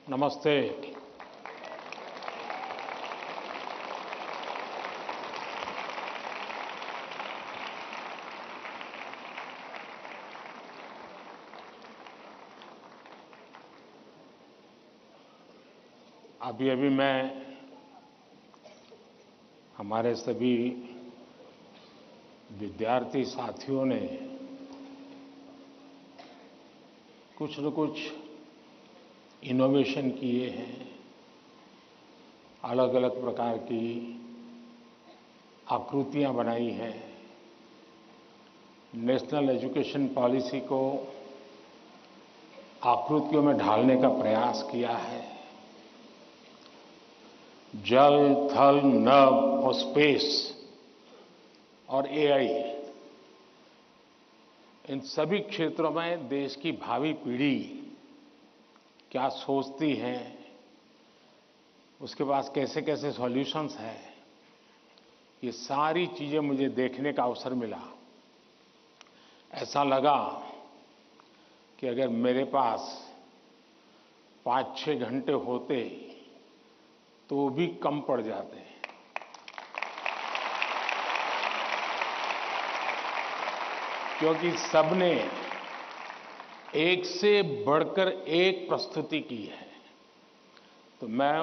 नमस्ते। अभी मैं हमारे सभी विद्यार्थी साथियों ने कुछ न कुछ इनोवेशन किए हैं, अलग अलग प्रकार की आकृतियां बनाई हैं, नेशनल एजुकेशन पॉलिसी को आकृतियों में ढालने का प्रयास किया है। जल, थल, नभ और स्पेस और एआई, इन सभी क्षेत्रों में देश की भावी पीढ़ी क्या सोचती है, उसके पास कैसे कैसे सॉल्यूशंस हैं, ये सारी चीजें मुझे देखने का अवसर मिला। ऐसा लगा कि अगर मेरे पास 5-6 घंटे होते तो भी कम पड़ जाते। क्योंकि सबने एक से बढ़कर एक प्रस्तुति की है। तो मैं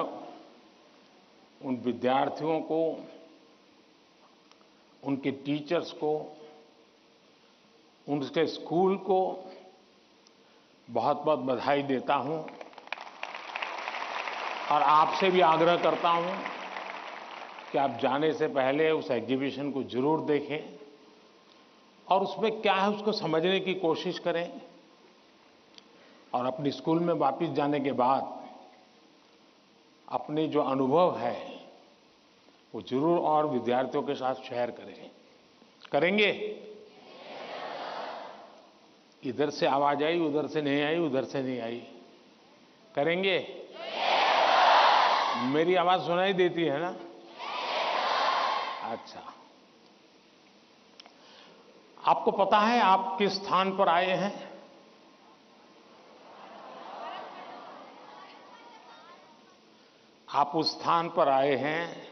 उन विद्यार्थियों को, उनके टीचर्स को, उनके स्कूल को बहुत बहुत बधाई देता हूं और आपसे भी आग्रह करता हूं कि आप जाने से पहले उस एग्जीबिशन को जरूर देखें और उसमें क्या है उसको समझने की कोशिश करें और अपने स्कूल में वापस जाने के बाद अपने जो अनुभव है वो जरूर और विद्यार्थियों के साथ शेयर करें। करेंगे? इधर से आवाज आई, उधर से नहीं आई, उधर से नहीं आई। करेंगे? मेरी आवाज सुनाई देती है ना? अच्छा, आपको पता है आप किस स्थान पर आए हैं? आप उस स्थान पर आए हैं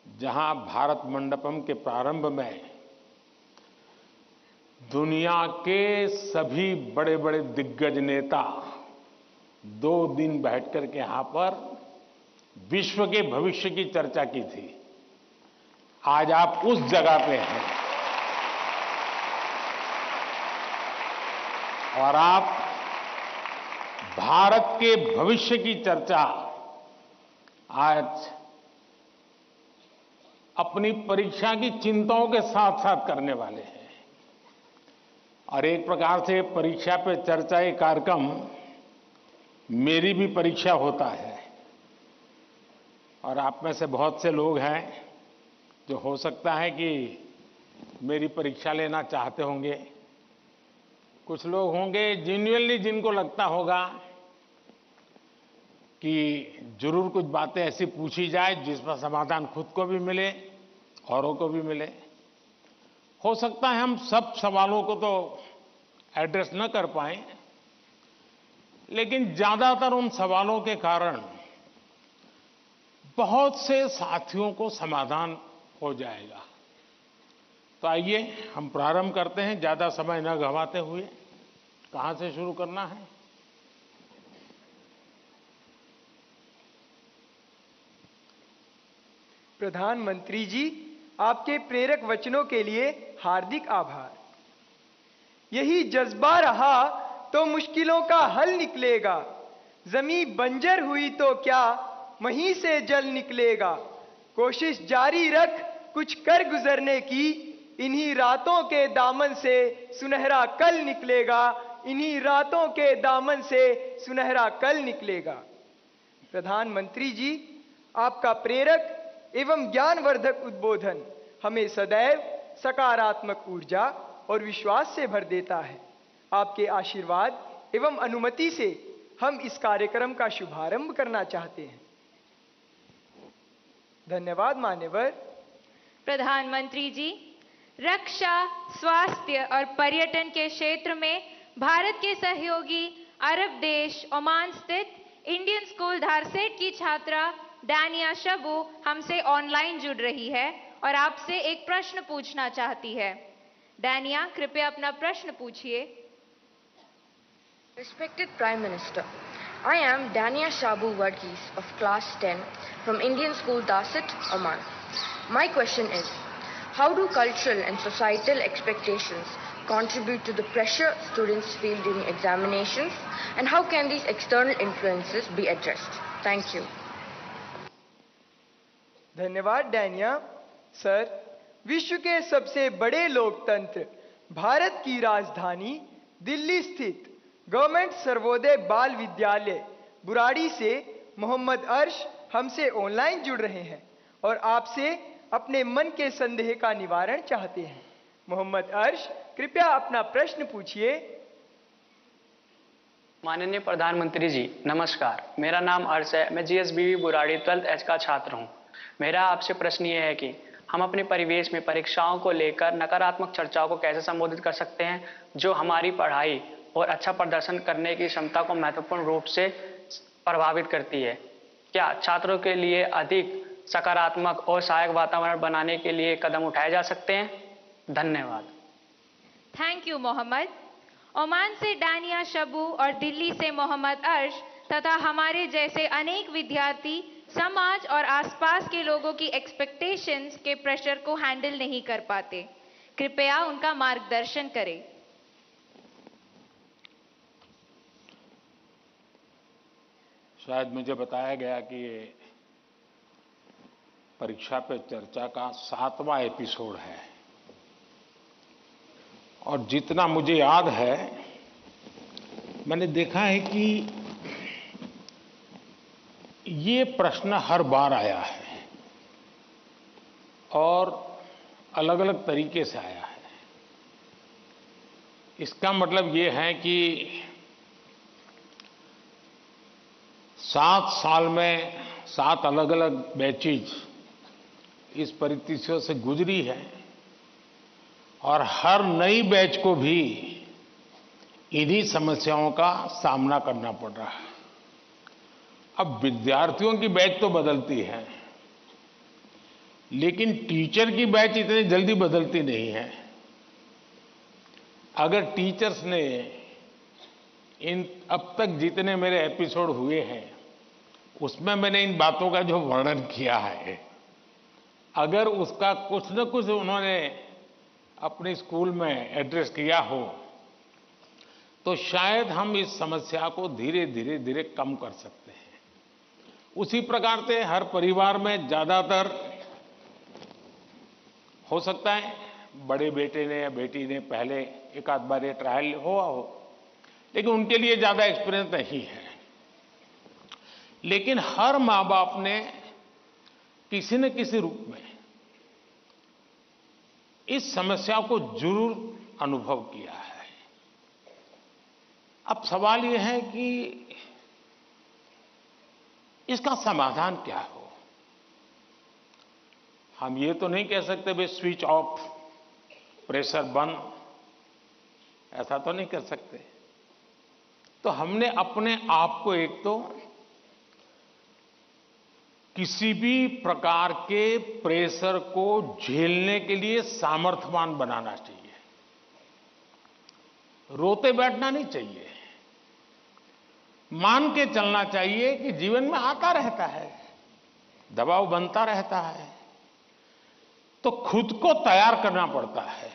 जहां भारत मंडपम के प्रारंभ में दुनिया के सभी बड़े बड़े दिग्गज नेता 2 दिन बैठकर के यहां पर विश्व के भविष्य की चर्चा की थी। आज आप उस जगह पे हैं और आप भारत के भविष्य की चर्चा आज अपनी परीक्षा की चिंताओं के साथ साथ करने वाले हैं। और एक प्रकार से परीक्षा पे चर्चा ये कार्यक्रम मेरी भी परीक्षा होता है। और आप में से बहुत से लोग हैं जो हो सकता है कि मेरी परीक्षा लेना चाहते होंगे। कुछ लोग होंगे जेन्युइनली जिनको लगता होगा कि जरूर कुछ बातें ऐसी पूछी जाए जिसका समाधान खुद को भी मिले, औरों को भी मिले। हो सकता है हम सब सवालों को तो एड्रेस न कर पाएं, लेकिन ज्यादातर उन सवालों के कारण बहुत से साथियों को समाधान हो जाएगा। तो आइए हम प्रारंभ करते हैं, ज्यादा समय न गंवाते हुए। कहां से शुरू करना है? प्रधानमंत्री जी, आपके प्रेरक वचनों के लिए हार्दिक आभार। यही जज्बा रहा तो मुश्किलों का हल निकलेगा। जमीन बंजर हुई तो क्या वहीं से जल निकलेगा। कोशिश जारी रख कुछ कर गुजरने की, इन्हीं रातों के दामन से सुनहरा कल निकलेगा। इन्हीं रातों के दामन से सुनहरा कल निकलेगा। प्रधानमंत्री जी, आपका प्रेरक एवं ज्ञानवर्धक उद्बोधन हमें सदैव सकारात्मक ऊर्जा और विश्वास से भर देता है। आपके आशीर्वाद एवं अनुमति से हम इस कार्यक्रम का शुभारंभ करना चाहते हैं। धन्यवाद मान्यवर। प्रधानमंत्री जी, रक्षा, स्वास्थ्य और पर्यटन के क्षेत्र में भारत के सहयोगी अरब देश ओमान स्थित इंडियन स्कूल धारसेट की छात्रा डानिया शबू हमसे ऑनलाइन जुड़ रही है और आपसे एक प्रश्न पूछना चाहती है। डानिया, कृपया अपना प्रश्न पूछिए। Respected Prime Minister, I am Dania Shabu Varghese of Class 10 from Indian School Darsit, Oman. My question is, how do cultural and societal expectations contribute to the pressure students feel during examinations, and how can these external influences be addressed? Thank you. धन्यवाद Dania. Sir, विश्व के सबसे बड़े लोकतंत्र भारत की राजधानी दिल्ली स्थित government Sarvodaya बाल विद्यालय बुराड़ी से मोहम्मद अर्श हमसे ऑनलाइन जुड़ रहे हैं और आपसे अपने मन के संदेह का निवारण चाहते हैं। मोहम्मद अर्श, कृपया अपना प्रश्न पूछिए। माननीय प्रधानमंत्री जी, नमस्कार। मेरा नाम अर्श है। मैं जीएसबीवी बुराड़ी 12th H का छात्र हूं। मेरा आपसे प्रश्न ये है कि हम अपने परिवेश में परीक्षाओं को लेकर नकारात्मक चर्चाओं को कैसे संबोधित कर सकते हैं, जो हमारी पढ़ाई और अच्छा प्रदर्शन करने की क्षमता को महत्वपूर्ण रूप से प्रभावित करती है। क्या छात्रों के लिए अधिक सकारात्मक और सहायक वातावरण बनाने के लिए कदम उठाए जा सकते हैं? धन्यवाद। Thank you Mohammad. ओमान से डानिया शबू और दिल्ली से मोहम्मद अर्श तथा हमारे जैसे अनेक विद्यार्थी समाज और आसपास के लोगों की एक्सपेक्टेशंस के प्रेशर को हैंडल नहीं कर पाते। कृपया उनका मार्गदर्शन करें। शायद मुझे बताया गया कि ये परीक्षा पे चर्चा का 7वां एपिसोड है और जितना मुझे याद है, मैंने देखा है कि ये प्रश्न हर बार आया है और अलग अलग तरीके से आया है। इसका मतलब ये है कि 7 साल में 7 अलग अलग बैचेज इस परिस्थितियों से गुजरी है और हर नई बैच को भी इन्हीं समस्याओं का सामना करना पड़ रहा है। अब विद्यार्थियों की बैच तो बदलती है, लेकिन टीचर की बैच इतनी जल्दी बदलती नहीं है। अगर टीचर्स ने इन अब तक जितने मेरे एपिसोड हुए हैं उसमें मैंने इन बातों का जो वर्णन किया है, अगर उसका कुछ न कुछ उन्होंने अपने स्कूल में एड्रेस किया हो तो शायद हम इस समस्या को धीरे धीरे कम कर सकते हैं। उसी प्रकार से हर परिवार में ज्यादातर हो सकता है बड़े बेटे ने या बेटी ने पहले एक आध बार ये ट्रायल हुआ हो, लेकिन उनके लिए ज्यादा एक्सपीरियंस नहीं है। लेकिन हर मां बाप ने किसी न किसी रूप में इस समस्या को जरूर अनुभव किया है। अब सवाल यह है कि इसका समाधान क्या हो। हम ये तो नहीं कह सकते भाई स्विच ऑफ, प्रेशर बंद, ऐसा तो नहीं कर सकते। तो हमने अपने आप को एक तो किसी भी प्रकार के प्रेशर को झेलने के लिए सामर्थ्यवान बनाना चाहिए। रोते बैठना नहीं चाहिए, मान के चलना चाहिए कि जीवन में आता रहता है, दबाव बनता रहता है, तो खुद को तैयार करना पड़ता है।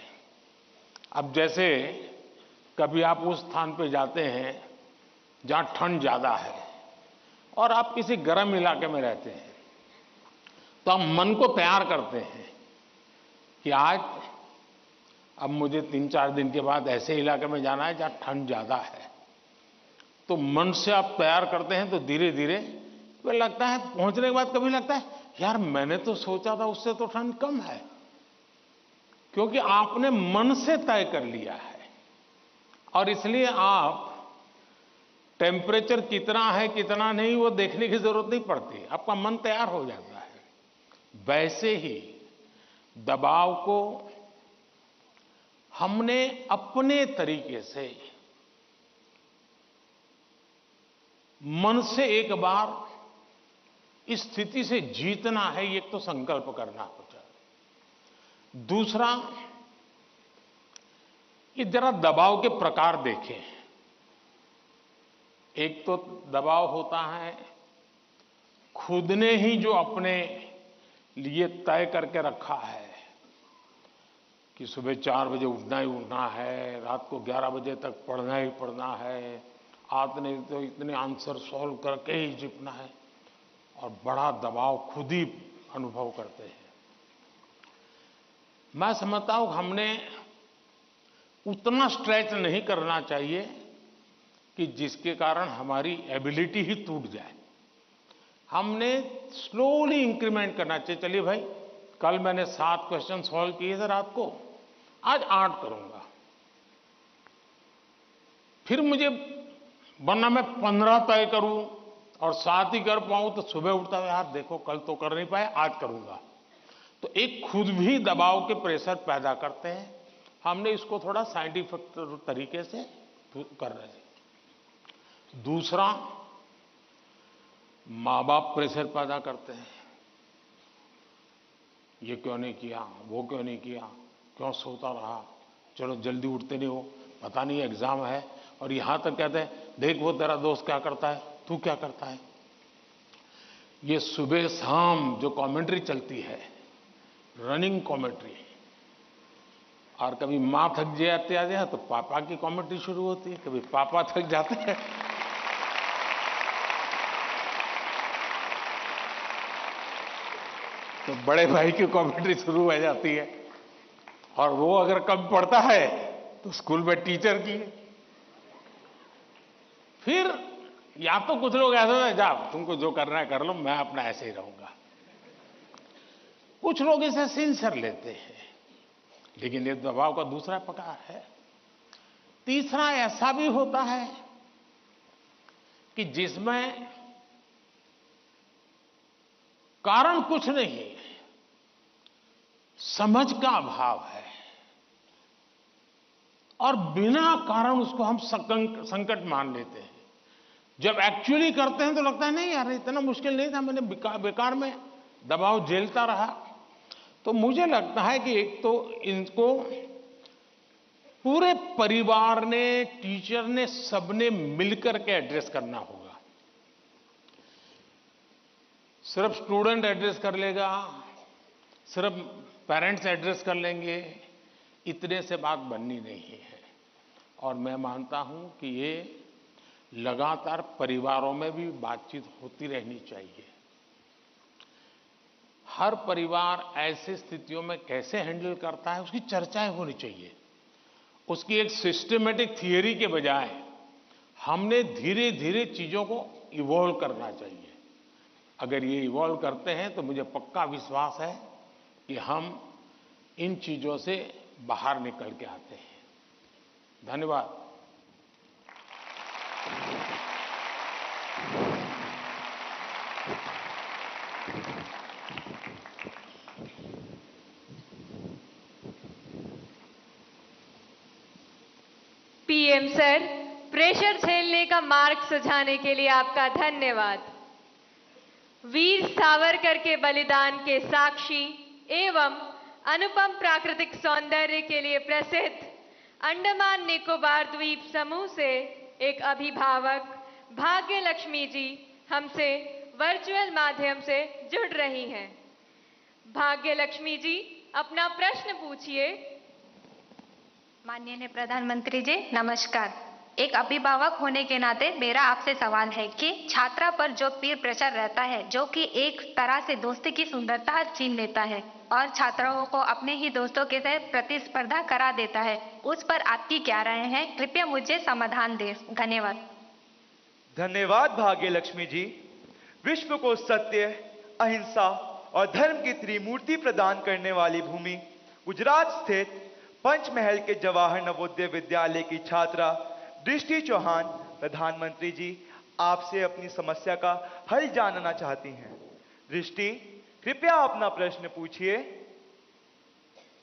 अब जैसे कभी आप उस स्थान पे जाते हैं जहां ठंड ज्यादा है और आप किसी गर्म इलाके में रहते हैं, तो हम मन को तैयार करते हैं कि आज अब मुझे 3-4 दिन के बाद ऐसे इलाके में जाना है जहां ठंड ज्यादा है। तो मन से आप तैयार करते हैं तो धीरे धीरे तो लगता है, पहुंचने के बाद कभी लगता है यार मैंने तो सोचा था उससे तो ठंड कम है, क्योंकि आपने मन से तय कर लिया है। और इसलिए आप टेम्परेचर कितना है कितना नहीं वो देखने की जरूरत नहीं पड़ती, आपका मन तैयार हो जाता है। वैसे ही दबाव को हमने अपने तरीके से मन से एक बार इस स्थिति से जीतना है, ये तो संकल्प करना होता है। दूसरा, ये जरा दबाव के प्रकार देखें। एक तो दबाव होता है खुद ने ही जो अपने लिए तय करके रखा है कि सुबह 4 बजे उठना ही उठना है, रात को 11 बजे तक पढ़ना ही पढ़ना है, आपने तो इतने आंसर सॉल्व करके ही जीतना है, और बड़ा दबाव खुद ही अनुभव करते हैं। मैं समझता हूं हमने उतना स्ट्रेच नहीं करना चाहिए कि जिसके कारण हमारी एबिलिटी ही टूट जाए। हमने स्लोली इंक्रीमेंट करना चाहिए। चलिए भाई, कल मैंने 7 क्वेश्चन सॉल्व किए थे रात को, आज 8 करूंगा। फिर मुझे वरना मैं 15 तय करूं और 7 ही कर पाऊं तो सुबह उठता है, यार देखो कल तो कर नहीं पाए, आज करूंगा। तो एक खुद भी दबाव के प्रेशर पैदा करते हैं। हमने इसको थोड़ा साइंटिफिक तरीके से कर रहे हैं। दूसरा, माँ बाप प्रेशर पैदा करते हैं, ये क्यों नहीं किया, वो क्यों नहीं किया, क्यों सोता रहा, चलो जल्दी उठते नहीं हो, पता नहीं एग्जाम है, और यहां तक कहते हैं देख वो तेरा दोस्त क्या करता है, तू क्या करता है। ये सुबह शाम जो कमेंट्री चलती है, रनिंग कमेंट्री, और कभी माँ थक जाती है तो पापा की कमेंट्री शुरू होती है, कभी पापा थक जाते हैं तो बड़े भाई की कमेंट्री शुरू हो जाती है, और वो अगर कम पढ़ता है तो स्कूल में टीचर की। फिर या तो कुछ लोग ऐसे हैं, जा तुमको जो करना है कर लो, मैं अपना ऐसे ही रहूंगा। कुछ लोग इसे सिंसियर लेते हैं, लेकिन ये दबाव का दूसरा प्रकार है। तीसरा ऐसा भी होता है कि जिसमें कारण कुछ नहीं, समझ का अभाव है, और बिना कारण उसको हम संकट मान लेते हैं। जब एक्चुअली करते हैं तो लगता है नहीं यार इतना मुश्किल नहीं था, मैंने बेकार में दबाव झेलता रहा। तो मुझे लगता है कि एक तो इनको पूरे परिवार ने, टीचर ने, सबने मिलकर के एड्रेस करना होगा। सिर्फ स्टूडेंट एड्रेस कर लेगा, सिर्फ पेरेंट्स एड्रेस कर लेंगे, इतने से बात बननी नहीं है। और मैं मानता हूं कि ये लगातार परिवारों में भी बातचीत होती रहनी चाहिए। हर परिवार ऐसी स्थितियों में कैसे हैंडल करता है उसकी चर्चाएं होनी चाहिए। उसकी एक सिस्टमेटिक थियरी के बजाय हमने धीरे धीरे चीजों को इवॉल्व करना चाहिए। अगर ये इवॉल्व करते हैं तो मुझे पक्का विश्वास है कि हम इन चीजों से बाहर निकल के आते हैं। धन्यवाद। पीएम सर, प्रेशर झेलने का मार्ग सुझाने के लिए आपका धन्यवाद। वीर सावरकर के बलिदान के साक्षी एवं अनुपम प्राकृतिक सौंदर्य के लिए प्रसिद्ध अंडमान निकोबार द्वीप समूह से एक अभिभावक भाग्य लक्ष्मी जी हमसे वर्चुअल माध्यम से जुड़ रही हैं। भाग्य लक्ष्मी जी, अपना प्रश्न पूछिए। माननीय प्रधानमंत्री जी नमस्कार। एक अभिभावक होने के नाते मेरा आपसे सवाल है कि छात्रा पर जो पीर प्रेशर रहता है, जो कि एक तरह से दोस्ती की सुंदरता छीन लेता है और छात्राओं को अपने ही दोस्तों के साथ प्रतिस्पर्धा करा देता है, उस पर आपकी क्या राय है? कृपया मुझे समाधान दें। धन्यवाद। धन्यवाद भाग्य लक्ष्मी जी। विश्व को सत्य, अहिंसा और धर्म की त्रिमूर्ति प्रदान करने वाली भूमि गुजरात स्थित पंचमहल के जवाहर नवोदय विद्यालय की छात्रा दृष्टि चौहान प्रधानमंत्री जी आपसे अपनी समस्या का हल जानना चाहती हैं। दृष्टि, कृपया अपना प्रश्न पूछिए।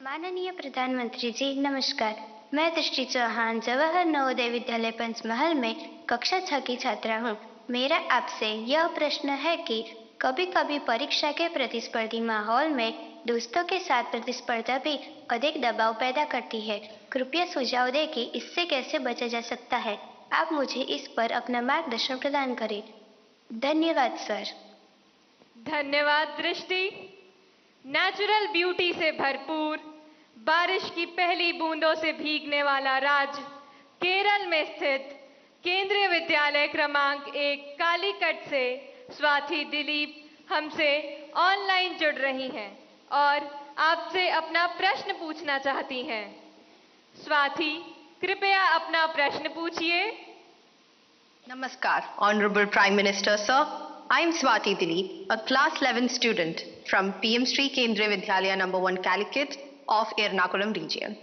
माननीय प्रधानमंत्री जी नमस्कार। मैं दृष्टि चौहान जवाहर नवोदय विद्यालय पंचमहल में कक्षा 6 की छात्रा हूँ। मेरा आपसे यह प्रश्न है कि कभी कभी परीक्षा के प्रतिस्पर्धी माहौल में दोस्तों के साथ प्रतिस्पर्धा भी अधिक दबाव पैदा करती है। कृपया सुझाव दें कि इससे कैसे बचा जा सकता है। आप मुझे इस पर अपना मार्गदर्शन प्रदान करें। धन्यवाद सर। धन्यवाद दृष्टि। नेचुरल ब्यूटी से भरपूर, बारिश की पहली बूंदों से भीगने वाला राज्य केरल में स्थित केंद्रीय विद्यालय क्रमांक 1 कालीकट से स्वाति दिलीप हमसे ऑनलाइन जुड़ रही हैं और आपसे अपना प्रश्न पूछना चाहती हैं। स्वाति, कृपया अपना प्रश्न पूछिए। Namaskar, Honorable Prime Minister, sir. I am Swati Dilip, a class 11 student from PM Sri Kendriya Vidyalaya number 1 Calicut of Ernakulam region.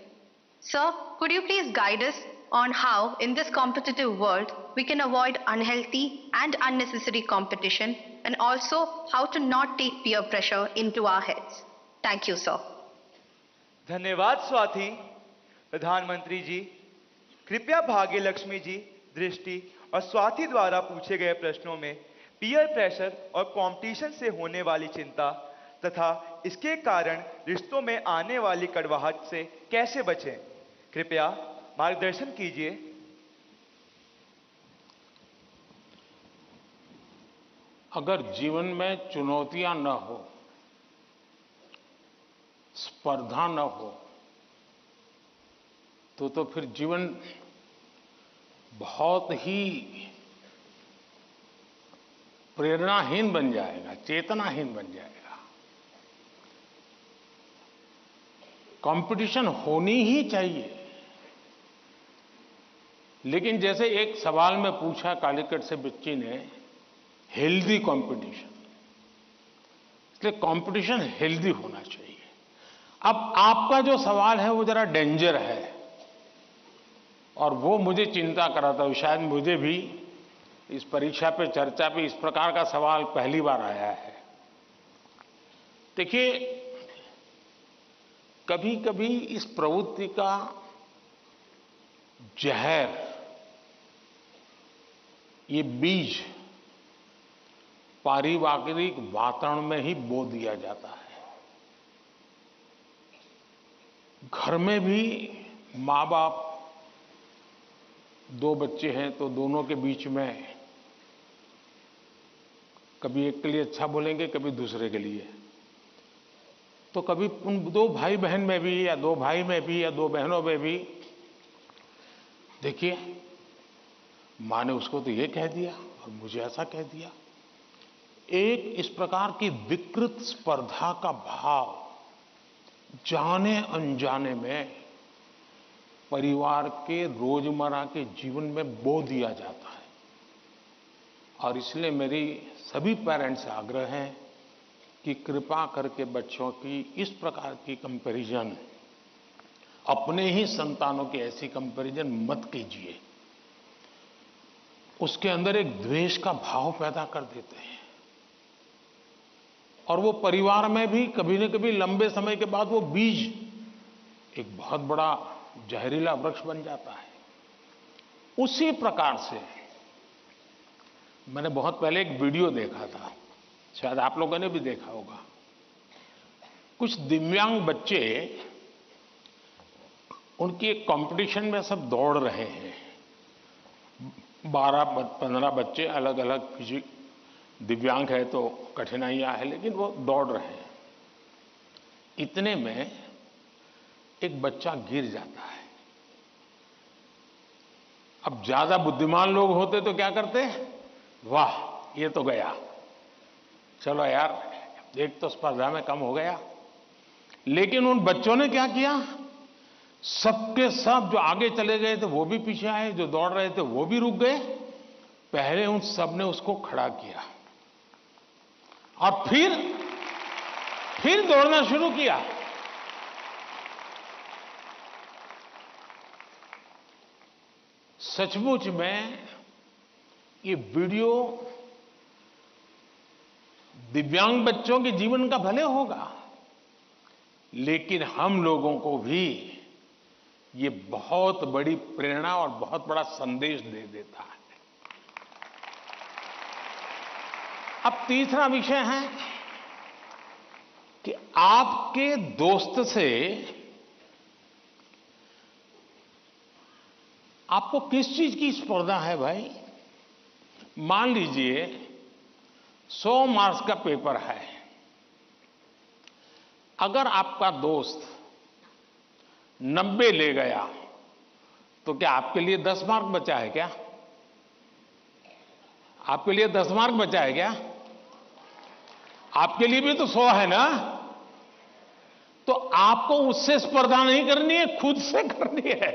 Sir, could you please guide us on how in this competitive world we can avoid unhealthy and unnecessary competition and also how to not take peer pressure into our heads? Thank you, sir. धन्यवाद स्वाति। प्रधानमंत्री जी, कृपया भाग्य लक्ष्मी जी, दृष्टि और स्वाति द्वारा पूछे गए प्रश्नों में पीयर प्रेशर और कंपटीशन से होने वाली चिंता तथा इसके कारण रिश्तों में आने वाली कड़वाहट से कैसे बचें, कृपया मार्गदर्शन कीजिए। अगर जीवन में चुनौतियां न हो, स्पर्धा न हो, तो फिर जीवन बहुत ही प्रेरणाहीन बन जाएगा, चेतनाहीन बन जाएगा। कंपटीशन होनी ही चाहिए, लेकिन जैसे एक सवाल में पूछा कालीकट से बच्ची ने, हेल्दी कंपटीशन, इसलिए कंपटीशन हेल्दी होना चाहिए। अब आपका जो सवाल है वो जरा डेंजर है और वो मुझे चिंता कराता है। शायद मुझे भी इस परीक्षा पे चर्चा पे इस प्रकार का सवाल पहली बार आया है। देखिए, कभी कभी इस प्रवृत्ति का जहर, ये बीज पारिवारिक वातावरण में ही बो दिया जाता है। घर में भी माँ बाप, दो बच्चे हैं तो दोनों के बीच में कभी एक के लिए अच्छा बोलेंगे, कभी दूसरे के लिए। तो कभी उन दो भाई बहन में भी, या दो भाई में भी, या दो बहनों में भी, देखिए माँ ने उसको तो ये कह दिया और मुझे ऐसा कह दिया। एक इस प्रकार की विकृत स्पर्धा का भाव जाने अनजाने में परिवार के रोजमर्रा के जीवन में बो दिया जाता है। और इसलिए मेरी सभी पेरेंट्स से आग्रह है कि कृपा करके बच्चों की इस प्रकार की कंपैरिजन, अपने ही संतानों की ऐसी कंपैरिजन मत कीजिए। उसके अंदर एक द्वेष का भाव पैदा कर देते हैं और वो परिवार में भी कभी न कभी लंबे समय के बाद वो बीज एक बहुत बड़ा जहरीला वृक्ष बन जाता है। उसी प्रकार से मैंने बहुत पहले एक वीडियो देखा था, शायद आप लोगों ने भी देखा होगा। कुछ दिव्यांग बच्चे, उनकी एक कंपटीशन में सब दौड़ रहे हैं। 12-15 बच्चे अलग अलग, किसी दिव्यांग है तो कठिनाइयां है, लेकिन वो दौड़ रहे हैं। इतने में एक बच्चा गिर जाता है। अब ज्यादा बुद्धिमान लोग होते तो क्या करते, वाह ये तो गया, चलो यार एक तो स्पर्धा में कम हो गया। लेकिन उन बच्चों ने क्या किया, सबके सब जो आगे चले गए थे वो भी पीछे आए, जो दौड़ रहे थे वो भी रुक गए। पहले उन सब ने उसको खड़ा किया और फिर दौड़ना शुरू किया। सचमुच में ये वीडियो दिव्यांग बच्चों के जीवन का भले होगा, लेकिन हम लोगों को भी ये बहुत बड़ी प्रेरणा और बहुत बड़ा संदेश दे देता है। अब तीसरा विषय है कि आपके दोस्त से आपको किस चीज की स्पर्धा है भाई। मान लीजिए 100 मार्क्स का पेपर है, अगर आपका दोस्त 90 ले गया तो क्या आपके लिए 10 मार्क बचा है क्या? आपके लिए 10 मार्क बचा है क्या? आपके लिए भी तो 100 है ना। तो आपको उससे स्पर्धा नहीं करनी है, खुद से करनी है।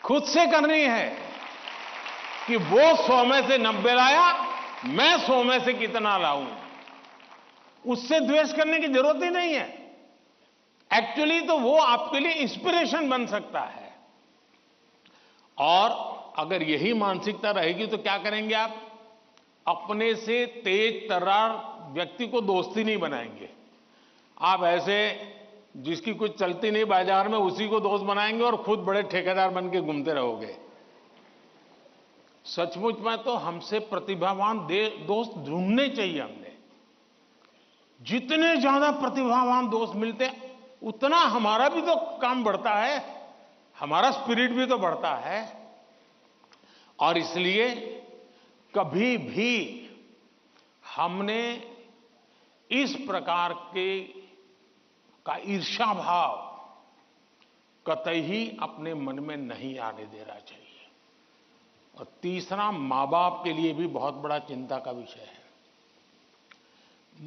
खुद से करनी है कि वो 100 में से 90 लाया, मैं 100 में से कितना लाऊं। उससे द्वेष करने की जरूरत ही नहीं है। एक्चुअली तो वो आपके लिए इंस्पिरेशन बन सकता है। और अगर यही मानसिकता रहेगी तो क्या करेंगे आप? अपने से तेज तर्रार व्यक्ति को दोस्ती नहीं बनाएंगे। आप ऐसे जिसकी कुछ चलती नहीं बाजार में, उसी को दोस्त बनाएंगे और खुद बड़े ठेकेदार बन के घूमते रहोगे। सचमुच में तो हमसे प्रतिभावान दोस्त ढूंढने चाहिए। हमने जितने ज्यादा प्रतिभावान दोस्त मिलते उतना हमारा भी तो काम बढ़ता है, हमारा स्पिरिट भी तो बढ़ता है। और इसलिए कभी भी हमने इस प्रकार का ईर्ष्या भाव कतई ही अपने मन में नहीं आने देना चाहिए। और तीसरा, मां बाप के लिए भी बहुत बड़ा चिंता का विषय है।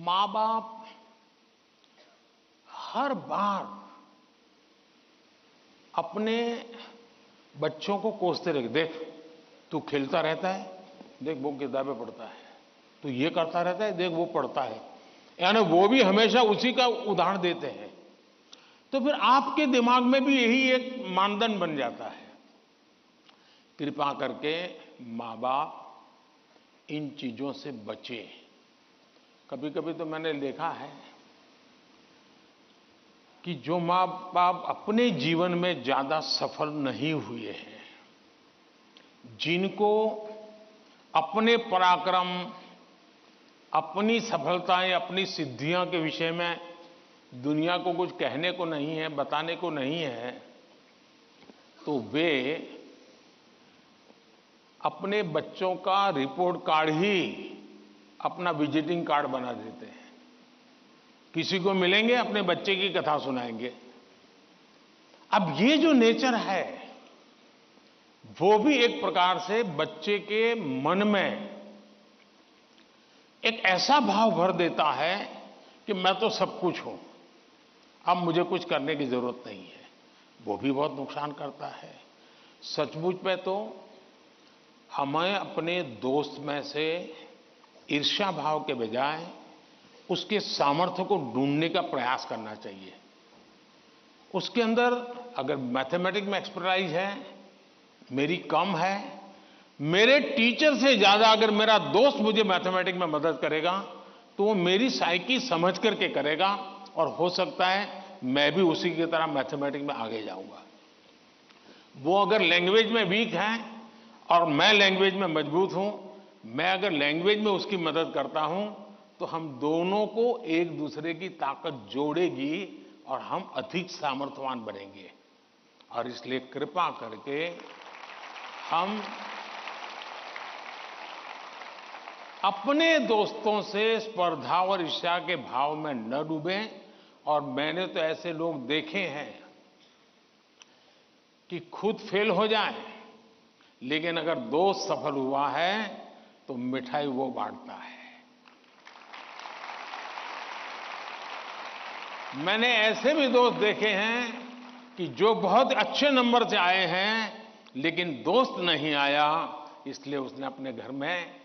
मां बाप हर बार अपने बच्चों को कोसते रहे, देख तू खेलता रहता है, देख वो किताबें पढ़ता है, तू ये करता रहता है, देख वो पढ़ता है। यानी वो भी हमेशा उसी का उदाहरण देते हैं। तो फिर आपके दिमाग में भी यही एक मानदंड बन जाता है। कृपा करके मां बाप इन चीजों से बचे। कभी कभी तो मैंने देखा है कि जो मां बाप अपने जीवन में ज्यादा सफल नहीं हुए हैं, जिनको अपने पराक्रम, अपनी सफलताएं, अपनी सिद्धियों के विषय में दुनिया को कुछ कहने को नहीं है, बताने को नहीं है, तो वे अपने बच्चों का रिपोर्ट कार्ड ही अपना विजिटिंग कार्ड बना देते हैं। किसी को मिलेंगे, अपने बच्चे की कथा सुनाएंगे। अब ये जो नेचर है वो भी एक प्रकार से बच्चे के मन में एक ऐसा भाव भर देता है कि मैं तो सब कुछ हूं, अब मुझे कुछ करने की जरूरत नहीं है। वो भी बहुत नुकसान करता है। सचमुच में तो हमें अपने दोस्त में से ईर्ष्या भाव के बजाय उसके सामर्थ्य को ढूंढने का प्रयास करना चाहिए। उसके अंदर अगर मैथमेटिक्स में एक्सपर्टाइज है, मेरी कम है, मेरे टीचर से ज्यादा अगर मेरा दोस्त मुझे मैथमेटिक्स में मदद करेगा तो वो मेरी साइकी समझ करके करेगा, और हो सकता है मैं भी उसी की तरह मैथमेटिक्स में आगे जाऊंगा। वो अगर लैंग्वेज में वीक है और मैं लैंग्वेज में मजबूत हूं, मैं अगर लैंग्वेज में उसकी मदद करता हूं तो हम दोनों को एक दूसरे की ताकत जोड़ेगी और हम अधिक सामर्थ्यवान बनेंगे। और इसलिए कृपा करके हम अपने दोस्तों से स्पर्धा और ईर्ष्या के भाव में न डूबें। और मैंने तो ऐसे लोग देखे हैं कि खुद फेल हो जाए, लेकिन अगर दोस्त सफल हुआ है तो मिठाई वो बांटता है। मैंने ऐसे भी दोस्त देखे हैं कि जो बहुत अच्छे नंबर से आए हैं लेकिन दोस्त नहीं आया, इसलिए उसने अपने घर में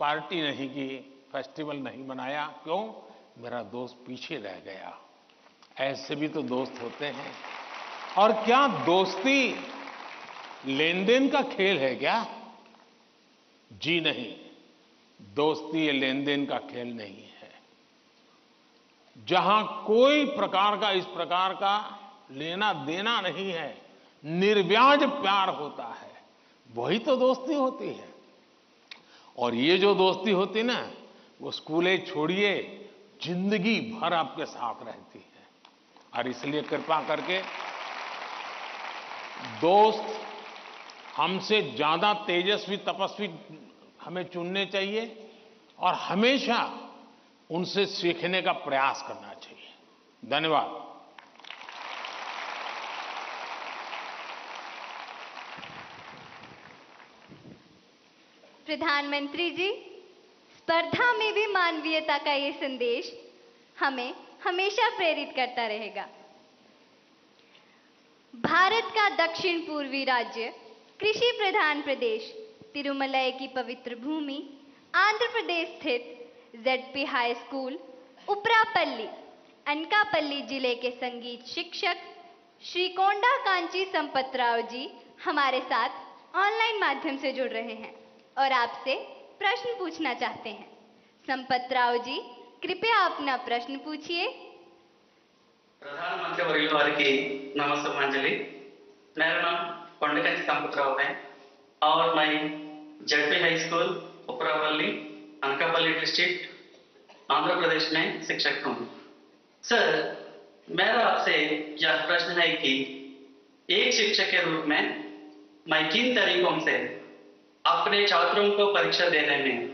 पार्टी नहीं की, फेस्टिवल नहीं मनाया। क्यों? मेरा दोस्त पीछे रह गया। ऐसे भी तो दोस्त होते हैं। और क्या दोस्ती लेन देन का खेल है क्या? जी नहीं, दोस्ती ये लेन देन का खेल नहीं है। जहां कोई प्रकार का इस प्रकार का लेना देना नहीं है, निर्व्याज प्यार होता है, वही तो दोस्ती होती है। और ये जो दोस्ती होती ना, वो स्कूल छोड़िए जिंदगी भर आपके साथ रहती है। और इसलिए कृपा करके दोस्त हमसे ज्यादा तेजस्वी तपस्वी हमें चुनने चाहिए और हमेशा उनसे सीखने का प्रयास करना चाहिए। धन्यवाद। प्रधानमंत्री जी, स्पर्धा में भी मानवीयता का ये संदेश हमें हमेशा प्रेरित करता रहेगा। भारत का दक्षिण पूर्वी राज्य, कृषि प्रधान प्रदेश, तिरुमलाई की पवित्र भूमि, आंध्र प्रदेश स्थित ZP high school Uparapalli, Anakapalli जिले के संगीत शिक्षक श्री कोंडा कांची संपतराव जी हमारे साथ ऑनलाइन माध्यम से जुड़ रहे हैं और आपसे प्रश्न पूछना चाहते हैं। संपतराव जी, कृपया अपना प्रश्न पूछिए। प्रधानमंत्री वर्युल वारिकी नमस्कारांजलि। मेरा नाम कोंडकांची संपतराव है और मैं ZP high school Uparapalli, Anakapalli district, Andhra Pradesh में शिक्षक हूँ। सर, मेरा आपसे यह प्रश्न है कि एक शिक्षक के रूप में मैं किन तरीकों से अपने छात्रों को परीक्षा देने में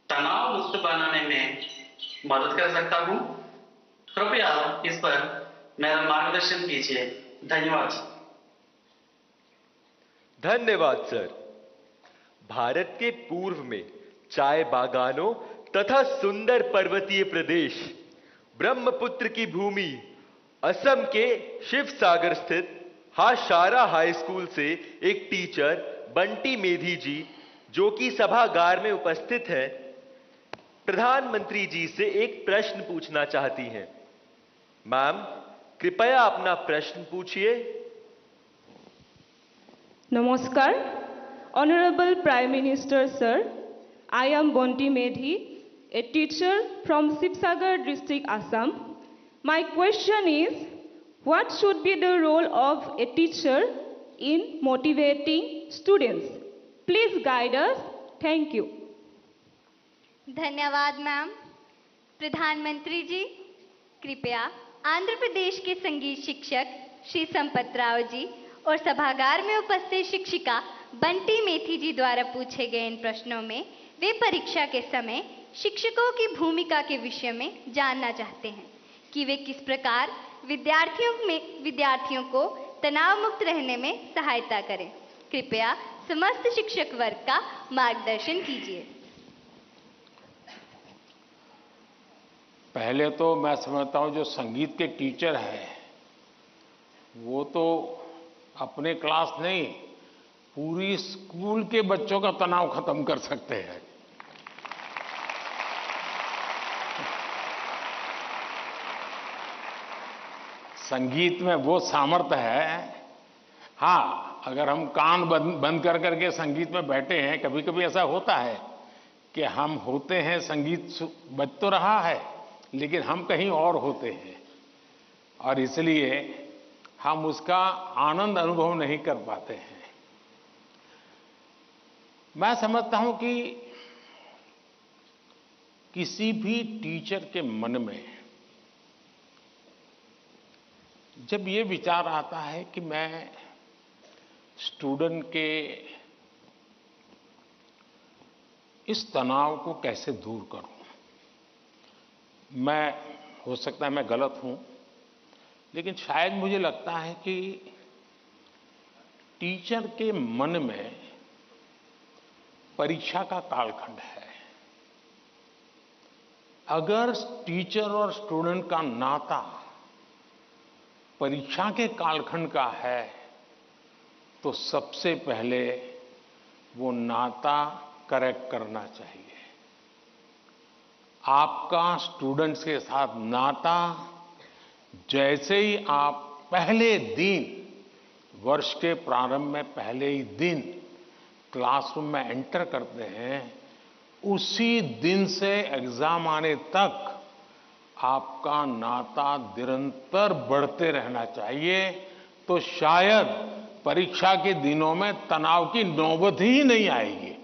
तनाव मुक्त बनाने में मदद कर सकता हूँ? कृपया इस पर मेरा मार्गदर्शन कीजिए। धन्यवाद। धन्यवाद सर। भारत के पूर्व में चाय बागानों तथा सुंदर पर्वतीय प्रदेश, ब्रह्मपुत्र की भूमि, असम के शिवसागर स्थित हाशारा हाई स्कूल से एक टीचर बंटी मेधी जी, जो कि सभागार में उपस्थित है, प्रधानमंत्री जी से एक प्रश्न पूछना चाहती हैं। मैम, कृपया अपना प्रश्न पूछिए। Namaskar, Honorable Prime Minister Sir, I am Bonti Medhi, a teacher from Sibsagar district, Assam. My question is, what should be the role of a teacher in motivating students? Please guide us. Thank you. धन्यवाद ma'am. प्रधानमंत्री जी, कृपया आंध्र प्रदेश के संगीत शिक्षक श्री संपतराव जी और सभागार में उपस्थित शिक्षिका बंटी मेथी जी द्वारा पूछे गए इन प्रश्नों में वे परीक्षा के समय शिक्षकों की भूमिका के विषय में जानना चाहते हैं कि वे किस प्रकार विद्यार्थियों को तनाव मुक्त रहने में सहायता करें। कृपया समस्त शिक्षक वर्ग का मार्गदर्शन कीजिए। पहले तो मैं समझता हूं जो संगीत के टीचर हैं वो तो अपने क्लास नहीं, पूरी स्कूल के बच्चों का तनाव खत्म कर सकते हैं। संगीत में वो सामर्थ्य है। हाँ, अगर हम कान बंद कर करके संगीत में बैठे हैं, कभी कभी ऐसा होता है कि हम होते हैं, संगीत बज तो रहा है लेकिन हम कहीं और होते हैं और इसलिए हम उसका आनंद अनुभव नहीं कर पाते हैं। मैं समझता हूं कि किसी भी टीचर के मन में जब ये विचार आता है कि मैं स्टूडेंट के इस तनाव को कैसे दूर करूं, मैं हो सकता है मैं गलत हूं, लेकिन शायद मुझे लगता है कि टीचर के मन में परीक्षा का कालखंड है। अगर टीचर और स्टूडेंट का नाता परीक्षा के कालखंड का है तो सबसे पहले वो नाता करेक्ट करना चाहिए। आपका स्टूडेंट्स के साथ नाता जैसे ही आप पहले दिन, वर्ष के प्रारंभ में पहले ही दिन क्लासरूम में एंटर करते हैं, उसी दिन से एग्जाम आने तक आपका नाता निरंतर बढ़ते रहना चाहिए। तो शायद परीक्षा के दिनों में तनाव की नौबत ही नहीं आएगी।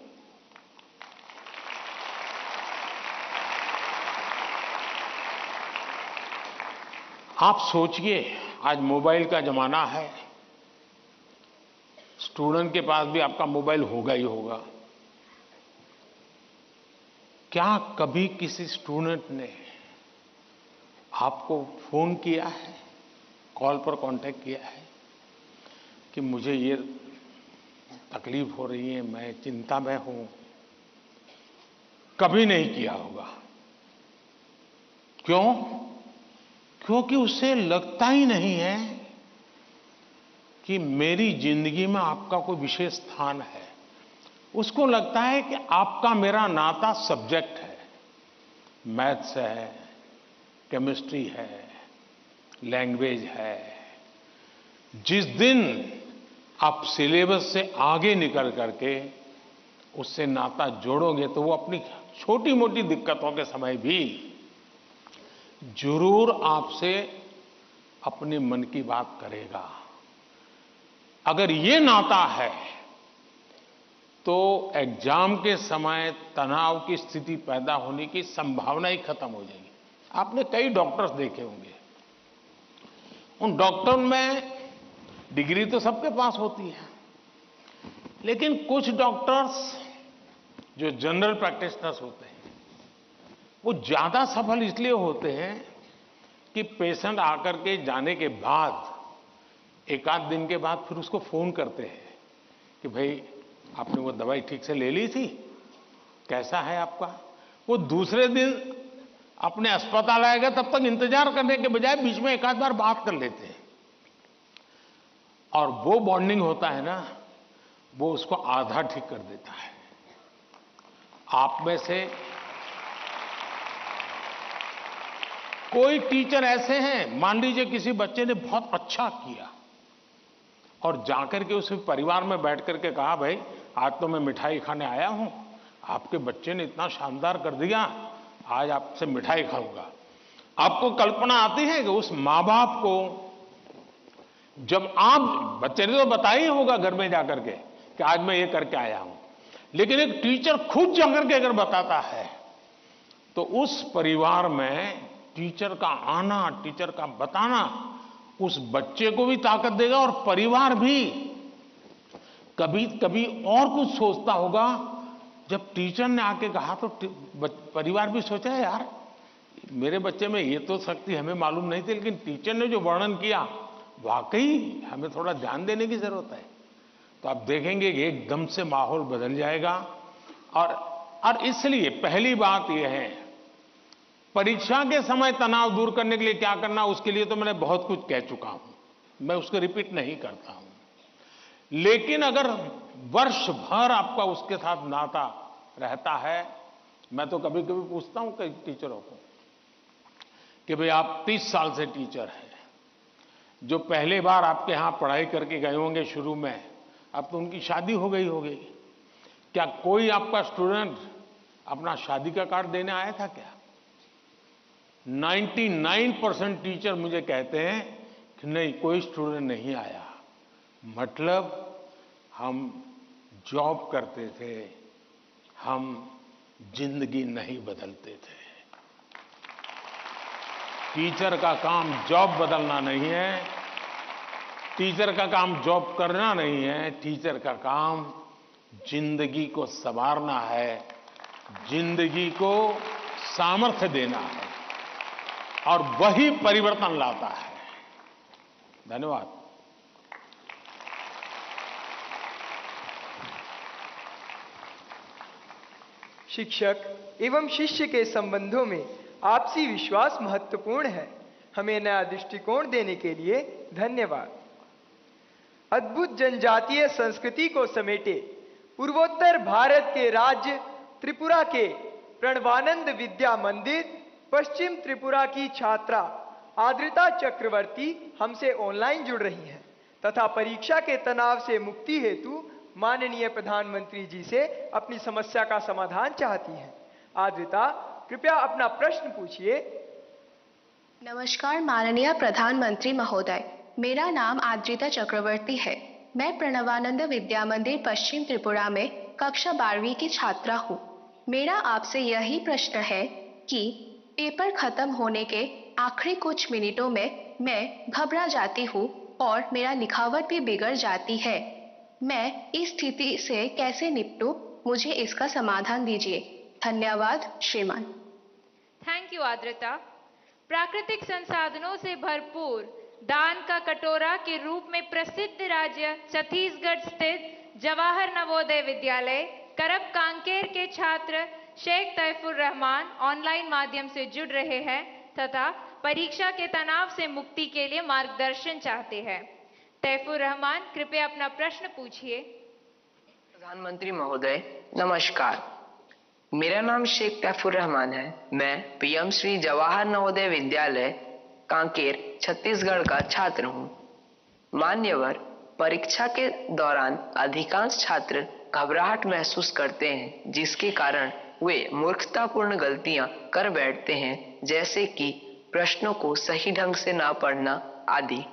आप सोचिए, आज मोबाइल का जमाना है, स्टूडेंट के पास भी आपका मोबाइल होगा ही होगा। क्या कभी किसी स्टूडेंट ने आपको फोन किया है, कॉल पर कांटेक्ट किया है कि मुझे ये तकलीफ हो रही है, मैं चिंता में हूं? कभी नहीं किया होगा। क्यों? क्योंकि उसे लगता ही नहीं है कि मेरी जिंदगी में आपका कोई विशेष स्थान है। उसको लगता है कि आपका मेरा नाता सब्जेक्ट है, मैथ्स है, केमिस्ट्री है, लैंग्वेज है। जिस दिन आप सिलेबस से आगे निकल करके उससे नाता जोड़ोगे तो वो अपनी छोटी मोटी दिक्कतों के समय भी जरूर आपसे अपने मन की बात करेगा। अगर ये नाता है तो एग्जाम के समय तनाव की स्थिति पैदा होने की संभावना ही खत्म हो जाएगी। आपने कई डॉक्टर्स देखे होंगे, उन डॉक्टर में डिग्री तो सबके पास होती है, लेकिन कुछ डॉक्टर्स जो जनरल प्रैक्टिशनर्स होते हैं वो ज्यादा सफल इसलिए होते हैं कि पेशेंट आकर के जाने के बाद एक आध दिन के बाद फिर उसको फोन करते हैं कि भाई आपने वो दवाई ठीक से ले ली थी, कैसा है आपका। वो दूसरे दिन अपने अस्पताल आएगा तब तक इंतजार करने के बजाय बीच में एक आध बार बात कर लेते हैं, और वो बॉन्डिंग होता है ना, वो उसको आधा ठीक कर देता है। आप में से कोई टीचर ऐसे हैं, मान लीजिए किसी बच्चे ने बहुत अच्छा किया और जाकर के उसे परिवार में बैठ करके कहा, भाई आज तो मैं मिठाई खाने आया हूं, आपके बच्चे ने इतना शानदार कर दिया, आज आपसे मिठाई खाऊंगा। आपको कल्पना आती है कि उस माँ बाप को, जब आप, बच्चे ने तो बताया ही होगा घर में जाकर के कि आज मैं ये करके आया हूं, लेकिन एक टीचर खुद जाकर के अगर बताता है तो उस परिवार में टीचर का आना, टीचर का बताना उस बच्चे को भी ताकत देगा, और परिवार भी कभी कभी और कुछ सोचता होगा। जब टीचर ने आके कहा तो परिवार भी सोचा, यार मेरे बच्चे में ये तो शक्ति हमें मालूम नहीं थी, लेकिन टीचर ने जो वर्णन किया वाकई हमें थोड़ा ध्यान देने की जरूरत है। तो आप देखेंगे कि एकदम से माहौल बदल जाएगा। और इसलिए पहली बात यह है, परीक्षा के समय तनाव दूर करने के लिए क्या करना, उसके लिए तो मैंने बहुत कुछ कह चुका हूं, मैं उसको रिपीट नहीं करता हूं। लेकिन अगर वर्ष भर आपका उसके साथ नाता रहता है, मैं तो कभी कभी पूछता हूं कई टीचरों को कि भाई आप 30 साल से टीचर हैं, जो पहले बार आपके यहां पढ़ाई करके गए होंगे शुरू में, अब तो उनकी शादी हो गई होगी, क्या कोई आपका स्टूडेंट अपना शादी का कार्ड देने आया था क्या? 99% टीचर मुझे कहते हैं कि नहीं, कोई स्टूडेंट नहीं आया। मतलब हम जॉब करते थे, हम जिंदगी नहीं बदलते थे। टीचर का काम जॉब बदलना नहीं है, टीचर का काम जॉब करना नहीं है, टीचर का काम जिंदगी को संवारना है, जिंदगी को सामर्थ्य देना है, और वही परिवर्तन लाता है। धन्यवाद। शिक्षक एवं शिष्य के संबंधों में आपसी विश्वास महत्वपूर्ण है। हमें नया दृष्टिकोण देने के लिए धन्यवाद। अद्भुत जनजातीय संस्कृति को समेटे पूर्वोत्तर भारत के राज्य त्रिपुरा के प्रणवानंद विद्या मंदिर पश्चिम त्रिपुरा की छात्रा आद्रिता चक्रवर्ती हमसे ऑनलाइन जुड़ रही हैं तथा परीक्षा के तनाव से मुक्ति हेतु माननीय प्रधानमंत्री जी से अपनी समस्या का समाधान चाहती हैं। आद्रिता, कृपया अपना प्रश्न पूछिए। नमस्कार माननीय प्रधानमंत्री महोदय, मेरा नाम आद्रिता चक्रवर्ती है। मैं प्रणवानंद विद्या मंदिर पश्चिम त्रिपुरा में कक्षा 12वीं की छात्रा हूँ। मेरा आपसे यही प्रश्न है कि पेपर खत्म होने के आखिरी कुछ मिनटों में मैं घबरा जाती हूँ और मेरा लिखावट भी बिगड़ जाती है। मैं इस स्थिति से कैसे निपटूं? मुझे इसका समाधान दीजिए। धन्यवाद श्रीमान। थैंक यू आद्रता। प्राकृतिक संसाधनों से भरपूर दान का कटोरा के रूप में प्रसिद्ध राज्य छत्तीसगढ़ स्थित जवाहर नवोदय विद्यालय करब कांकेर के छात्र शेख तैफुर रहमान ऑनलाइन माध्यम से जुड़ रहे हैं तथा परीक्षा के तनाव से मुक्ति के लिए मार्गदर्शन चाहते हैं। तैफुर रहमान, कृपया अपना प्रश्न पूछिए। प्रधानमंत्री महोदय नमस्कार, मेरा नाम शेख तैफुर रहमान है। मैं पीएम श्री जवाहर नवोदय विद्यालय कांकेर छत्तीसगढ़ का छात्र हूँ। मान्यवर, परीक्षा के दौरान अधिकांश छात्र घबराहट महसूस करते हैं, जिसके कारण वे मूर्खतापूर्ण गलतियां कर बैठते हैं, जैसे कि प्रश्नों को सही ढंग से ना पढ़ना आदि।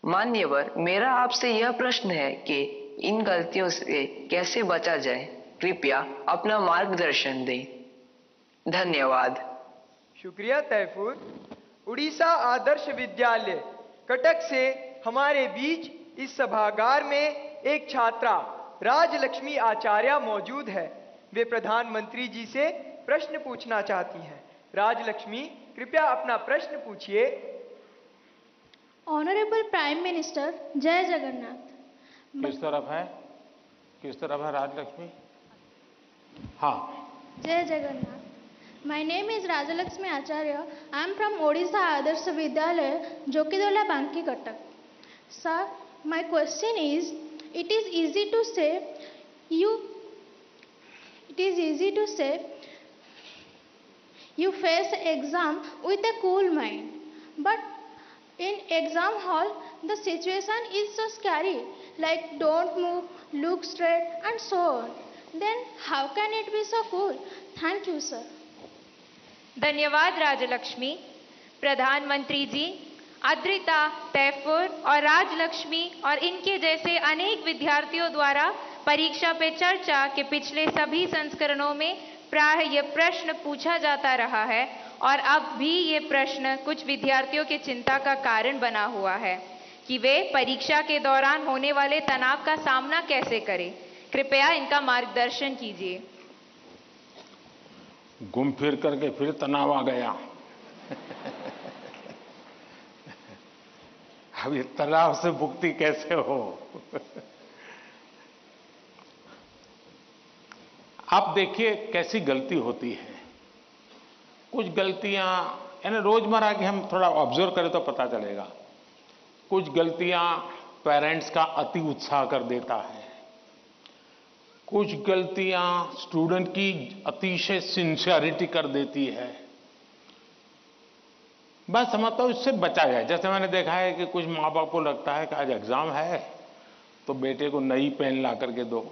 मान्यवर, मेरा आपसे यह प्रश्न है कि इन गलतियों से कैसे बचा जाए? कृपया अपना मार्गदर्शन दें। धन्यवाद। शुक्रिया तैफूर। उड़ीसा आदर्श विद्यालय कटक से हमारे बीच इस सभागार में एक छात्रा राजलक्ष्मी आचार्य मौजूद है। वे प्रधानमंत्री जी से प्रश्न पूछना चाहती हैं। राजलक्ष्मी, कृपया अपना प्रश्न पूछिए। ऑनरेबल प्राइम मिनिस्टर, जय जगन्नाथ। किस तरफ है राजलक्ष्मी? हाँ, जय Jagannath. My name is Rajalakshmi Acharya. I am from Odisha Adarsh Vidyalaya, Jokidola Banki, Cuttack. Sir, my question is, it is easy to say you face exam with a cool mind, but in exam hall the situation is so scary, like don't move, look straight and so on. Then how can it be so cool? Thank you, sir. धन्यवाद राजलक्ष्मी। प्रधानमंत्री जी, अद्रिता, तैफुर और राजलक्ष्मी और इनके जैसे अनेक विद्यार्थियों द्वारा परीक्षा पे चर्चा के पिछले सभी संस्करणों में प्राय ये प्रश्न पूछा जाता रहा है और अब भी ये प्रश्न कुछ विद्यार्थियों के चिंता का कारण बना हुआ है कि वे परीक्षा के दौरान होने वाले तनाव का सामना कैसे करें। कृपया इनका मार्गदर्शन कीजिए। घूम फिर करके फिर तनाव आ गया। अब ये तनाव से मुक्ति कैसे हो? आप देखिए कैसी गलती होती है। कुछ गलतियां यानी रोजमर्रा की हम थोड़ा ऑब्जर्व करें तो पता चलेगा। कुछ गलतियां पेरेंट्स का अति उत्साह कर देता है, कुछ गलतियां स्टूडेंट की अतिशय सिंसियरिटी कर देती है। बस समझता हूं इससे बचा जाए। जैसे मैंने देखा है कि कुछ माँ बाप को लगता है कि आज एग्जाम है तो बेटे को नई पेन ला करके दो,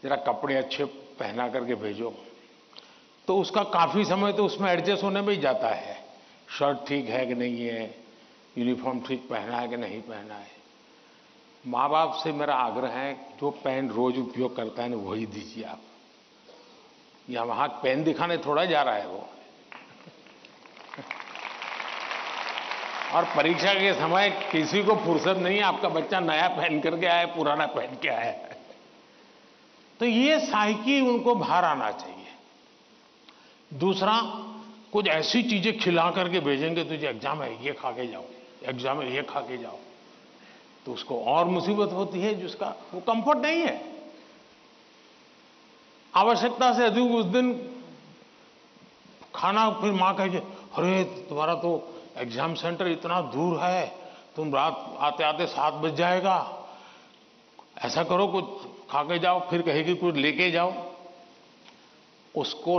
जरा कपड़े अच्छे पहना करके भेजो, तो उसका काफी समय तो उसमें एडजस्ट होने में ही जाता है। शर्ट ठीक है कि नहीं है, यूनिफॉर्म ठीक पहना है कि नहीं पहना है। माँ बाप से मेरा आग्रह है जो पेन रोज उपयोग करता है ना वही दीजिए आप। या वहां पेन दिखाने थोड़ा जा रहा है वो। और परीक्षा के समय किसी को फुर्सत नहीं है, आपका बच्चा नया पहन करके आया, पुराना पहन के आया। तो ये साइकी उनको बाहर आना चाहिए। दूसरा, कुछ ऐसी चीजें खिला करके भेजेंगे, तुझे एग्जाम है ये खा के जाओ, एग्जाम है ये खा के जाओ, तो उसको और मुसीबत होती है जिसका वो कंफर्ट नहीं है। आवश्यकता से अधिक उस दिन खाना, फिर मां कहे अरे तुम्हारा तो एग्जाम सेंटर इतना दूर है, तुम रात आते आते 7 बज जाएगा, ऐसा करो कुछ खा के जाओ, फिर कहेगी कुछ लेके जाओ। उसको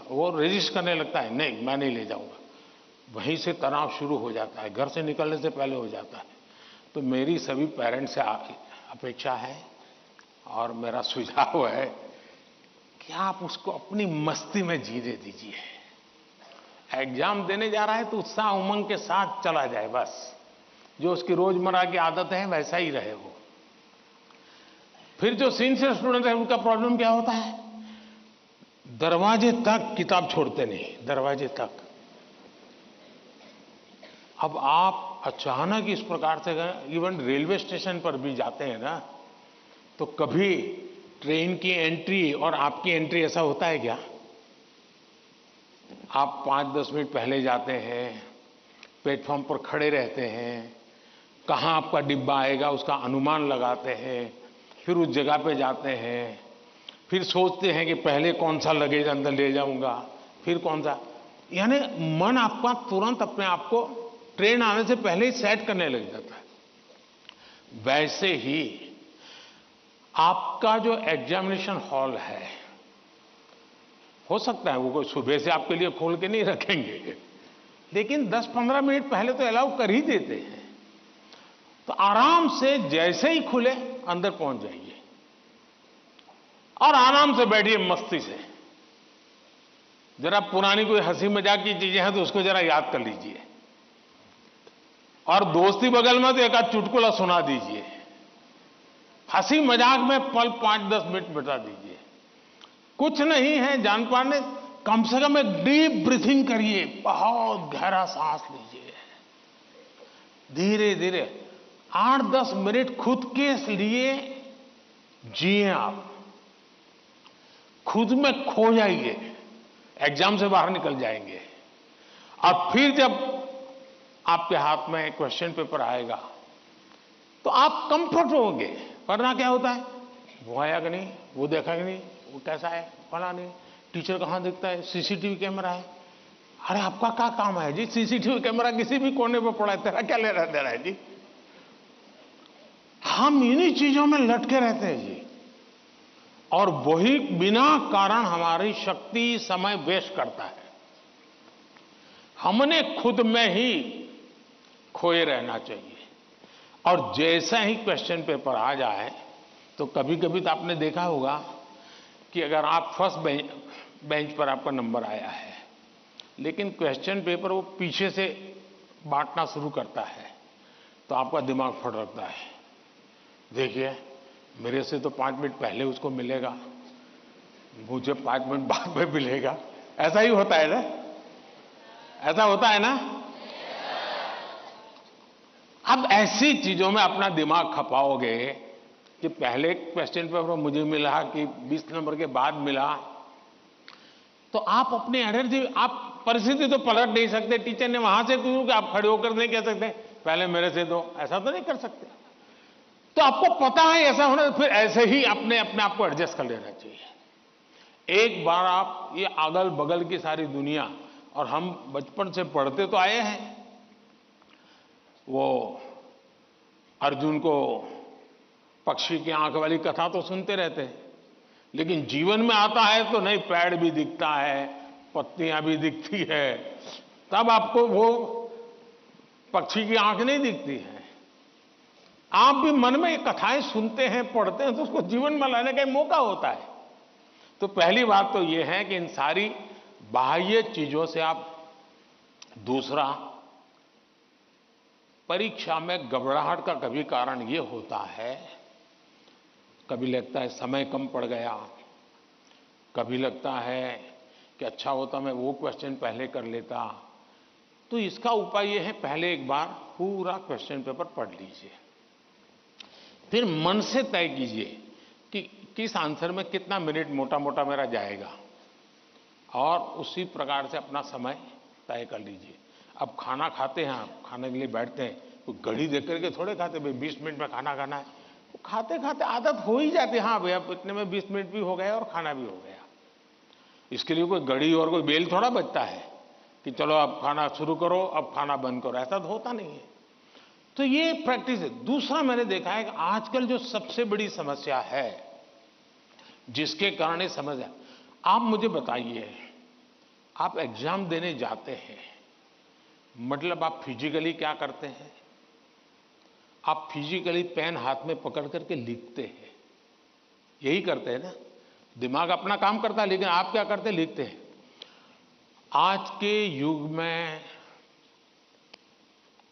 वो रेजिस्ट करने लगता है, नहीं मैं नहीं ले जाऊंगा। वहीं से तनाव शुरू हो जाता है, घर से निकलने से पहले हो जाता है। तो मेरी सभी पेरेंट्स से अपेक्षा है और मेरा सुझाव है कि आप उसको अपनी मस्ती में जीने दीजिए। एग्जाम देने जा रहा है तो उत्साह उमंग के साथ चला जाए, बस जो उसकी रोजमर्रा की आदत है वैसा ही रहे वो। फिर जो सिंसियर स्टूडेंट है उनका प्रॉब्लम क्या होता है, दरवाजे तक किताब छोड़ते नहीं, दरवाजे तक। अब आप अचानक इस प्रकार से इवन रेलवे स्टेशन पर भी जाते हैं ना, तो कभी ट्रेन की एंट्री और आपकी एंट्री ऐसा होता है क्या? आप 5-10 मिनट पहले जाते हैं, प्लेटफॉर्म पर खड़े रहते हैं, कहाँ आपका डिब्बा आएगा उसका अनुमान लगाते हैं, फिर उस जगह पे जाते हैं, फिर सोचते हैं कि पहले कौन सा लगेज अंदर ले जाऊंगा, फिर कौन सा, यानी मन आपका तुरंत अपने आप को ट्रेन आने से पहले ही सेट करने लग जाता है। वैसे ही आपका जो एग्जामिनेशन हॉल है, हो सकता है वो कोई सुबह से आपके लिए खोल के नहीं रखेंगे, लेकिन 10-15 मिनट पहले तो अलाउ कर ही देते हैं। तो आराम से जैसे ही खुले अंदर पहुंच जाइए और आराम से बैठिए मस्ती से। जरा पुरानी कोई हंसी मजाक की चीजें हैं तो उसको जरा याद कर लीजिए, और दोस्ती बगल में तो एक आध चुटकुला सुना दीजिए, हंसी मजाक में पल 5-10 मिनट बिता दीजिए। कुछ नहीं है जान पाने, कम से कम एक डीप ब्रीथिंग करिए, बहुत गहरा सांस लीजिए, धीरे धीरे 8-10 मिनट खुद के लिए जिए, आप खुद में खो जाइए, एग्जाम से बाहर निकल जाएंगे। और फिर जब आपके हाथ में क्वेश्चन पेपर आएगा तो आप कंफर्ट होंगे। वरना क्या होता है, वो आया कि नहीं, वो देखा कि नहीं, वो कैसा है, फला नहीं, टीचर कहां दिखता है, सीसीटीवी कैमरा है। अरे आपका क्या काम है जी, सीसीटीवी कैमरा किसी भी कोने पर पड़ा है, तेरा क्या ले रहा है जी। हम इन्हीं चीजों में लटके रहते हैं जी, और वही बिना कारण हमारी शक्ति समय वेस्ट करता है। हमने खुद में ही खोए रहना चाहिए। और जैसा ही क्वेश्चन पेपर आ जाए तो कभी कभी तो आपने देखा होगा कि अगर आप फर्स्ट बेंच पर आपका नंबर आया है, लेकिन क्वेश्चन पेपर वो पीछे से बांटना शुरू करता है, तो आपका दिमाग फटकता है। देखिए मेरे से तो 5 मिनट पहले उसको मिलेगा, मुझे 5 मिनट बाद में मिलेगा। ऐसा ही होता है ना, ऐसा होता है ना। अब ऐसी चीजों में अपना दिमाग खपाओगे कि पहले क्वेश्चन पेपर मुझे मिला कि 20 नंबर के बाद मिला, तो आप अपनी एनर्जी, आप परिस्थिति तो पलट नहीं सकते। टीचर ने वहां से क्यों कि आप खड़े होकर नहीं कह सकते पहले मेरे से दो, ऐसा तो नहीं कर सकते। तो आपको पता है ऐसा होना, फिर ऐसे ही अपने आप को एडजस्ट कर लेना चाहिए। एक बार आप ये अगल बगल की सारी दुनिया, और हम बचपन से पढ़ते तो आए हैं, वो अर्जुन को पक्षी की आंख वाली कथा तो सुनते रहते हैं, लेकिन जीवन में आता है तो नहीं, पेड़ भी दिखता है, पत्तियां भी दिखती है, तब आपको वो पक्षी की आंख नहीं दिखती है। आप भी मन में ये कथाएं सुनते हैं, पढ़ते हैं, तो उसको जीवन में लाने का मौका होता है। तो पहली बात तो ये है कि इन सारी बाह्य चीजों से आप, दूसरा, परीक्षा में घबराहट का कभी कारण ये होता है, कभी लगता है समय कम पड़ गया, कभी लगता है कि अच्छा होता मैं वो क्वेश्चन पहले कर लेता। तो इसका उपाय ये है, पहले एक बार पूरा क्वेश्चन पेपर पढ़ लीजिए, फिर मन से तय कीजिए कि किस आंसर में कितना मिनट मोटा मोटा मेरा जाएगा, और उसी प्रकार से अपना समय तय कर लीजिए। अब खाना खाते हैं, आप खाने के लिए बैठते हैं तो घड़ी देख करके थोड़े खाते, भाई 20 मिनट में खाना खाना है, तो खाते खाते आदत हो ही जाती है, हाँ भैया इतने में 20 मिनट भी हो गया और खाना भी हो गया। इसके लिए कोई घड़ी और कोई बेल थोड़ा बचता है कि चलो अब खाना शुरू करो, अब खाना बंद करो, ऐसा तो होता नहीं है। तो ये प्रैक्टिस है। दूसरा मैंने देखा है कि आजकल जो सबसे बड़ी समस्या है, जिसके कारण ये समस्या, आप मुझे बताइए, आप एग्जाम देने जाते हैं, मतलब आप फिजिकली क्या करते हैं? आप फिजिकली पेन हाथ में पकड़ करके लिखते हैं, यही करते हैं ना। दिमाग अपना काम करता है, लेकिन आप क्या करते हैं? लिखते हैं। आज के युग में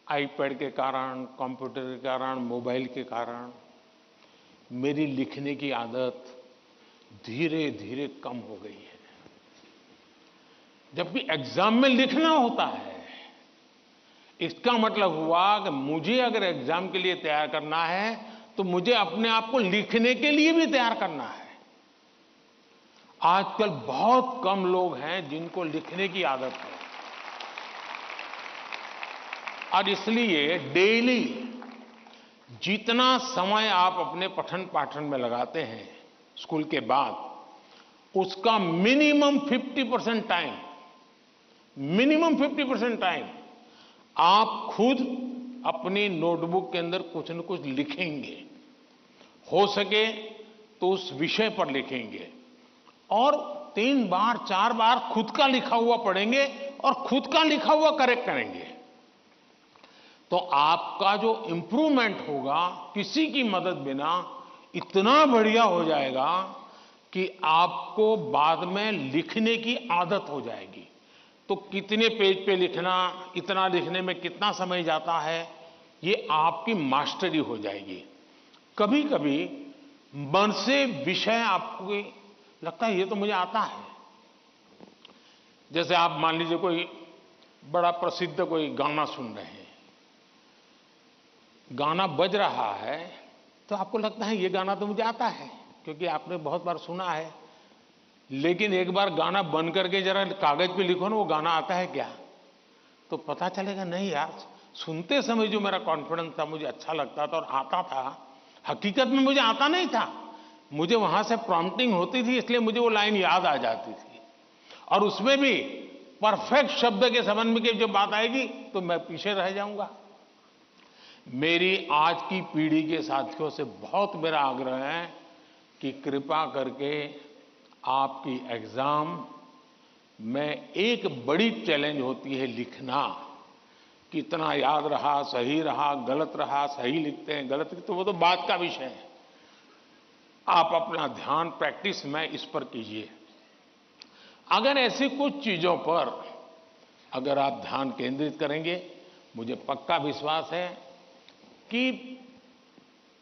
आईपैड के कारण, कंप्यूटर के कारण, मोबाइल के कारण मेरी लिखने की आदत धीरे धीरे कम हो गई है। जबकि एग्जाम में लिखना होता है, इसका मतलब हुआ कि मुझे अगर एग्जाम के लिए तैयार करना है तो मुझे अपने आप को लिखने के लिए भी तैयार करना है। आजकल बहुत कम लोग हैं जिनको लिखने की आदत है, और इसलिए डेली जितना समय आप अपने पठन पाठन में लगाते हैं स्कूल के बाद, उसका मिनिमम 50% टाइम आप खुद अपनी नोटबुक के अंदर कुछ न कुछ लिखेंगे। हो सके तो उस विषय पर लिखेंगे, और 3 बार 4 बार खुद का लिखा हुआ पढ़ेंगे और खुद का लिखा हुआ करेक्ट करेंगे। तो आपका जो इंप्रूवमेंट होगा किसी की मदद बिना इतना बढ़िया हो जाएगा कि आपको बाद में लिखने की आदत हो जाएगी। तो कितने पेज पे लिखना, इतना लिखने में कितना समय जाता है, ये आपकी मास्टरी हो जाएगी। कभी कभी मन से विषय आपको लगता है ये तो मुझे आता है। जैसे आप मान लीजिए कोई बड़ा प्रसिद्ध कोई गाना सुन रहे हैं, गाना बज रहा है तो आपको लगता है ये गाना तो मुझे आता है क्योंकि आपने बहुत बार सुना है। लेकिन एक बार गाना बंद करके जरा कागज पे लिखो ना वो गाना आता है क्या, तो पता चलेगा नहीं यार, सुनते समय जो मेरा कॉन्फिडेंस था, मुझे अच्छा लगता था और आता था, हकीकत में मुझे आता नहीं था। मुझे वहां से प्रॉम्प्टिंग होती थी, इसलिए मुझे वो लाइन याद आ जाती थी, और उसमें भी परफेक्ट शब्द के संबंध में जब बात आएगी तो मैं पीछे रह जाऊंगा। मेरी आज की पीढ़ी के साथियों से बहुत मेरा आग्रह है कि कृपा करके आपकी एग्जाम में एक बड़ी चैलेंज होती है लिखना। कितना याद रहा, सही रहा, गलत रहा, सही लिखते हैं, गलत लिखते, तो वो तो बात का विषय है। आप अपना ध्यान प्रैक्टिस में इस पर कीजिए। अगर ऐसी कुछ चीजों पर अगर आप ध्यान केंद्रित करेंगे, मुझे पक्का विश्वास है कि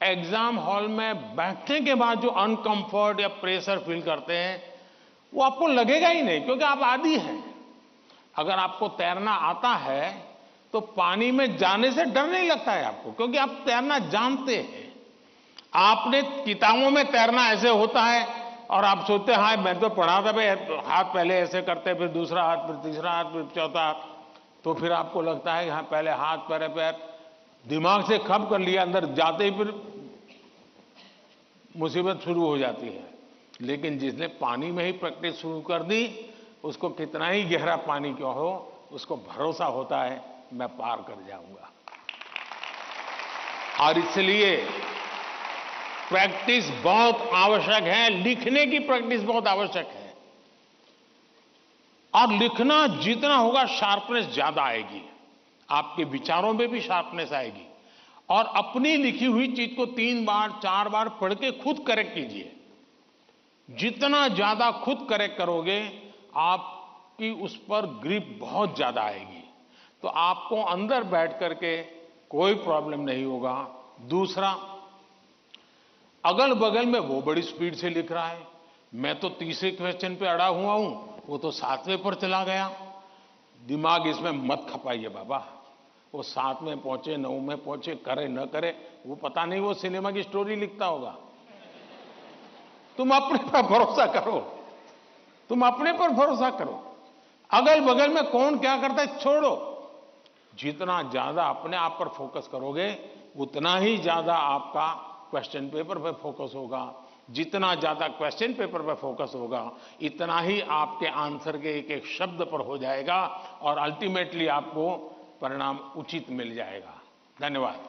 एग्जाम हॉल में बैठने के बाद जो अनकंफर्ट या प्रेशर फील करते हैं वो आपको लगेगा ही नहीं, क्योंकि आप आदी हैं। अगर आपको तैरना आता है तो पानी में जाने से डर नहीं लगता है आपको, क्योंकि आप तैरना जानते हैं। आपने किताबों में तैरना ऐसे होता है और आप सोचते हैं हाँ मैं तो पढ़ा था भाई, हाथ पहले ऐसे करते, फिर दूसरा हाथ, फिर तीसरा हाथ, फिर चौथा हाथ, तो फिर आपको लगता है कि हाँ पहले हाथ पैर दिमाग से खप कर लिया, अंदर जाते ही फिर मुसीबत शुरू हो जाती है। लेकिन जिसने पानी में ही प्रैक्टिस शुरू कर दी, उसको कितना ही गहरा पानी क्यों हो, उसको भरोसा होता है मैं पार कर जाऊंगा। और इसलिए प्रैक्टिस बहुत आवश्यक है, लिखने की प्रैक्टिस बहुत आवश्यक है। और लिखना जितना होगा शार्पनेस ज्यादा आएगी, आपके विचारों में भी शार्पनेस आएगी। और अपनी लिखी हुई चीज को 3 बार 4 बार पढ़ के खुद करेक्ट कीजिए। जितना ज्यादा खुद करेक्ट करोगे, आपकी उस पर ग्रिप बहुत ज्यादा आएगी, तो आपको अंदर बैठ करके कोई प्रॉब्लम नहीं होगा। दूसरा, अगल बगल में वो बड़ी स्पीड से लिख रहा है, मैं तो तीसरे क्वेश्चन पे अड़ा हुआ हूं, वो तो 7वें पर चला गया। दिमाग इसमें मत खपाइए बाबा, वो 7 में पहुंचे, 9 में पहुंचे, करे न करे, वो पता नहीं, वो सिनेमा की स्टोरी लिखता होगा। तुम अपने पर भरोसा करो, तुम अपने पर भरोसा करो। अगल बगल में कौन क्या करता है छोड़ो। जितना ज्यादा अपने आप पर फोकस करोगे, उतना ही ज्यादा आपका क्वेश्चन पेपर पर फोकस होगा। जितना ज्यादा क्वेश्चन पेपर पर फोकस होगा, इतना ही आपके आंसर के एक एक शब्द पर हो जाएगा, और अल्टीमेटली आपको परिणाम उचित मिल जाएगा। धन्यवाद।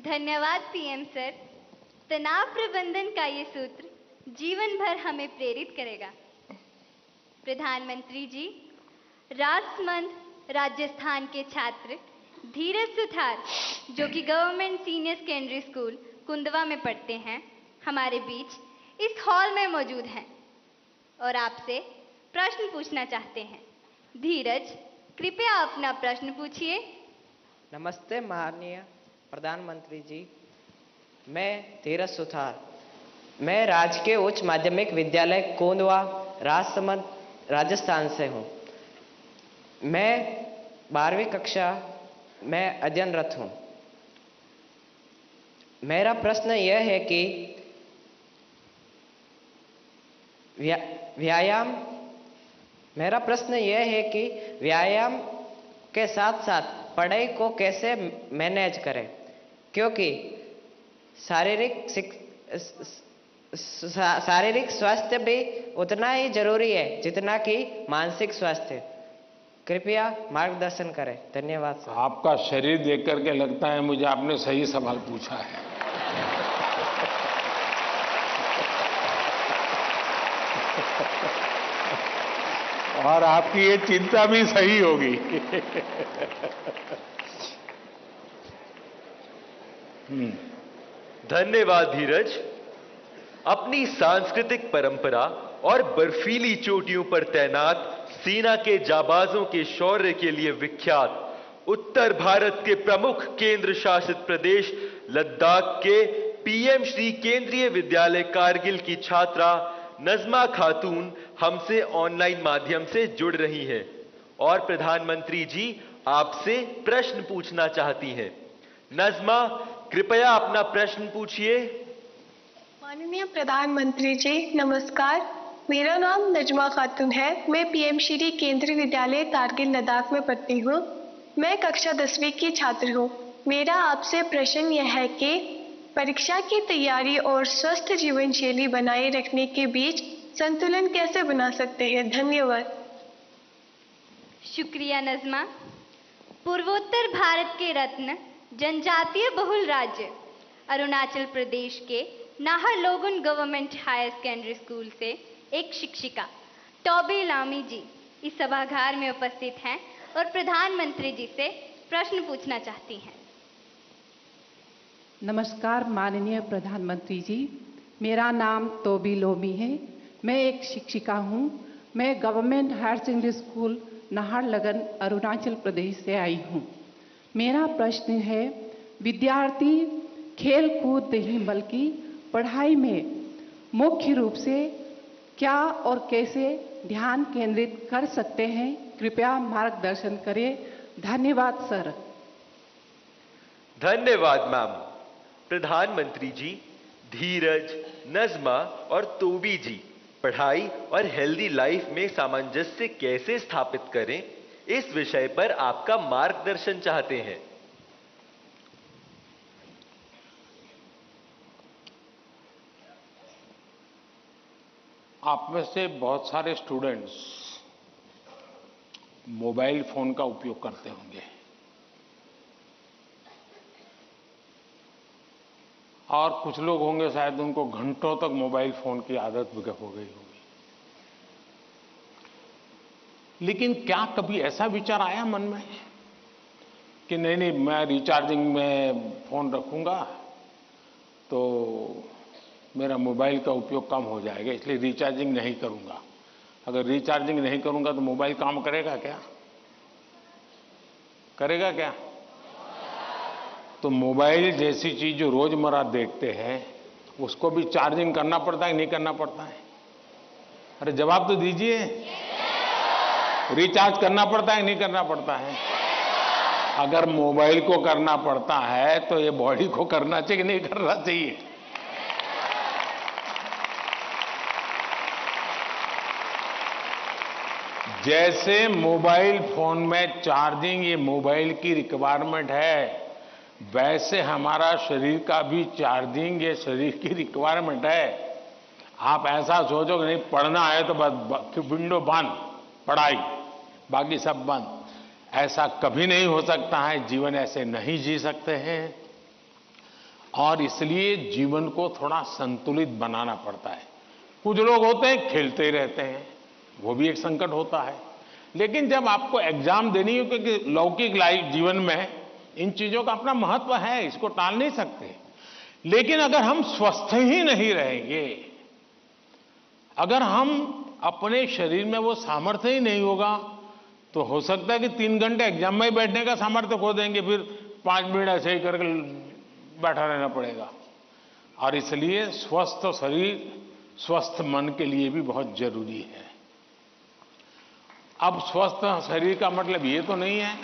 धन्यवाद पीएम सर। तनाव प्रबंधन का ये सूत्र जीवन भर हमें प्रेरित करेगा। प्रधानमंत्री जी, राजसमंद राजस्थान के छात्र धीरज सुथार, जो कि government senior secondary school Kundwa में पढ़ते हैं, हमारे बीच इस हॉल में मौजूद हैं और आपसे प्रश्न पूछना चाहते हैं। धीरज, कृपया अपना प्रश्न पूछिए। नमस्ते माननीय प्रधानमंत्री जी, मैं धीरज सुथार मैं राजकीय उच्च माध्यमिक विद्यालय कोंदवा, राजसमंद, राजस्थान से हूँ। मैं 12वीं कक्षा में अध्ययनरत हूँ। मेरा प्रश्न यह है कि व्यायाम के साथ साथ पढ़ाई को कैसे मैनेज करें, क्योंकि शारीरिक स्वास्थ्य भी उतना ही जरूरी है जितना कि मानसिक स्वास्थ्य। कृपया मार्गदर्शन करें। धन्यवाद सर। आपका शरीर देख करके लगता है मुझे आपने सही सवाल पूछा है। और आपकी ये चिंता भी सही होगी। धन्यवाद धीरज। अपनी सांस्कृतिक परंपरा और बर्फीली चोटियों पर तैनात सेना के जाबाजों के शौर्य के लिए विख्यात उत्तर भारत के प्रमुख केंद्र शासित प्रदेश लद्दाख के पीएम श्री केंद्रीय विद्यालय कारगिल की छात्रा नजमा खातून हमसे ऑनलाइन माध्यम से जुड़ रही हैं और प्रधानमंत्री जी आपसे प्रश्न पूछना चाहती हैं। नजमा, कृपया अपना प्रश्न पूछिए। माननीय प्रधानमंत्री जी नमस्कार। मेरा नाम नजमा खातून है। मैं पीएम श्री केंद्रीय विद्यालय कारगिल लद्दाख में पढ़ती हूँ। मैं कक्षा 10वीं की छात्र हूँ। मेरा आपसे प्रश्न यह है कि परीक्षा की तैयारी और स्वस्थ जीवन शैली बनाए रखने के बीच संतुलन कैसे बना सकते हैं? धन्यवाद। शुक्रिया नजमा। पूर्वोत्तर भारत के रत्न जनजातीय बहुल राज्य अरुणाचल प्रदेश के नाहरलोगुन गवर्नमेंट हायर सेकेंडरी स्कूल से एक शिक्षिका टॉबी लामी जी इस सभागार में उपस्थित हैं और प्रधानमंत्री जी से प्रश्न पूछना चाहती हैं। नमस्कार माननीय प्रधानमंत्री जी, मेरा नाम तोबी लोमी है। मैं एक शिक्षिका हूँ। मैं government higher secondary school Naharlagun Arunachal Pradesh से आई हूँ। मेरा प्रश्न है, विद्यार्थी खेल कूद नहीं बल्कि पढ़ाई में मुख्य रूप से क्या और कैसे ध्यान केंद्रित कर सकते हैं? कृपया मार्गदर्शन करें। धन्यवाद सर। धन्यवाद मैम। प्रधानमंत्री जी, धीरज, नजमा और तोबी जी पढ़ाई और हेल्दी लाइफ में सामंजस्य कैसे स्थापित करें, इस विषय पर आपका मार्गदर्शन चाहते हैं। आप में से बहुत सारे स्टूडेंट्स मोबाइल फोन का उपयोग करते होंगे और कुछ लोग होंगे शायद उनको घंटों तक मोबाइल फोन की आदत हो गई होगी। लेकिन क्या कभी ऐसा विचार आया मन में कि नहीं मैं रिचार्जिंग में फोन रखूंगा तो मेरा मोबाइल का उपयोग कम हो जाएगा, इसलिए रिचार्जिंग नहीं करूंगा। अगर रिचार्जिंग नहीं करूंगा तो मोबाइल काम करेगा क्या? करेगा क्या? तो मोबाइल जैसी चीज जो रोजमर्रा देखते हैं उसको भी चार्जिंग करना पड़ता है, नहीं करना पड़ता है? अरे जवाब तो दीजिए। रिचार्ज करना पड़ता है, नहीं करना पड़ता है? अगर मोबाइल को करना पड़ता है तो ये बॉडी को करना चाहिए कि नहीं करना चाहिए? जैसे मोबाइल फोन में चार्जिंग ये मोबाइल की रिक्वायरमेंट है, वैसे हमारा शरीर का भी चार्जिंग ये शरीर की रिक्वायरमेंट है। आप ऐसा सोचो कि नहीं पढ़ना है तो बस विंडो बंद, पढ़ाई बाकी सब बंद, ऐसा कभी नहीं हो सकता है। जीवन ऐसे नहीं जी सकते हैं और इसलिए जीवन को थोड़ा संतुलित बनाना पड़ता है। कुछ लोग होते हैं खेलते ही रहते हैं, वो भी एक संकट होता है। लेकिन जब आपको एग्जाम देनी हो, क्योंकि लौकिक लाइफ जीवन में इन चीजों का अपना महत्व है, इसको टाल नहीं सकते। लेकिन अगर हम स्वस्थ ही नहीं रहेंगे, अगर हम अपने शरीर में वो सामर्थ्य ही नहीं होगा, तो हो सकता है कि 3 घंटे एग्जाम में बैठने का सामर्थ्य खो देंगे, फिर 5 मिनट ऐसे ही करके बैठा रहना पड़ेगा। और इसलिए स्वस्थ शरीर स्वस्थ मन के लिए भी बहुत जरूरी है। अब स्वस्थ शरीर का मतलब ये तो नहीं है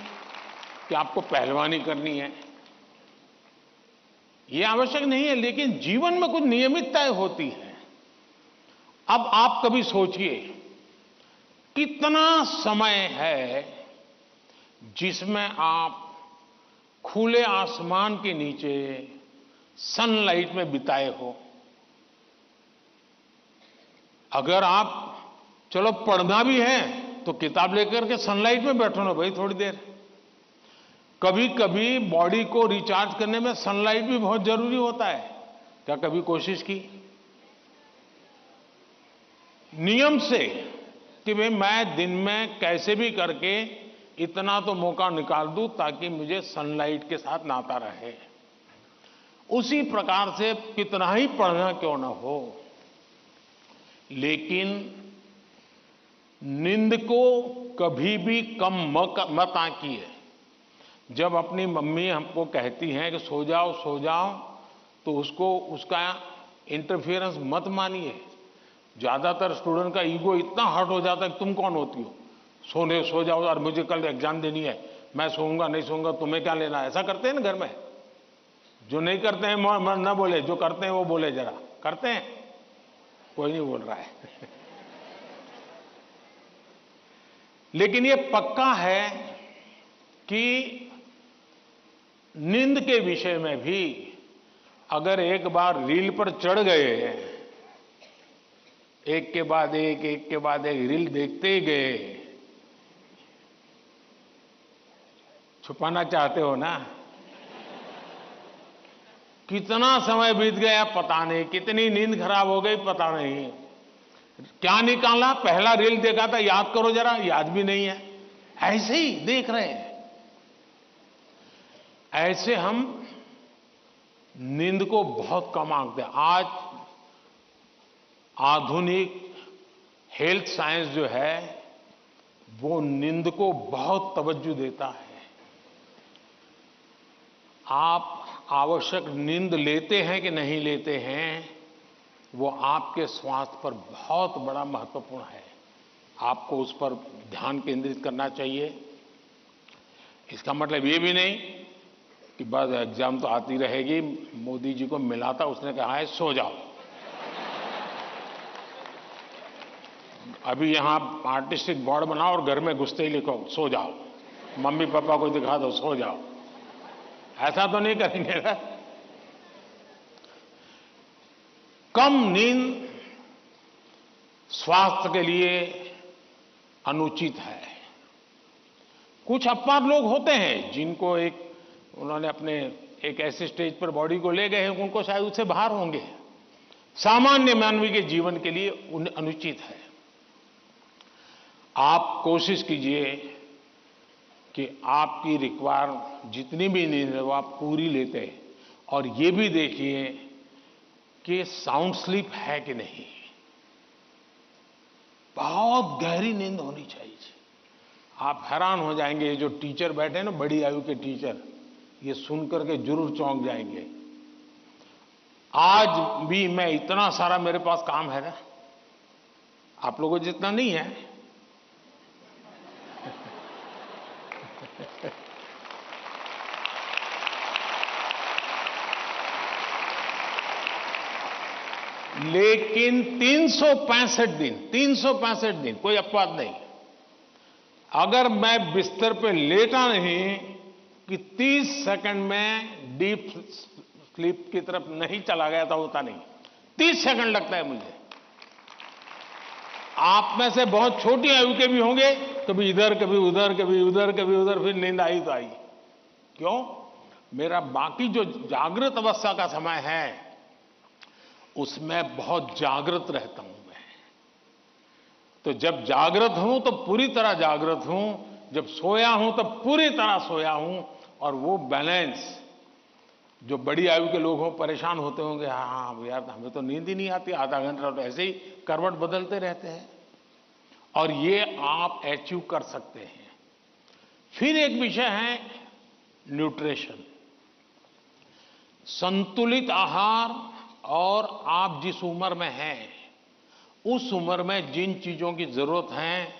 कि आपको पहलवानी करनी है, ये आवश्यक नहीं है, लेकिन जीवन में कुछ नियमितताएं होती है। अब आप कभी सोचिए कितना समय है जिसमें आप खुले आसमान के नीचे सनलाइट में बिताए हो। अगर आप चलो पढ़ना भी है तो किताब लेकर के सनलाइट में बैठो ना भाई थोड़ी देर। कभी कभी बॉडी को रिचार्ज करने में सनलाइट भी बहुत जरूरी होता है। क्या कभी कोशिश की नियम से कि भाई मैं दिन में कैसे भी करके इतना तो मौका निकाल दूं ताकि मुझे सनलाइट के साथ नाता रहे। उसी प्रकार से कितना ही पढ़ना क्यों ना हो, लेकिन नींद को कभी भी कम मत आंकिए। जब अपनी मम्मी हमको कहती हैं कि सो जाओ तो उसका इंटरफेरेंस मत मानिए। ज्यादातर स्टूडेंट का ईगो इतना हर्ट हो जाता है कि तुम कौन होती हो, सो जाओ और मुझे कल एग्जाम देनी है, मैं सोऊंगा नहीं सोऊंगा तुम्हें क्या लेना। ऐसा करते हैं ना घर में। जो नहीं करते हैं न बोले, जो करते हैं वो बोले। जरा करते हैं, कोई नहीं बोल रहा है। लेकिन ये पक्का है कि नींद के विषय में भी अगर एक बार रील पर चढ़ गए, एक के बाद एक रील देखते गए, छुपाना चाहते हो ना। कितना समय बीत गया पता नहीं, कितनी नींद खराब हो गई पता नहीं। क्या निकाला, पहला रील देखा था याद करो जरा, याद भी नहीं है, ऐसे ही देख रहे हैं। ऐसे हम नींद को बहुत कम आंकते हैं। आज आधुनिक हेल्थ साइंस जो है वो नींद को बहुत तवज्जो देता है। आप आवश्यक नींद लेते हैं कि नहीं लेते हैं, वो आपके स्वास्थ्य पर बहुत बड़ा महत्वपूर्ण है। आपको उस पर ध्यान केंद्रित करना चाहिए। इसका मतलब ये भी नहीं कि बस एग्जाम तो आती रहेगी। मोदी जी को मिला था, उसने कहा है सो जाओ। अभी यहां आर्टिस्टिक बोर्ड बनाओ और घर में घुसते ही लिखो सो जाओ, मम्मी पापा को दिखा दो सो जाओ। ऐसा तो नहीं करेंगे ना। कम नींद स्वास्थ्य के लिए अनुचित है। कुछ अपवाद लोग होते हैं जिनको उन्होंने अपने एक ऐसे स्टेज पर बॉडी को ले गए हैं, उनको शायद उससे बाहर होंगे। सामान्य मानवीय के जीवन के लिए अनुचित है। आप कोशिश कीजिए कि आपकी रिक्वायर जितनी भी नींद है वो आप पूरी लेते हैं, और ये भी देखिए कि साउंड स्लीप है कि नहीं। बहुत गहरी नींद होनी चाहिए। आप हैरान हो जाएंगे, ये जो टीचर बैठे हैं ना, बड़ी आयु के टीचर, ये सुनकर के जरूर चौंक जाएंगे। आज भी मैं इतना सारा मेरे पास काम है ना, आप लोगों जितना नहीं है। लेकिन 365 दिन कोई अपवाद नहीं। अगर मैं बिस्तर पे लेटा नहीं कि 30 सेकंड में डीप स्लीप की तरफ नहीं चला गया था, होता नहीं। 30 सेकंड लगता है मुझे। आप में से बहुत छोटी आयु के भी होंगे, कभी इधर कभी उधर, कभी उधर कभी उधर, फिर नींद आई तो आई। क्यों? मेरा बाकी जो जागृत अवस्था का समय है उसमें बहुत जागृत रहता हूं मैं। तो जब जागृत हूं तो पूरी तरह जागृत हूं, जब सोया हूं तो पूरी तरह सोया हूं। और वो बैलेंस, जो बड़ी आयु के लोग हों परेशान होते होंगे, हाँ यार हमें तो नींद ही नहीं आती, आधा घंटा तो ऐसे ही करवट बदलते रहते हैं। और ये आप अचीव कर सकते हैं। फिर एक विषय है न्यूट्रिशन। संतुलित आहार और आप जिस उम्र में हैं, उस उम्र में जिन चीजों की जरूरत है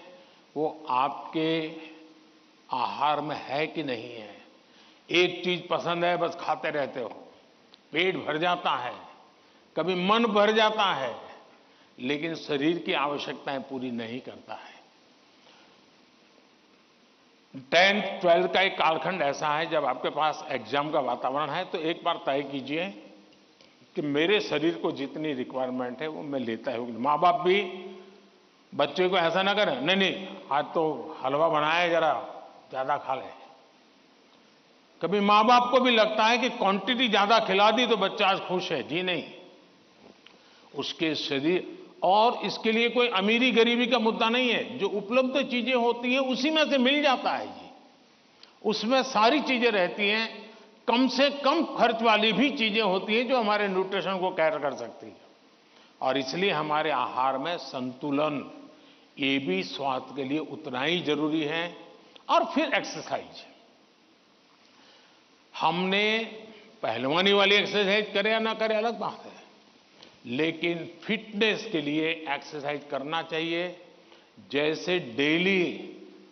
वो आपके आहार में है कि नहीं है। एक चीज पसंद है, बस खाते रहते हो, पेट भर जाता है, कभी मन भर जाता है, लेकिन शरीर की आवश्यकताएं पूरी नहीं करता है। 10th 12th का एक कालखंड ऐसा है जब आपके पास एग्जाम का वातावरण है, तो एक बार तय कीजिए कि मेरे शरीर को जितनी रिक्वायरमेंट है वो मैं लेता हूं। माँ बाप भी बच्चे को ऐसा ना करें, नहीं नहीं आज तो हलवा बनाया है, जरा ज्यादा खा ले। कभी माँ बाप को भी लगता है कि क्वांटिटी ज्यादा खिला दी तो बच्चा आज खुश है। जी नहीं, उसके शरीर, और इसके लिए कोई अमीरी गरीबी का मुद्दा नहीं है। जो उपलब्ध चीजें होती हैं उसी में से मिल जाता है जी, उसमें सारी चीजें रहती हैं। कम से कम खर्च वाली भी चीजें होती हैं जो हमारे न्यूट्रिशन को कैर कर सकती है। और इसलिए हमारे आहार में संतुलन, ये भी स्वास्थ्य के लिए उतना ही जरूरी है। और फिर एक्सरसाइज, हमने पहलवानी वाली एक्सरसाइज करे या ना करे अलग बात है, लेकिन फिटनेस के लिए एक्सरसाइज करना चाहिए। जैसे डेली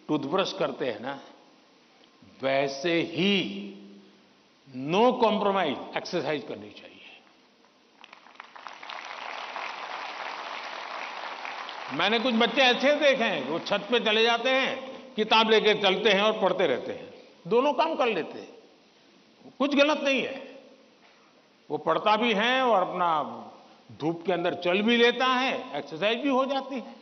टूथब्रश करते हैं ना, वैसे ही नो कॉम्प्रोमाइज एक्सरसाइज करनी चाहिए। मैंने कुछ बच्चे ऐसे देखे हैं, वो छत पे चले जाते हैं, किताब लेके चलते हैं और पढ़ते रहते हैं, दोनों काम कर लेते हैं। कुछ गलत नहीं है, वो पढ़ता भी है और अपना धूप के अंदर चल भी लेता है, एक्सरसाइज भी हो जाती है।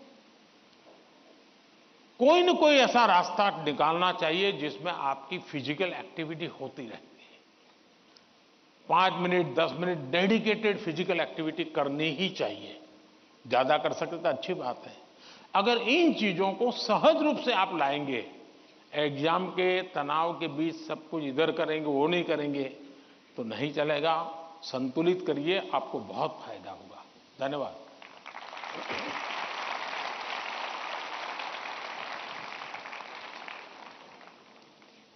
कोई न कोई ऐसा रास्ता निकालना चाहिए जिसमें आपकी फिजिकल एक्टिविटी होती रहती है। 5 minute 10 minute dedicated physical activity करनी ही चाहिए। ज्यादा कर सकते तो अच्छी बात है। अगर इन चीजों को सहज रूप से आप लाएंगे, एग्जाम के तनाव के बीच सब कुछ इधर करेंगे वो नहीं करेंगे तो नहीं चलेगा। संतुलित करिए, आपको बहुत फायदा होगा। धन्यवाद।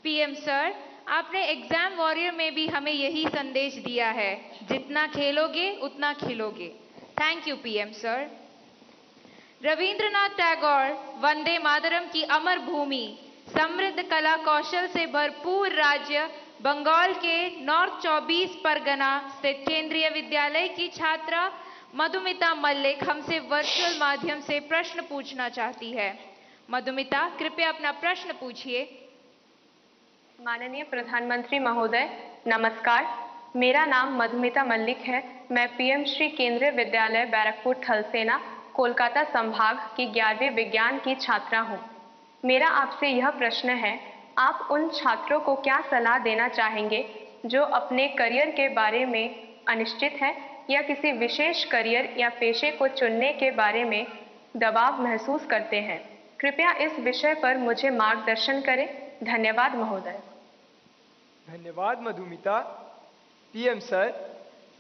पीएम सर, आपने एग्जाम वॉरियर में भी हमें यही संदेश दिया है, जितना खेलोगे उतना खिलोगे। Thank you PM sir. Rabindranath Tagore Vande Mataram की अमर भूमि, समृद्ध कला कौशल से भरपूर राज्य बंगाल के नॉर्थ 24 परगना स्थित केंद्रीय विद्यालय की छात्रा मधुमिता मल्लिक हमसे वर्चुअल माध्यम से प्रश्न पूछना चाहती है। मधुमिता, कृपया अपना प्रश्न पूछिए। माननीय प्रधानमंत्री महोदय, नमस्कार। मेरा नाम मधुमिता मल्लिक है। मैं पीएम श्री केंद्रीय विद्यालय बैरकपुर थलसेना कोलकाता संभाग की 11वीं विज्ञान की छात्रा हूँ। मेरा आपसे यह प्रश्न है, आप उन छात्रों को क्या सलाह देना चाहेंगे जो अपने करियर के बारे में अनिश्चित हैं या किसी विशेष करियर या पेशे को चुनने के बारे में दबाव महसूस करते हैं? कृपया इस विषय पर मुझे मार्गदर्शन करें। धन्यवाद महोदय। धन्यवाद मधुमिता। पीएम सर,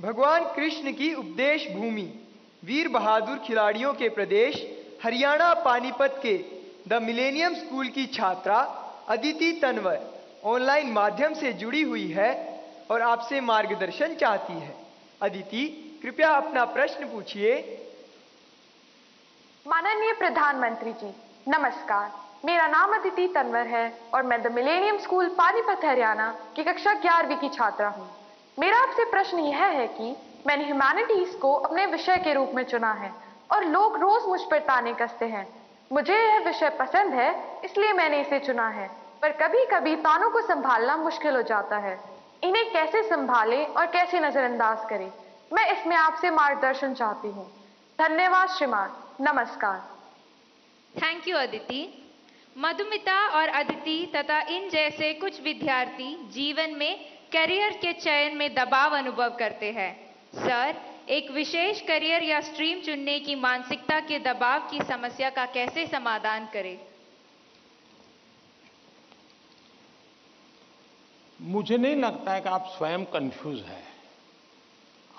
भगवान कृष्ण की उपदेश भूमि, वीर बहादुर खिलाड़ियों के प्रदेश हरियाणा पानीपत के द मिलेनियम स्कूल की छात्रा अदिति तनवर ऑनलाइन माध्यम से जुड़ी हुई है और आपसे मार्गदर्शन चाहती है। अदिति, कृपया अपना प्रश्न पूछिए। माननीय प्रधानमंत्री जी, नमस्कार। मेरा नाम अदिति तनवर है और मैं the millennium school Panipat Haryana की कक्षा 11वीं की छात्रा हूँ। मेरा आपसे प्रश्न यह है कि मैंने ह्यूमैनिटीज को अपने विषय के रूप में चुना है और लोग रोज मुझ पर ताने कसते हैं। मुझे यह विषय पसंद है इसलिए मैंने इसे चुना है, पर कभी कभी तानों को संभालना मुश्किल हो जाता है। इन्हें कैसे संभालें और कैसे नजरअंदाज करें, मैं इसमें आपसे मार्गदर्शन चाहती हूँ। धन्यवाद श्रीमान, नमस्कार। Thank you Aditi. मधुमिता और अदिति तथा इन जैसे कुछ विद्यार्थी जीवन में करियर के चयन में दबाव अनुभव करते हैं। सर, एक विशेष करियर या स्ट्रीम चुनने की मानसिकता के दबाव की समस्या का कैसे समाधान करें? मुझे नहीं लगता है कि आप स्वयं कंफ्यूज हैं,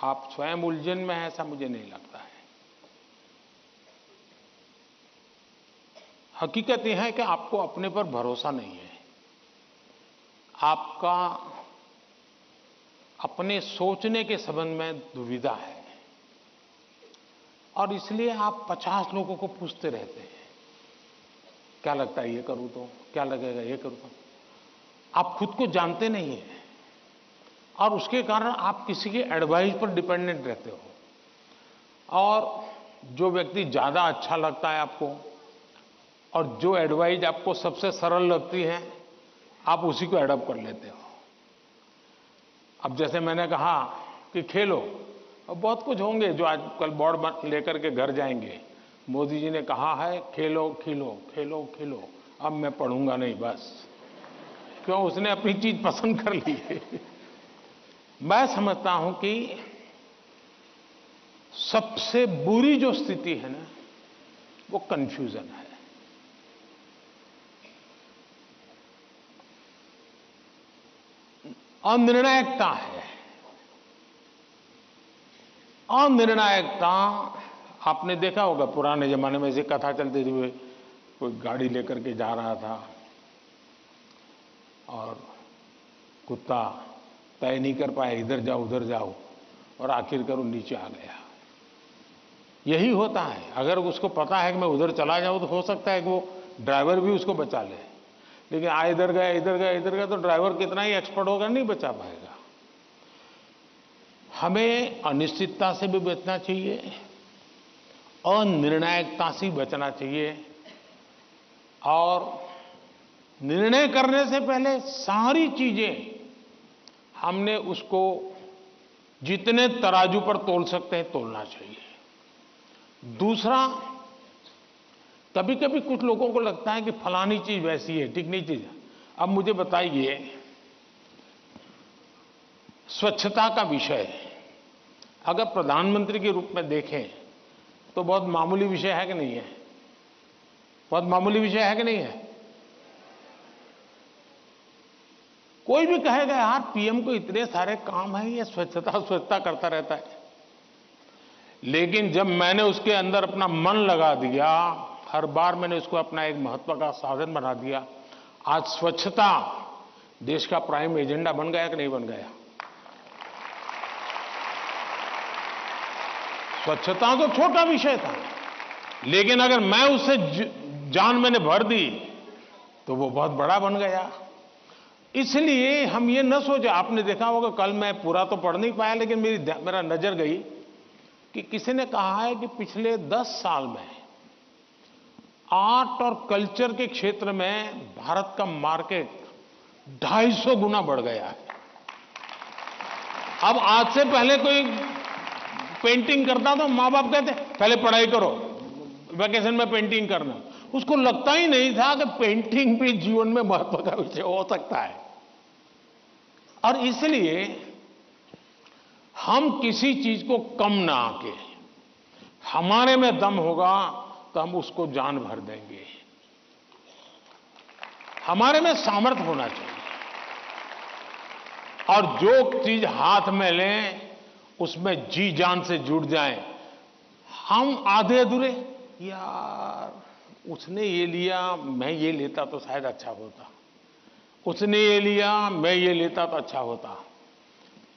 आप स्वयं उलझन में हैं, ऐसा मुझे नहीं लगता है। हकीकत यह है कि आपको अपने पर भरोसा नहीं है, आपका अपने सोचने के संबंध में दुविधा है। और इसलिए आप 50 लोगों को पूछते रहते हैं, क्या लगता है ये करूं तो, क्या लगेगा ये करूं तो। आप खुद को जानते नहीं हैं और उसके कारण आप किसी के एडवाइस पर डिपेंडेंट रहते हो। और जो व्यक्ति ज्यादा अच्छा लगता है आपको और जो एडवाइस आपको सबसे सरल लगती है, आप उसी को एडॉप्ट कर लेते हो। अब जैसे मैंने कहा कि खेलो, अब बहुत कुछ होंगे जो आजकल बोर्ड लेकर के घर जाएंगे। मोदी जी ने कहा है खेलो खिलो, खेलो खिलो, अब मैं पढ़ूंगा नहीं बस। क्यों? उसने अपनी चीज पसंद कर ली है। मैं समझता हूं कि सबसे बुरी जो स्थिति है ना, वो कंफ्यूजन है। अनिर्णायकता है। अनिर्णायकता आपने देखा होगा, पुराने जमाने में ऐसी कथा चलती थी, कोई गाड़ी लेकर के जा रहा था और कुत्ता तय नहीं कर पाया, इधर जाओ उधर जाओ, और आखिरकार वो नीचे आ गया। यही होता है, अगर उसको पता है कि मैं उधर चला जाऊं तो हो सकता है कि वो ड्राइवर भी उसको बचा ले, लेकिन इधर गया इधर गया इधर गया तो ड्राइवर कितना ही एक्सपर्ट होगा, नहीं बचा पाएगा। हमें अनिश्चितता से भी बचना चाहिए, अनिर्णायकता से बचना चाहिए, और निर्णय करने से पहले सारी चीजें हमने उसको जितने तराजू पर तोल सकते हैं तोलना चाहिए। दूसरा, कभी कभी कुछ लोगों को लगता है कि फलानी चीज वैसी है, ठीक नहीं चीज। अब मुझे बताइए, स्वच्छता का विषय अगर प्रधानमंत्री के रूप में देखें तो बहुत मामूली विषय है कि नहीं है? बहुत मामूली विषय है कि नहीं है? कोई भी कहेगा यार पीएम को इतने सारे काम है, ये स्वच्छता स्वच्छता करता रहता है। लेकिन जब मैंने उसके अंदर अपना मन लगा दिया, हर बार मैंने उसको अपना एक महत्व का साधन बना दिया, आज स्वच्छता देश का प्राइम एजेंडा बन गया कि नहीं बन गया? स्वच्छता तो छोटा विषय था, लेकिन अगर मैं उससे जान मैंने भर दी तो वो बहुत बड़ा बन गया। इसलिए हम ये न सोचे, आपने देखा होगा, कल मैं पूरा तो पढ़ नहीं पाया लेकिन मेरा नजर गई कि किसी ने कहा है कि पिछले 10 साल में आर्ट और कल्चर के क्षेत्र में भारत का मार्केट 250 गुना बढ़ गया है। अब आज से पहले कोई पेंटिंग करता तो माँ बाप कहते पहले पढ़ाई करो, वैकेशन में पेंटिंग करना। उसको लगता ही नहीं था कि पेंटिंग भी जीवन में महत्व का विषय हो सकता है। और इसलिए हम किसी चीज को कम ना आके, हमारे में दम होगा तो हम उसको जान भर देंगे। हमारे में सामर्थ्य होना चाहिए, और जो चीज हाथ में लें उसमें जी जान से जुड़ जाएं। हम आधे अधूरे, यार उसने ये लिया मैं ये लेता तो शायद अच्छा होता, उसने ये लिया मैं ये लेता तो अच्छा होता,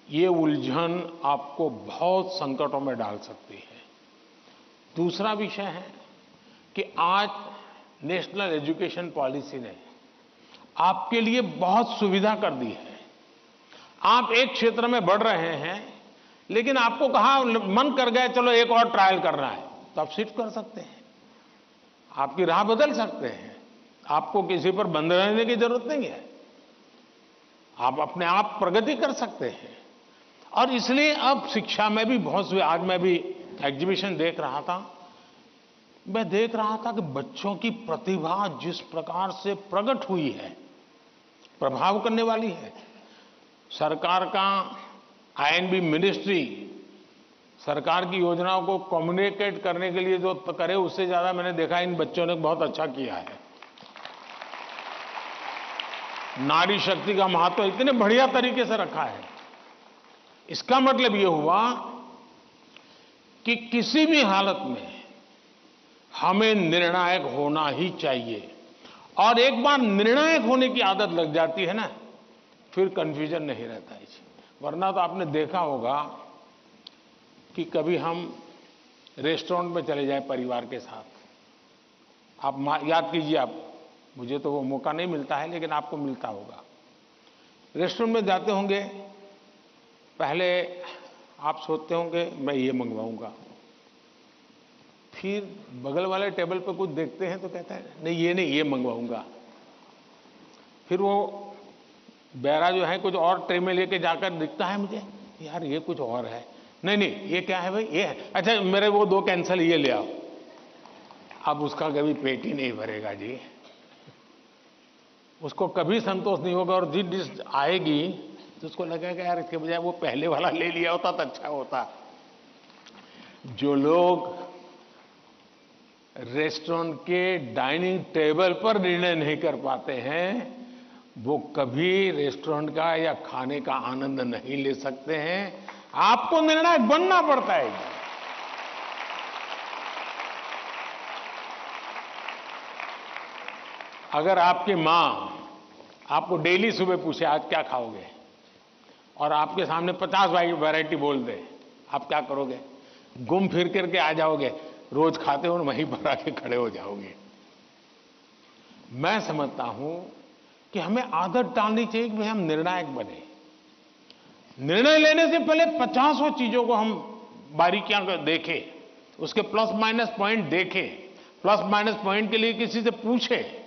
ये उलझन आपको बहुत संकटों में डाल सकती है। दूसरा विषय है कि आज नेशनल एजुकेशन पॉलिसी ने आपके लिए बहुत सुविधा कर दी है। आप एक क्षेत्र में बढ़ रहे हैं, लेकिन आपको कहा मन कर गया चलो एक और ट्रायल करना है, तो आप शिफ्ट कर सकते हैं, आपकी राह बदल सकते हैं। आपको किसी पर बंद रहने की जरूरत नहीं है, आप अपने आप प्रगति कर सकते हैं। और इसलिए अब शिक्षा में भी बहुत, आज मैं भी एग्जीबिशन देख रहा था, मैं देख रहा था कि बच्चों की प्रतिभा जिस प्रकार से प्रकट हुई है, प्रभाव करने वाली है। सरकार का आईएनबी मिनिस्ट्री सरकार की योजनाओं को कम्युनिकेट करने के लिए जो करे, उससे ज्यादा मैंने देखा इन बच्चों ने बहुत अच्छा किया है। नारी शक्ति का महत्व इतने बढ़िया तरीके से रखा है। इसका मतलब यह हुआ कि किसी भी हालत में हमें निर्णायक होना ही चाहिए, और एक बार निर्णायक होने की आदत लग जाती है ना, फिर कंफ्यूजन नहीं रहता है। वरना तो आपने देखा होगा कि कभी हम रेस्टोरेंट में चले जाएं परिवार के साथ। आप याद कीजिए, आप, मुझे तो वो मौका नहीं मिलता है, लेकिन आपको मिलता होगा। रेस्टोरेंट में जाते होंगे, पहले आप सोचते होंगे मैं ये मंगवाऊंगा, फिर बगल वाले टेबल पे कुछ देखते हैं तो कहता है नहीं ये मंगवाऊंगा। फिर वो बैरा जो है कुछ और ट्रे में लेके जाकर दिखता है मुझे, यार ये कुछ और है, नहीं ये क्या है भाई, ये है, अच्छा मेरे वो 2 कैंसल, ये ले आओ। अब उसका कभी पेट ही नहीं भरेगा जी, उसको कभी संतोष नहीं होगा, और जिस डिश आएगी तो उसको लगेगा यार इसके बजाय वो पहले वाला ले लिया होता तो अच्छा होता। जो लोग रेस्टोरेंट के डाइनिंग टेबल पर निर्णय नहीं कर पाते हैं, वो कभी रेस्टोरेंट का या खाने का आनंद नहीं ले सकते हैं। आपको निर्णायक बनना पड़ता है। अगर आपकी मां आपको डेली सुबह पूछे आज क्या खाओगे, और आपके सामने 50 वैरायटी बोल दे, आप क्या करोगे? घूम फिर करके आ जाओगे, रोज खाते हो वहीं पर आके खड़े हो जाओगे। मैं समझता हूं कि हमें आदत डालनी चाहिए कि हम निर्णायक बने। निर्णय लेने से पहले 50 चीजों को हम बारीकियां देखें, उसके प्लस माइनस पॉइंट देखें, प्लस माइनस पॉइंट के लिए किसी से पूछें,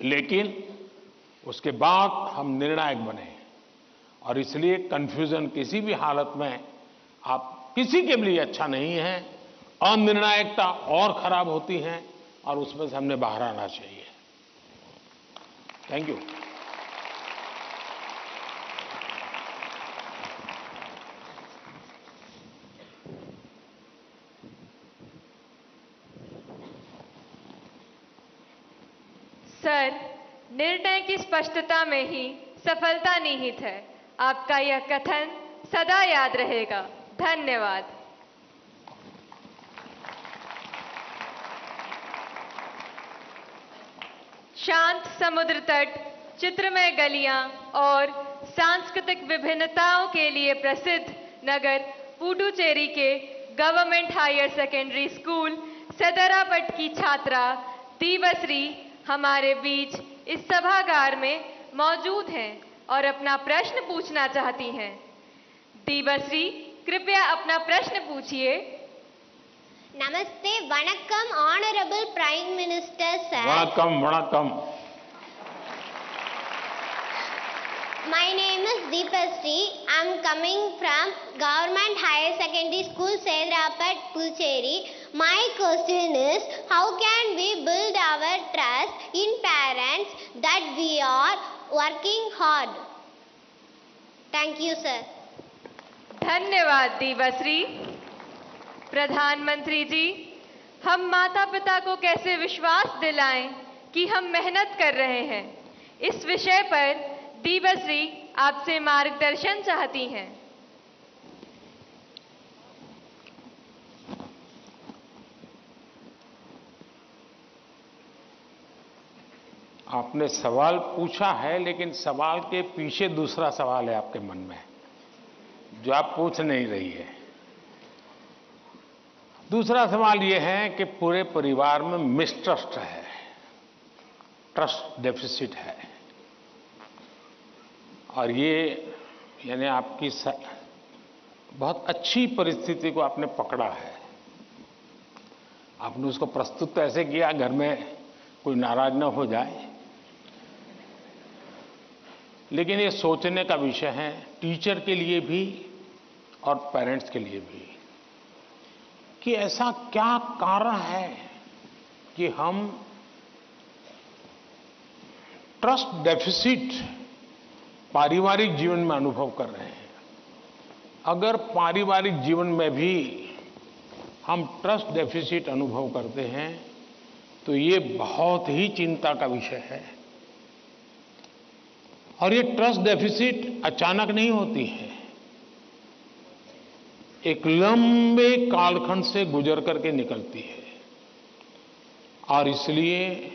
लेकिन उसके बाद हम निर्णायक बने। और इसलिए कंफ्यूजन किसी भी हालत में आप किसी के लिए अच्छा नहीं है। अनिर्णायकता और खराब होती है, और उसमें से हमने बाहर आना चाहिए। Thank you. सर, निर्णय की स्पष्टता में ही सफलता निहित है। आपका यह कथन सदा याद रहेगा। धन्यवाद। शांत समुद्र तट, चित्रमय गलियां और सांस्कृतिक विभिन्नताओं के लिए प्रसिद्ध नगर पुडुचेरी के गवर्नमेंट हायर सेकेंडरी स्कूल सदरापट की छात्रा दीवश्री हमारे बीच इस सभागार में मौजूद हैं और अपना प्रश्न पूछना चाहती हैं। दीवश्री, कृपया अपना प्रश्न पूछिए। नमस्ते, वणक्कम ऑनरेबल प्राइम मिनिस्टर सर। वणक्कम वणक्कम। My name is Deepasri. I'm coming from Government Higher Secondary School, Sedrapat, Puducherry. My question is, how can we build our trust in parents that we are working hard? Thank you, sir. धन्यवाद दीवश्री। प्रधानमंत्री जी, हम माता पिता को कैसे विश्वास दिलाएं कि हम मेहनत कर रहे हैं, इस विषय पर दीवश्री आपसे मार्गदर्शन चाहती हैं। आपने सवाल पूछा है, लेकिन सवाल के पीछे दूसरा सवाल है आपके मन में, जो आप पूछ नहीं रही है। दूसरा सवाल यह है कि पूरे परिवार में मिसट्रस्ट है, ट्रस्ट डेफिसिट है, और ये यानी आपकी बहुत अच्छी परिस्थिति को आपने पकड़ा है। आपने उसको प्रस्तुत तो ऐसे किया घर में कोई नाराज ना हो जाए, लेकिन ये सोचने का विषय है टीचर के लिए भी और पेरेंट्स के लिए भी, कि ऐसा क्या कारण है कि हम ट्रस्ट डेफिसिट पारिवारिक जीवन में अनुभव कर रहे हैं। अगर पारिवारिक जीवन में भी हम ट्रस्ट डेफिसिट अनुभव करते हैं तो ये बहुत ही चिंता का विषय है। और ये ट्रस्ट डेफिसिट अचानक नहीं होती है, एक लंबे कालखंड से गुजर करके निकलती है। और इसलिए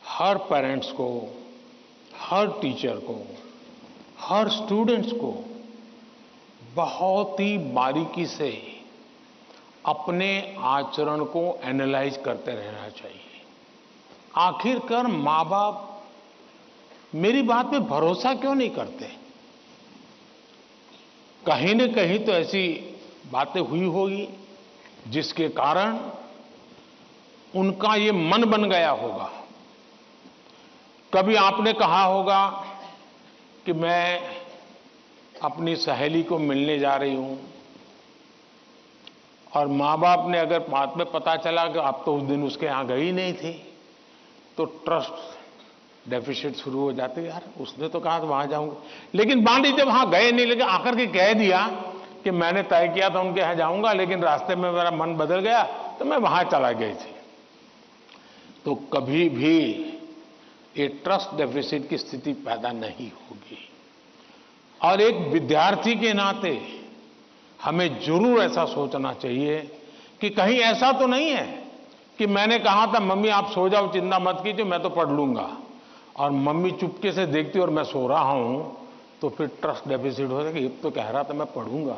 हर पेरेंट्स को, हर टीचर को, हर स्टूडेंट्स को बहुत ही बारीकी से अपने आचरण को एनालाइज करते रहना चाहिए। आखिरकार माँ बाप मेरी बात पे भरोसा क्यों नहीं करते? कहीं न कहीं तो ऐसी बातें हुई होगी जिसके कारण उनका ये मन बन गया होगा। कभी आपने कहा होगा कि मैं अपनी सहेली को मिलने जा रही हूं, और माँ बाप ने अगर बाद में पता चला कि आप तो उस दिन उसके यहां गई नहीं थी, तो ट्रस्ट डेफिसिट शुरू हो जाते। यार उसने तो कहा था वहां जाऊंगा, लेकिन मान लीजिए वहां गए नहीं, लेकिन आकर के कह दिया कि मैंने तय किया था उनके यहां जाऊंगा, लेकिन रास्ते में मेरा मन बदल गया तो मैं वहां चला गई थी। तो कभी भी ये ट्रस्ट डेफिसिट की स्थिति पैदा नहीं होगी। और एक विद्यार्थी के नाते हमें जरूर ऐसा सोचना चाहिए कि कहीं ऐसा तो नहीं है कि मैंने कहा था मम्मी आप सो जाओ, चिंता मत कीजिए, मैं तो पढ़ लूंगा, और मम्मी चुपके से देखती और मैं सो रहा हूं, तो फिर ट्रस्ट डेफिसिट हो जाएगा। ये तो कह रहा था मैं पढ़ूंगा,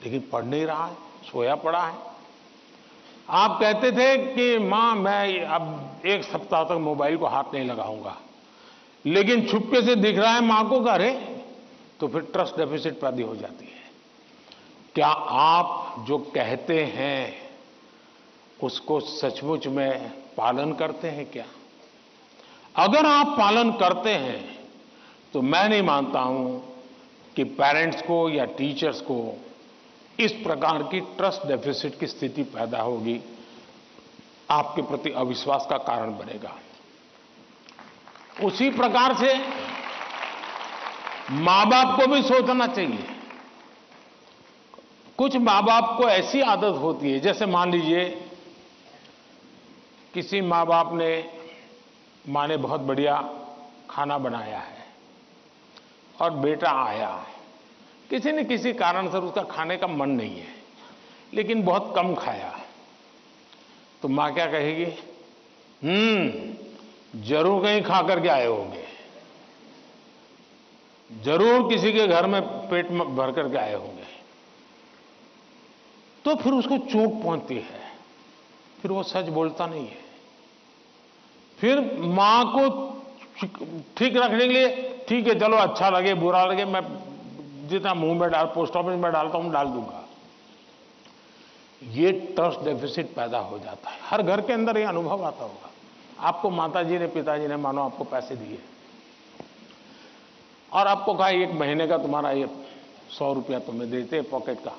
लेकिन पढ़ नहीं रहा है, सोया पड़ा है। आप कहते थे कि मां मैं अब 1 सप्ताह तक मोबाइल को हाथ नहीं लगाऊंगा, लेकिन छुपके से दिख रहा है मां को, अरे तो फिर ट्रस्ट डेफिसिट पैदा हो जाती है। क्या आप जो कहते हैं उसको सचमुच में पालन करते हैं क्या? अगर आप पालन करते हैं तो मैं नहीं मानता हूं कि पेरेंट्स को या टीचर्स को इस प्रकार की ट्रस्ट डेफिसिट की स्थिति पैदा होगी, आपके प्रति अविश्वास का कारण बनेगा। उसी प्रकार से मां बाप को भी सोचना चाहिए। कुछ मां बाप को ऐसी आदत होती है, जैसे मान लीजिए किसी मां बाप ने, मां ने बहुत बढ़िया खाना बनाया है और बेटा आया, किसी न किसी कारण से उसका खाने का मन नहीं है, लेकिन बहुत कम खाया, तो मां क्या कहेगी? जरूर कहीं खा करके आए होंगे, जरूर किसी के घर में पेट भर करके आए होंगे। तो फिर उसको चोट पहुंचती है, फिर वो सच बोलता नहीं है। फिर मां को ठीक रखने के लिए, ठीक है चलो अच्छा लगे बुरा लगे, मैं जितना मुंह में डाल, पोस्ट ऑफिस में डालता हूं डाल दूंगा। ये ट्रस्ट डेफिसिट पैदा हो जाता है। हर घर के अंदर ये अनुभव आता होगा। आपको माताजी ने, पिताजी ने मानो आपको पैसे दिए और आपको कहा 1 महीने का तुम्हारा ये 100 रुपया तुम्हें देते हैं पॉकेट का,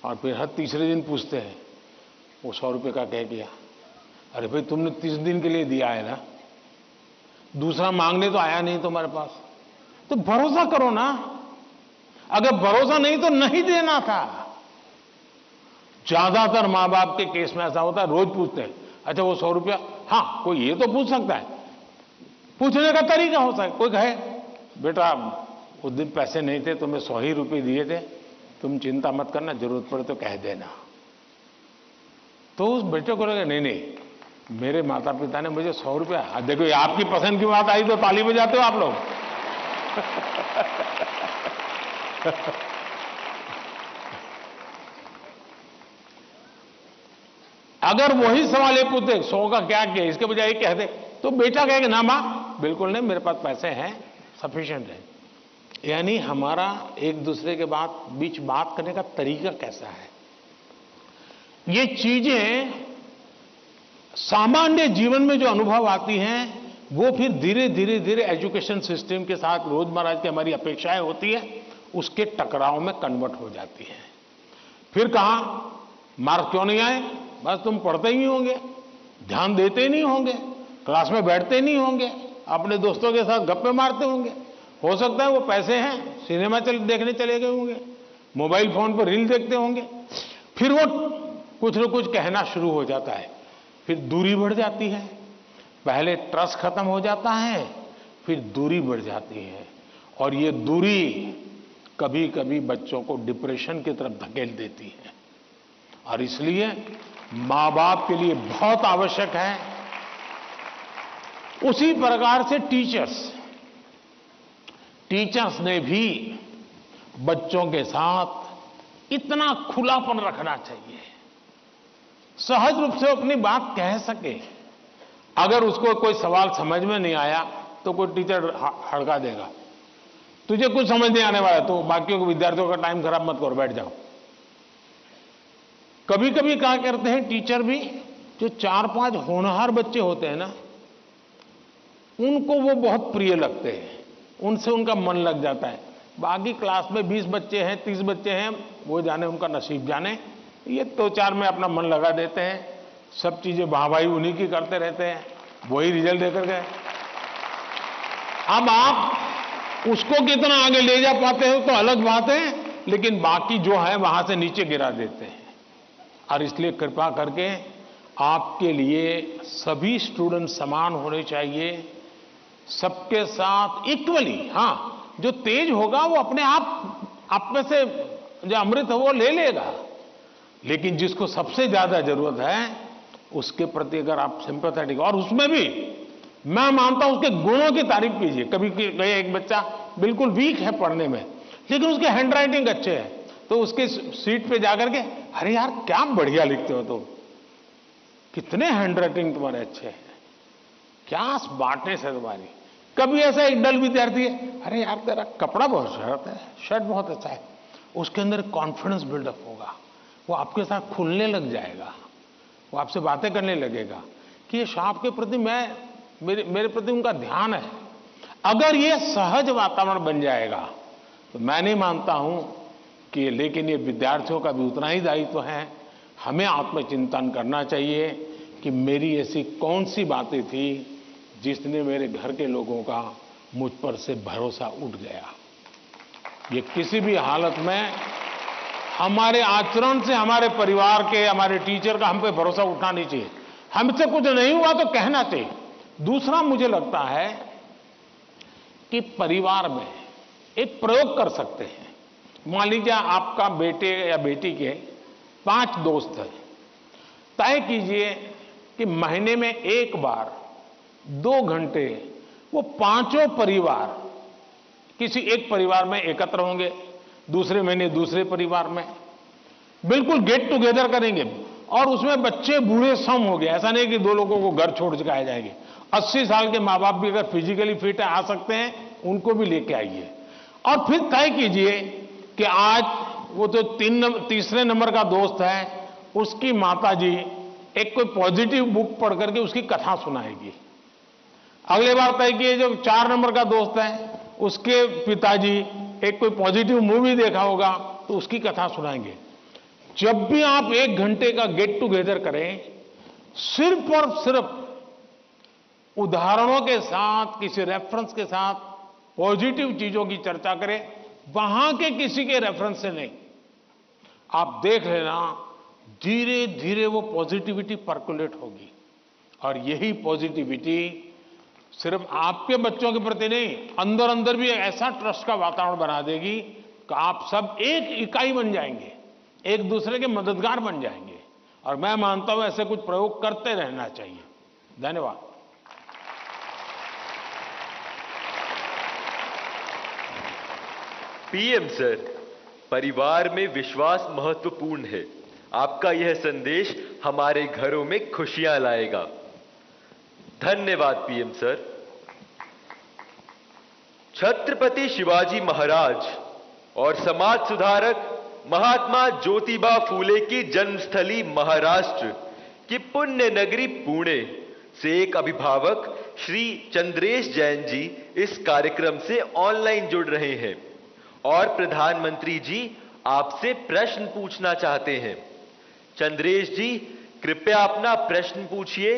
और फिर हर तीसरे दिन पूछते हैं वो 100 रुपये का कह दिया। अरे भाई तुमने 30 दिन के लिए दिया है ना, दूसरा मांगने तो आया नहीं तुम्हारे पास, तो भरोसा करो ना। अगर भरोसा नहीं तो नहीं देना था। ज्यादातर मां बाप के केस में ऐसा होता है, रोज पूछते हैं अच्छा वो 100 रुपया, हाँ कोई ये तो पूछ सकता है, पूछने का तरीका हो सकता है। कोई कहे बेटा उस दिन पैसे नहीं थे, तुम्हें 100 ही रुपये दिए थे, तुम चिंता मत करना, जरूरत पड़े तो कह देना। तो उस बेटे को लगे नहीं मेरे माता पिता ने मुझे 100 रुपया, देखो ये आपकी पसंद की बात आई तो ताली बजाते हो आप लोग। अगर वही सवाल ये पूछते 100 का क्या किया, इसके बजाय कह दे, तो बेटा कहेगा ना मां बिल्कुल नहीं, मेरे पास पैसे हैं, सफिशिएंट है। यानी हमारा एक दूसरे के बीच बात करने का तरीका कैसा है, ये चीजें सामान्य जीवन में जो अनुभव आती हैं वो फिर धीरे धीरे एजुकेशन सिस्टम के साथ रोजमर्रा की हमारी अपेक्षाएं होती है, उसके टकराव में कन्वर्ट हो जाती है। फिर कहा मार्क्स क्यों नहीं आए, बस तुम पढ़ते ही होंगे, ध्यान देते नहीं होंगे, क्लास में बैठते नहीं होंगे, अपने दोस्तों के साथ गप्पे मारते होंगे, हो सकता है वो पैसे हैं सिनेमा देखने चले गए होंगे, मोबाइल फोन पर रील देखते होंगे। फिर वो कुछ न कुछ कहना शुरू हो जाता है, फिर दूरी बढ़ जाती है। पहले ट्रस्ट खत्म हो जाता है, फिर दूरी बढ़ जाती है, और ये दूरी कभी कभी बच्चों को डिप्रेशन की तरफ धकेल देती है। और इसलिए मां बाप के लिए बहुत आवश्यक है, उसी प्रकार से टीचर्स ने भी बच्चों के साथ इतना खुलापन रखना चाहिए सहज रूप से अपनी बात कह सके। अगर उसको कोई सवाल समझ में नहीं आया तो कोई टीचर हड़का देगा, तुझे कुछ समझ नहीं आने वाला तो बाकियों को विद्यार्थियों का टाइम खराब मत करो, बैठ जाओ। कभी कभी क्या करते हैं टीचर भी, जो 4-5 होनहार बच्चे होते हैं ना, उनको वो बहुत प्रिय लगते हैं, उनसे उनका मन लग जाता है। बाकी क्लास में 20 बच्चे हैं, 30 बच्चे हैं, वो जाने उनका नसीब जाने, ये 2-4 में अपना मन लगा देते हैं, सब चीजें वाहवाही उन्हीं की करते रहते हैं, वही रिजल्ट देकर गए। अब आप उसको कितना आगे ले जा पाते हो तो अलग बात है, लेकिन बाकी जो है वहां से नीचे गिरा देते हैं। और इसलिए कृपा करके आपके लिए सभी स्टूडेंट समान होने चाहिए, सबके साथ इक्वली। हाँ, जो तेज होगा वो अपने आप में से जो अमृत है वो ले लेगा, लेकिन जिसको सबसे ज्यादा जरूरत है उसके प्रति अगर आप सिंपैथेटिक, और उसमें भी मैं मानता हूं उसके गुणों की तारीफ कीजिए। कभी एक बच्चा बिल्कुल वीक है पढ़ने में, लेकिन उसके हैंड राइटिंग अच्छे है, तो उसके सीट पे जाकर के, अरे यार क्या बढ़िया लिखते हो तुम, कितने हैंड राइटिंग तुम्हारे अच्छे हैं, क्या स्मार्टनेस है तुम्हारी। कभी ऐसा एक डल विद्यार्थी है, अरे यार तेरा कपड़ा बहुत शर्ट बहुत अच्छा है, उसके अंदर कॉन्फिडेंस बिल्डअप होगा, वो आपके साथ खुलने लग जाएगा, वो आपसे बातें करने लगेगा कि ये साहब के प्रति मेरे प्रति उनका ध्यान है। अगर ये सहज वातावरण बन जाएगा तो मैं नहीं मानता हूं कि, लेकिन ये विद्यार्थियों का भी उतना ही दायित्व है। हमें आत्मचिंतन करना चाहिए कि मेरी ऐसी कौन सी बातें थी जिसने मेरे घर के लोगों का मुझ पर से भरोसा उठ गया। ये किसी भी हालत में हमारे आचरण से हमारे परिवार के, हमारे टीचर का हम पे भरोसा उठना नहीं चाहिए। हमसे कुछ नहीं हुआ तो कहना चाहिए। दूसरा, मुझे लगता है कि परिवार में एक प्रयोग कर सकते हैं। मान लीजिए आपका बेटे या बेटी के 5 दोस्त हैं, तय कीजिए कि महीने में एक बार 2 घंटे वो 5 परिवार किसी एक परिवार में एकत्र होंगे, दूसरे महीने दूसरे परिवार में, बिल्कुल गेट टुगेदर करेंगे। और उसमें बच्चे बूढ़े सम हो गए, ऐसा नहीं कि 2 लोगों को घर छोड़ के आ जाएंगे। 80 साल के माँ बाप भी अगर फिजिकली फिट है आ सकते हैं, उनको भी लेके आइए। और फिर तय कीजिए कि आज वो तो 3 नंबर का दोस्त है, उसकी माताजी एक कोई पॉजिटिव बुक पढ़ करके उसकी कथा सुनाएगी। अगले बार तय किए जो 4 नंबर का दोस्त है, उसके पिताजी एक कोई पॉजिटिव मूवी देखा होगा तो उसकी कथा सुनाएंगे। जब भी आप 1 घंटे का गेट टुगेदर करें, सिर्फ और सिर्फ उदाहरणों के साथ, किसी रेफरेंस के साथ पॉजिटिव चीजों की चर्चा करें, वहां के किसी के रेफरेंस से नहीं। आप देख लेना, धीरे धीरे वो पॉजिटिविटी पर्कुलेट होगी। और यही पॉजिटिविटी सिर्फ आपके बच्चों के प्रति नहीं, अंदर अंदर भी ऐसा ट्रस्ट का वातावरण बना देगी कि आप सब एक इकाई बन जाएंगे, एक दूसरे के मददगार बन जाएंगे। और मैं मानता हूं ऐसे कुछ प्रयोग करते रहना चाहिए। धन्यवाद। पीएम सर, परिवार में विश्वास महत्वपूर्ण है। आपका यह संदेश हमारे घरों में खुशियां लाएगा। धन्यवाद पीएम सर। छत्रपति शिवाजी महाराज और समाज सुधारक महात्मा ज्योतिबा फूले की जन्मस्थली महाराष्ट्र की पुण्य नगरी पुणे से एक अभिभावक श्री चंद्रेश जैन जी इस कार्यक्रम से ऑनलाइन जुड़ रहे हैं और प्रधानमंत्री जी आपसे प्रश्न पूछना चाहते हैं। चंद्रेश जी, कृपया अपना प्रश्न पूछिए।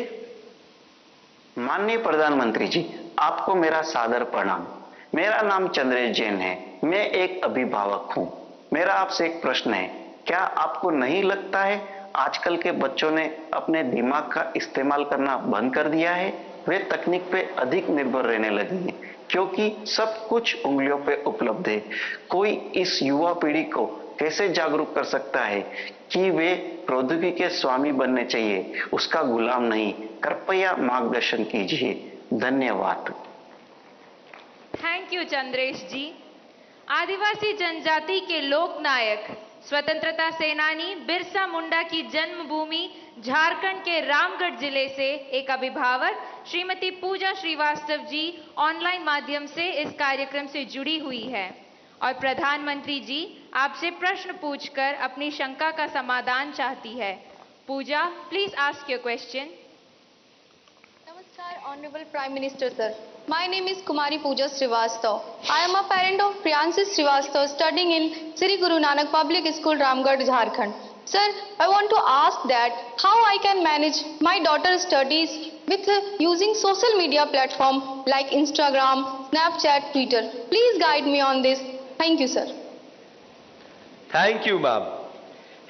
माननीय प्रधानमंत्री जी, आपको मेरा सादर प्रणाम। मेरा नाम चंद्रेश जैन है, मैं एक अभिभावक हूं। मेरा आपसे एक प्रश्न है, क्या आपको नहीं लगता है आजकल के बच्चों ने अपने दिमाग का इस्तेमाल करना बंद कर दिया है? वे तकनीक पे अधिक निर्भर रहने लगे हैं क्योंकि सब कुछ उंगलियों पे उपलब्ध है। कोई इस युवा पीढ़ी को कैसे जागरूक कर सकता है कि वे प्रौद्योगिकी के स्वामी बनने चाहिए, उसका गुलाम नहीं? कृपया मार्गदर्शन कीजिए। धन्यवाद। थैंक यू चंद्रेश जी। आदिवासी जनजाति के लोक नायक, स्वतंत्रता सेनानी बिरसा मुंडा की जन्मभूमि झारखंड के रामगढ़ जिले से एक अभिभावक श्रीमती पूजा श्रीवास्तव जी ऑनलाइन माध्यम से इस कार्यक्रम से जुड़ी हुई है और प्रधानमंत्री जी आपसे प्रश्न पूछकर अपनी शंका का समाधान चाहती है। Pooja, please ask your question. Namaskar, Honorable Prime Minister Sir. My name is Kumari Pooja Srivastav. I am a parent of Priyanshi Srivastav studying in Sri Guru Nanak Public School, Ramgarh, Jharkhand. Sir, I want to ask that how I can manage my daughter's studies with using social media platform like Instagram, Snapchat, Twitter. Please guide me on this. Thank you, sir. Thank you ma'am.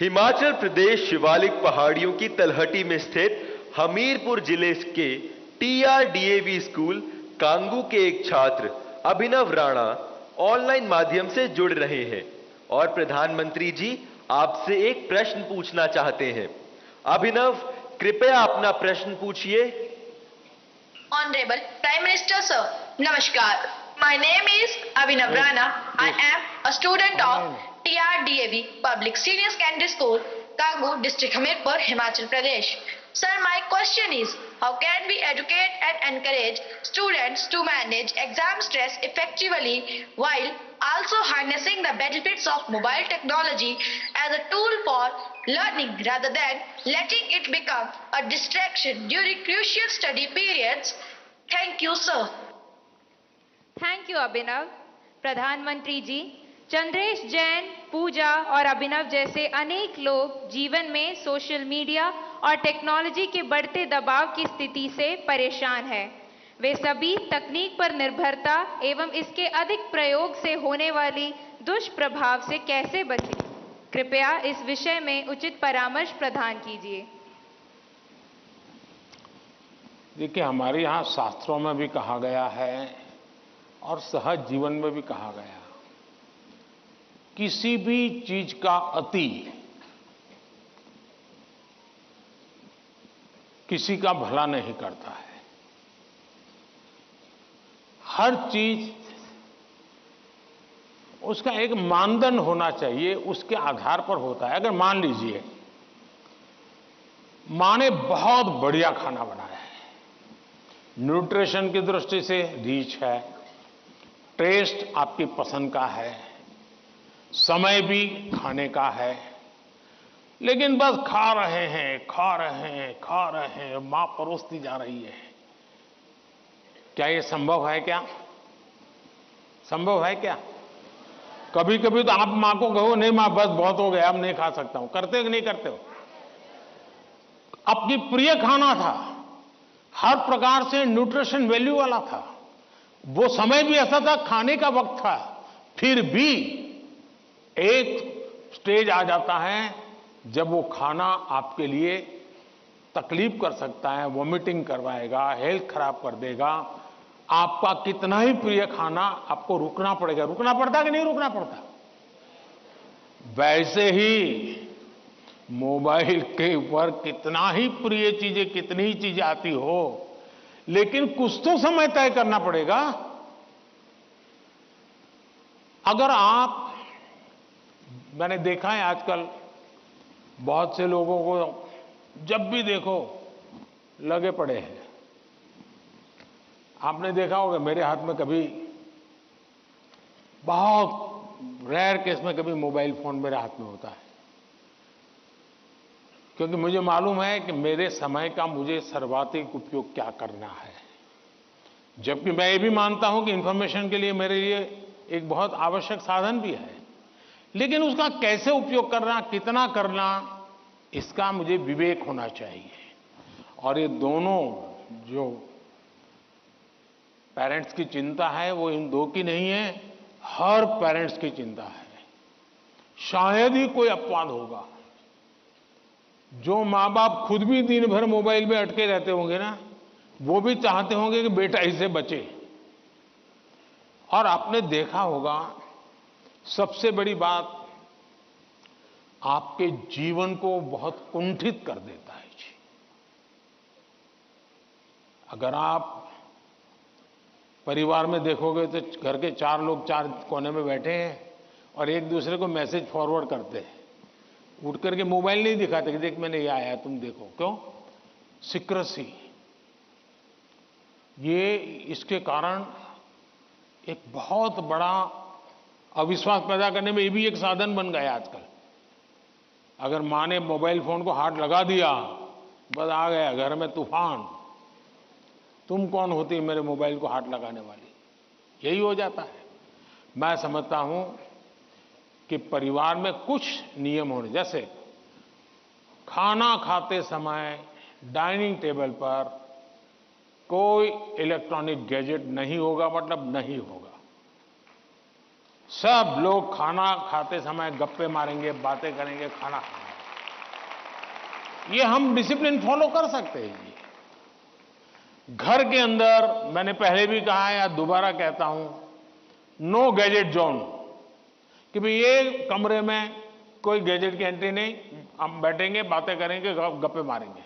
Himachal Pradesh Shivalik पहाड़ियों की तलहटी में स्थित हमीरपुर जिले के TRDAV school Kangu के एक छात्र अभिनव राणा ऑनलाइन माध्यम से जुड़ रहे हैं और प्रधानमंत्री जी आपसे एक प्रश्न पूछना चाहते हैं। अभिनव, कृपया अपना प्रश्न पूछिए। Honorable Prime Minister Sir, Namaskar. My name is Abhinav Rana. I am a student of TRDAV Public Senior Secondary School, Kangu, District Hamirpur, Himachal Pradesh. Sir, my question is, how can we educate and encourage students to manage exam stress effectively while also harnessing the benefits of mobile technology as a tool for learning rather than letting it become a distraction during crucial study periods? Thank you, sir. Thank you Abhinav. प्रधानमंत्री जी, चंद्रेश जैन, पूजा और अभिनव जैसे अनेक लोग जीवन में social media और technology के बढ़ते दबाव की स्थिति से परेशान हैं। वे सभी तकनीक पर निर्भरता एवं इसके अधिक प्रयोग से होने वाली दुष्प्रभाव से कैसे बचें? कृपया इस विषय में उचित परामर्श प्रदान कीजिए। देखिए, हमारे यहाँ शास्त्रों में भी कहा गया है और सहज जीवन में भी कहा गया, किसी भी चीज का अति किसी का भला नहीं करता है। हर चीज उसका एक मानदंड होना चाहिए, उसके आधार पर होता है। अगर मान लीजिए मां ने बहुत बढ़िया खाना बनाया है, न्यूट्रिशन की दृष्टि से रिच है, टेस्ट आपकी पसंद का है, समय भी खाने का है, लेकिन बस खा रहे हैं, खा रहे हैं, खा रहे हैं, मां परोसती जा रही है। क्या ये संभव है? क्या संभव है? क्या कभी कभी तो आप मां को कहो, नहीं मां बस बहुत हो गया, अब नहीं खा सकता हूं। करते हो कि नहीं करते हो? अपनी प्रिय खाना था, हर प्रकार से न्यूट्रिशन वैल्यू वाला था, वो समय भी ऐसा था, खाने का वक्त था, फिर भी एक स्टेज आ जाता है जब वो खाना आपके लिए तकलीफ कर सकता है, वॉमिटिंग करवाएगा, हेल्थ खराब कर देगा। आपका कितना ही प्रिय खाना आपको रुकना पड़ेगा। रुकना पड़ता कि नहीं रुकना पड़ता? वैसे ही मोबाइल के ऊपर कितना ही प्रिय चीजें, कितनी ही चीजें आती हो, लेकिन कुछ तो समय तय करना पड़ेगा। अगर आप, मैंने देखा है आजकल बहुत से लोगों को जब भी देखो लगे पड़े हैं। आपने देखा होगा, मेरे हाथ में कभी, बहुत रेयर केस में कभी मोबाइल फोन मेरे हाथ में होता है, क्योंकि मुझे मालूम है कि मेरे समय का मुझे सर्वाधिक उपयोग क्या करना है। जबकि मैं ये भी मानता हूं कि इंफॉर्मेशन के लिए मेरे लिए एक बहुत आवश्यक साधन भी है, लेकिन उसका कैसे उपयोग करना, कितना करना, इसका मुझे विवेक होना चाहिए। और ये दोनों जो पेरेंट्स की चिंता है वो इन दो की नहीं है, हर पेरेंट्स की चिंता है। शायद ही कोई अपवाद होगा जो मां बाप खुद भी दिन भर मोबाइल में अटके रहते होंगे ना, वो भी चाहते होंगे कि बेटा इससे बचे। और आपने देखा होगा, सबसे बड़ी बात, आपके जीवन को बहुत कुंठित कर देता है जी। अगर आप परिवार में देखोगे तो घर के 4 लोग 4 कोने में बैठे हैं और एक दूसरे को मैसेज फॉरवर्ड करते हैं, उठ करके मोबाइल नहीं दिखाते कि देख मैंने ये आया तुम देखो। क्यों? सीक्रेसी। ये इसके कारण एक बहुत बड़ा अविश्वास पैदा करने में ये भी एक साधन बन गया आजकल। अगर माँ ने मोबाइल फोन को हाथ लगा दिया, बस आ गया घर में तूफान। तुम कौन होती है मेरे मोबाइल को हाथ लगाने वाली? यही हो जाता है। मैं समझता हूं कि परिवार में कुछ नियम होने, जैसे खाना खाते समय डाइनिंग टेबल पर कोई इलेक्ट्रॉनिक गैजेट नहीं होगा, मतलब नहीं होगा। सब लोग खाना खाते समय गप्पे मारेंगे, बातें करेंगे, खाना खाएंगे। ये हम डिसिप्लिन फॉलो कर सकते हैं। जी, घर के अंदर मैंने पहले भी कहा है या दोबारा कहता हूं, नो गैजेट जोन, कि भाई ये कमरे में कोई गैजेट की एंट्री नहीं, हम बैठेंगे, बातें करेंगे, गप्पे मारेंगे।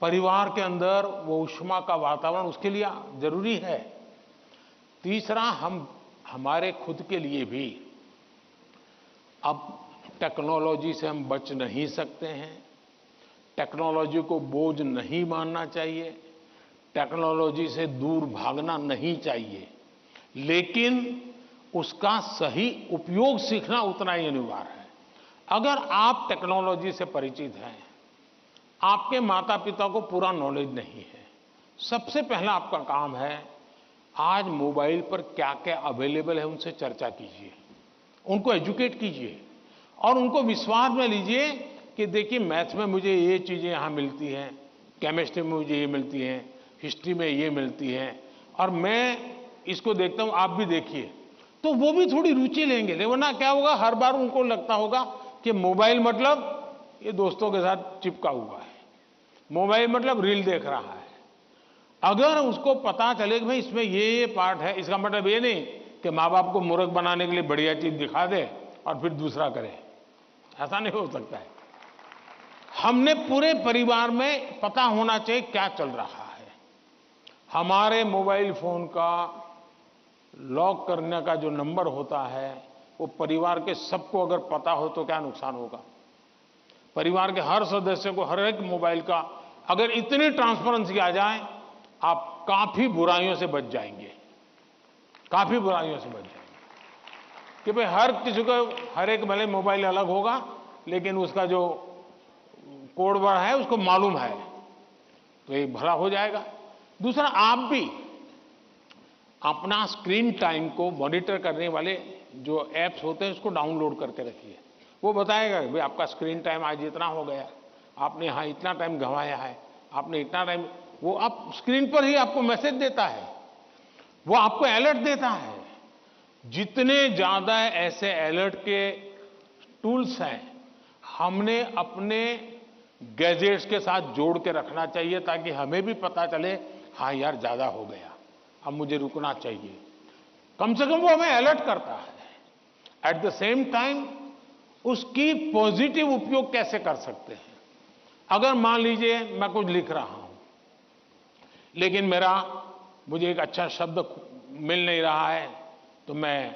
परिवार के अंदर वो ऊष्मा का वातावरण उसके लिए जरूरी है। तीसरा, हम हमारे खुद के लिए भी अब टेक्नोलॉजी से हम बच नहीं सकते हैं। टेक्नोलॉजी को बोझ नहीं मानना चाहिए, टेक्नोलॉजी से दूर भागना नहीं चाहिए, लेकिन उसका सही उपयोग सीखना उतना ही अनिवार्य है। अगर आप टेक्नोलॉजी से परिचित हैं, आपके माता पिता को पूरा नॉलेज नहीं है, सबसे पहला आपका काम है आज मोबाइल पर क्या क्या अवेलेबल है उनसे चर्चा कीजिए, उनको एजुकेट कीजिए और उनको विश्वास में लीजिए कि देखिए मैथ्स में मुझे ये चीज़ें यहाँ मिलती हैं, केमिस्ट्री में मुझे ये मिलती हैं, हिस्ट्री में ये मिलती हैं, और मैं इसको देखता हूँ, आप भी देखिए। तो वो भी थोड़ी रुचि लेंगे। वरना क्या होगा, हर बार उनको लगता होगा कि मोबाइल मतलब ये दोस्तों के साथ चिपका हुआ है, मोबाइल मतलब रील देख रहा है। अगर उसको पता चले कि भाई इसमें ये पार्ट है, इसका मतलब ये नहीं कि माँ बाप को मूर्ख बनाने के लिए बढ़िया चीज दिखा दे और फिर दूसरा करे, ऐसा नहीं हो सकता है। हमने पूरे परिवार में पता होना चाहिए क्या चल रहा है। हमारे मोबाइल फोन का लॉक करने का जो नंबर होता है वो परिवार के सबको अगर पता हो तो क्या नुकसान होगा। परिवार के हर सदस्य को हर एक मोबाइल का अगर इतनी ट्रांसपेरेंसी आ जाए, आप काफी बुराइयों से बच जाएंगे, काफी बुराइयों से बच जाएंगे। कि भाई हर किसी को हर एक भले मोबाइल अलग होगा, लेकिन उसका जो कोड वर्ड है उसको मालूम है, तो ये भला हो जाएगा। दूसरा, आप भी अपना स्क्रीन टाइम को मॉनिटर करने वाले जो ऐप्स होते हैं उसको डाउनलोड करके रखिए। वो बताएगा कि भाई आपका स्क्रीन टाइम आज इतना हो गया, आपने यहाँ इतना टाइम गंवाया है, आपने इतना टाइम, वो आप स्क्रीन पर ही आपको मैसेज देता है, वो आपको अलर्ट देता है। जितने ज्यादा ऐसे अलर्ट के टूल्स हैं, हमने अपने गैजेट्स के साथ जोड़ के रखना चाहिए ताकि हमें भी पता चले, हाँ यार ज्यादा हो गया, अब मुझे रुकना चाहिए। कम से कम वो हमें अलर्ट करता है। एट द सेम टाइम उसकी पॉजिटिव उपयोग कैसे कर सकते हैं। अगर मान लीजिए मैं कुछ लिख रहा हूं, लेकिन मुझे एक अच्छा शब्द मिल नहीं रहा है, तो मैं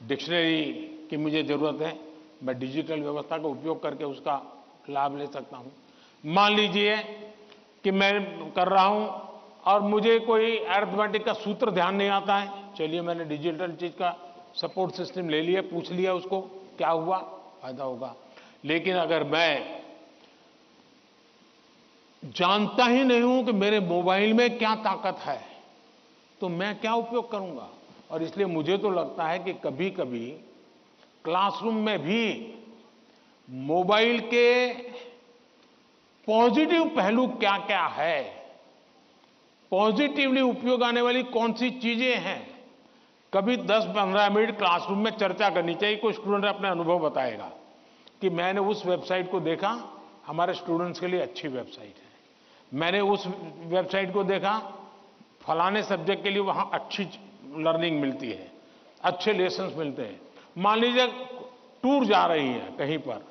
डिक्शनरी की मुझे जरूरत है, मैं डिजिटल व्यवस्था का उपयोग करके उसका लाभ ले सकता हूं। मान लीजिए कि मैं कर रहा हूं और मुझे कोई अरिथमेटिक का सूत्र ध्यान नहीं आता है, चलिए मैंने डिजिटल चीज का सपोर्ट सिस्टम ले लिया, पूछ लिया उसको, क्या हुआ, फायदा होगा। लेकिन अगर मैं जानता ही नहीं हूं कि मेरे मोबाइल में क्या ताकत है, तो मैं क्या उपयोग करूंगा। और इसलिए मुझे तो लगता है कि कभी कभी क्लासरूम में भी मोबाइल के पॉजिटिव पहलू क्या क्या है, पॉजिटिवली उपयोग आने वाली कौन सी चीजें हैं, कभी 10-15 मिनट क्लासरूम में चर्चा करनी चाहिए। कोई स्टूडेंट अपने अनुभव बताएगा कि मैंने उस वेबसाइट को देखा, हमारे स्टूडेंट्स के लिए अच्छी वेबसाइट है, मैंने उस वेबसाइट को देखा, फलाने सब्जेक्ट के लिए वहां अच्छी लर्निंग मिलती है, अच्छे लेसन्स मिलते हैं। मान लीजिए टूर जा रही है कहीं पर,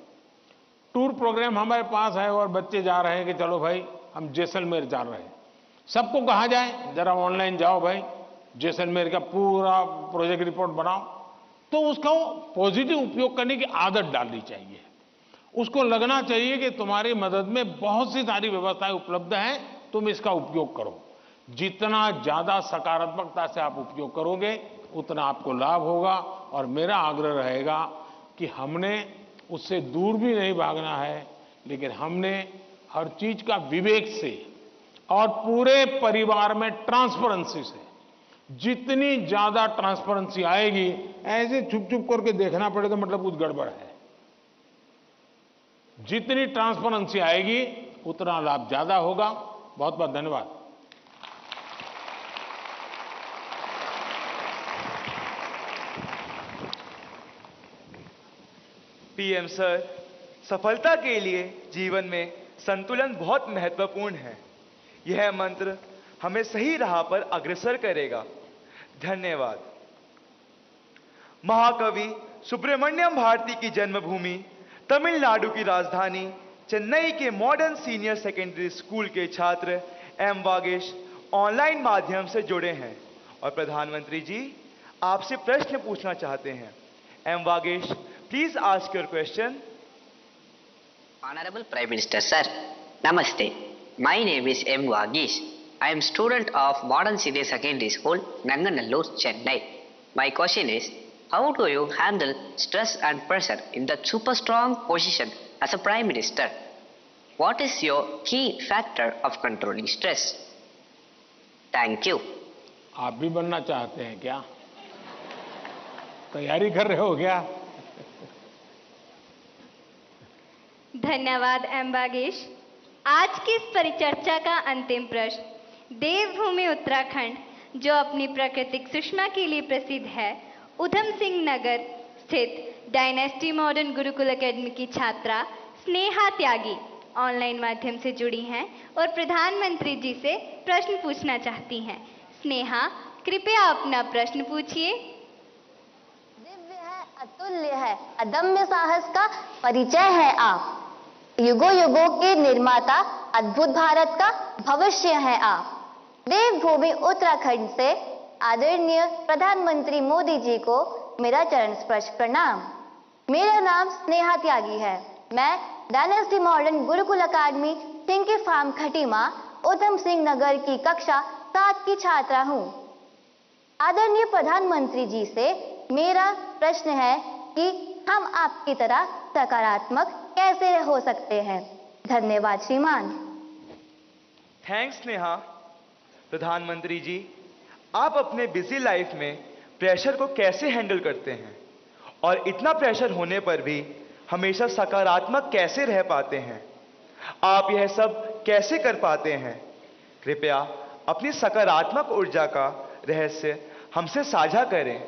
टूर प्रोग्राम हमारे पास है और बच्चे जा रहे हैं कि चलो भाई हम जैसलमेर जा रहे हैं, सबको कहा जाए जरा ऑनलाइन जाओ भाई, जैसलमेर का पूरा प्रोजेक्ट रिपोर्ट बनाओ, तो उसका पॉजिटिव उपयोग करने की आदत डालनी चाहिए। उसको लगना चाहिए कि तुम्हारी मदद में बहुत सी सारी व्यवस्थाएं उपलब्ध हैं, तुम इसका उपयोग करो। जितना ज्यादा सकारात्मकता से आप उपयोग करोगे उतना आपको लाभ होगा। और मेरा आग्रह रहेगा कि हमने उससे दूर भी नहीं भागना है, लेकिन हमने हर चीज का विवेक से और पूरे परिवार में ट्रांसपेरेंसी से, जितनी ज्यादा ट्रांसपेरेंसी आएगी, ऐसे छुप छुप करके देखना पड़े तो मतलब कुछ गड़बड़ है। जितनी ट्रांसपेरेंसी आएगी उतना लाभ ज्यादा होगा। बहुत बहुत धन्यवाद। पीएम सर, सफलता के लिए जीवन में संतुलन बहुत महत्वपूर्ण है। यह मंत्र हमें सही राह पर अग्रसर करेगा। धन्यवाद। महाकवि सुब्रमण्यम भारती की जन्मभूमि तमिलनाडु की राजधानी चेन्नई के मॉडर्न सीनियर सेकेंडरी स्कूल के छात्र एम वागेश ऑनलाइन माध्यम से जुड़े हैं और प्रधानमंत्री जी आपसे प्रश्न पूछना चाहते हैं। M Vagesh, please ask your question. Honorable Prime Minister Sir, Namaste. My name is M. Vagesh. I am student of Modern Senior Secondary School, Nanganallur, Chennai. My question is, how do you handle stress and pressure in the super strong position as a Prime Minister? What is your key factor of controlling stress? Thank you. आप भी बनना चाहते हैं क्या? तैयारी कर रहे हो क्या? धन्यवाद एम वागेश। आज की इस परिचर्चा का अंतिम प्रश्न देवभूमि उत्तराखंड, जो अपनी प्राकृतिक सुषमा के लिए प्रसिद्ध है, उधम सिंह नगर स्थित डायनेस्टी मॉडर्न गुरुकुल एकेडमी की छात्रा स्नेहा त्यागी ऑनलाइन माध्यम से जुड़ी हैं और प्रधानमंत्री जी से प्रश्न पूछना चाहती हैं। स्नेहा, कृपया अपना प्रश्न पूछिए। दिव्य है, अतुल्य है, अदम्य साहस का परिचय है आप। युगों युगों के निर्माता, अद्भुत भारत का भविष्य है आप। देवभूमि उत्तराखंड से आदरणीय प्रधानमंत्री मोदी जी को मेरा चरण स्पर्श प्रणाम। मेरा नाम स्नेहा त्यागी है। मैं डायनेस्टी मॉडर्न गुरुकुल अकादमी सिंकी फार्म खटीमा उधम सिंह नगर की कक्षा 7 की छात्रा हूँ। आदरणीय प्रधानमंत्री जी से मेरा प्रश्न है कि हम आपकी तरह सकारात्मक कैसे हो सकते हैं। धन्यवाद श्रीमान। थैंक्स स्नेहा। प्रधानमंत्री जी, आप अपने बिजी लाइफ में प्रेशर को कैसे हैंडल करते हैं और इतना प्रेशर होने पर भी हमेशा सकारात्मक कैसे रह पाते हैं? आप यह सब कैसे कर पाते हैं? कृपया अपनी सकारात्मक ऊर्जा का रहस्य हमसे साझा करें।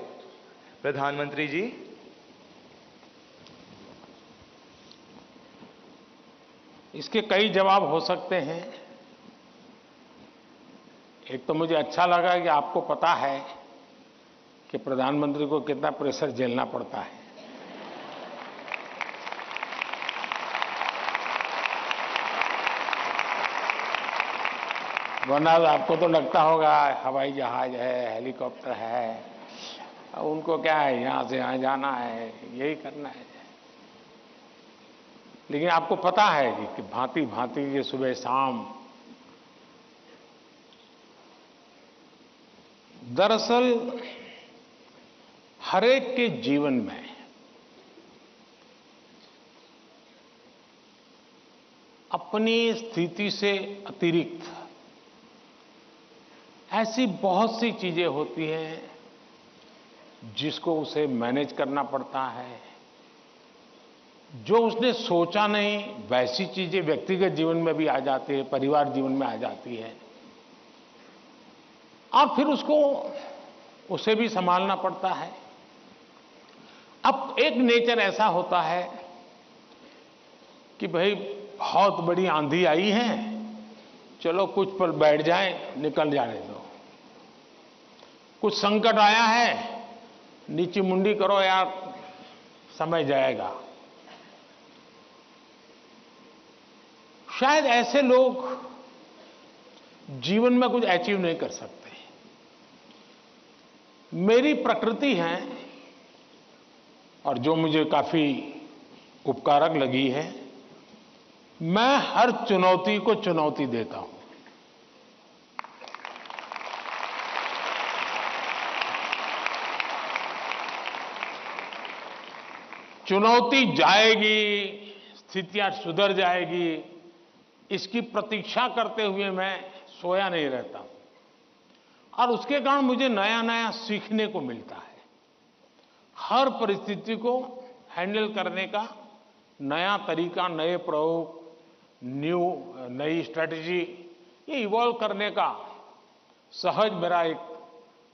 प्रधानमंत्री जी। इसके कई जवाब हो सकते हैं। एक तो मुझे अच्छा लगा कि आपको पता है कि प्रधानमंत्री को कितना प्रेशर झेलना पड़ता है। वरना आपको तो लगता होगा हवाई जहाज है, हेलीकॉप्टर है, उनको क्या है, यहां से यहां जाना है, यही करना है। लेकिन आपको पता है कि भांति भांति के सुबह शाम, दरअसल हरेक के जीवन में अपनी स्थिति से अतिरिक्त ऐसी बहुत सी चीजें होती हैं जिसको उसे मैनेज करना पड़ता है। जो उसने सोचा नहीं वैसी चीजें व्यक्तिगत जीवन में भी आ जाती है, परिवार जीवन में आ जाती है, और फिर उसे भी संभालना पड़ता है। अब एक नेचर ऐसा होता है कि भाई बहुत बड़ी आंधी आई है, चलो कुछ पल बैठ जाएं, निकल जाने दो। कुछ संकट आया है, नीची मुंडी करो यार, समय जाएगा। शायद ऐसे लोग जीवन में कुछ अचीव नहीं कर सकते। मेरी प्रकृति है और जो मुझे काफी उपकारक लगी है, मैं हर चुनौती को चुनौती देता हूं। चुनौती जाएगी, स्थितियां सुधर जाएगी, इसकी प्रतीक्षा करते हुए मैं सोया नहीं रहता हूं। और उसके कारण मुझे नया नया सीखने को मिलता है। हर परिस्थिति को हैंडल करने का नया तरीका, नए प्रयोग, नई स्ट्रेटजी, ये इवॉल्व करने का सहज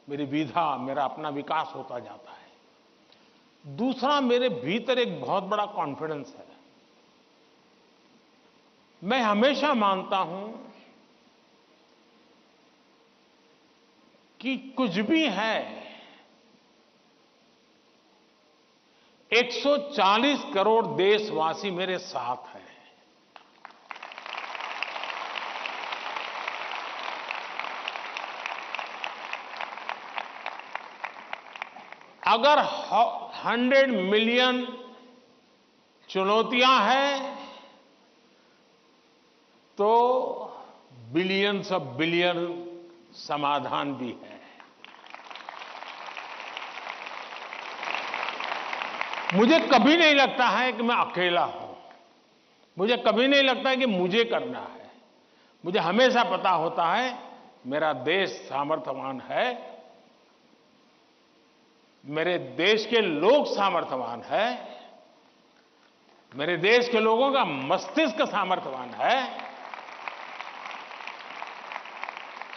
मेरी विधा, मेरा अपना विकास होता जाता है। दूसरा, मेरे भीतर एक बहुत बड़ा कॉन्फिडेंस है। मैं हमेशा मानता हूं कि कुछ भी है, 140 करोड़ देशवासी मेरे साथ हैं। अगर 100 मिलियन चुनौतियां हैं तो बिलियंस ऑफ बिलियन समाधान भी है। मुझे कभी नहीं लगता है कि मैं अकेला हूं। मुझे कभी नहीं लगता है कि मुझे करना है। मुझे हमेशा पता होता है मेरा देश सामर्थ्यवान है, मेरे देश के लोग सामर्थ्यवान है, मेरे देश के लोगों का मस्तिष्क सामर्थ्यवान है।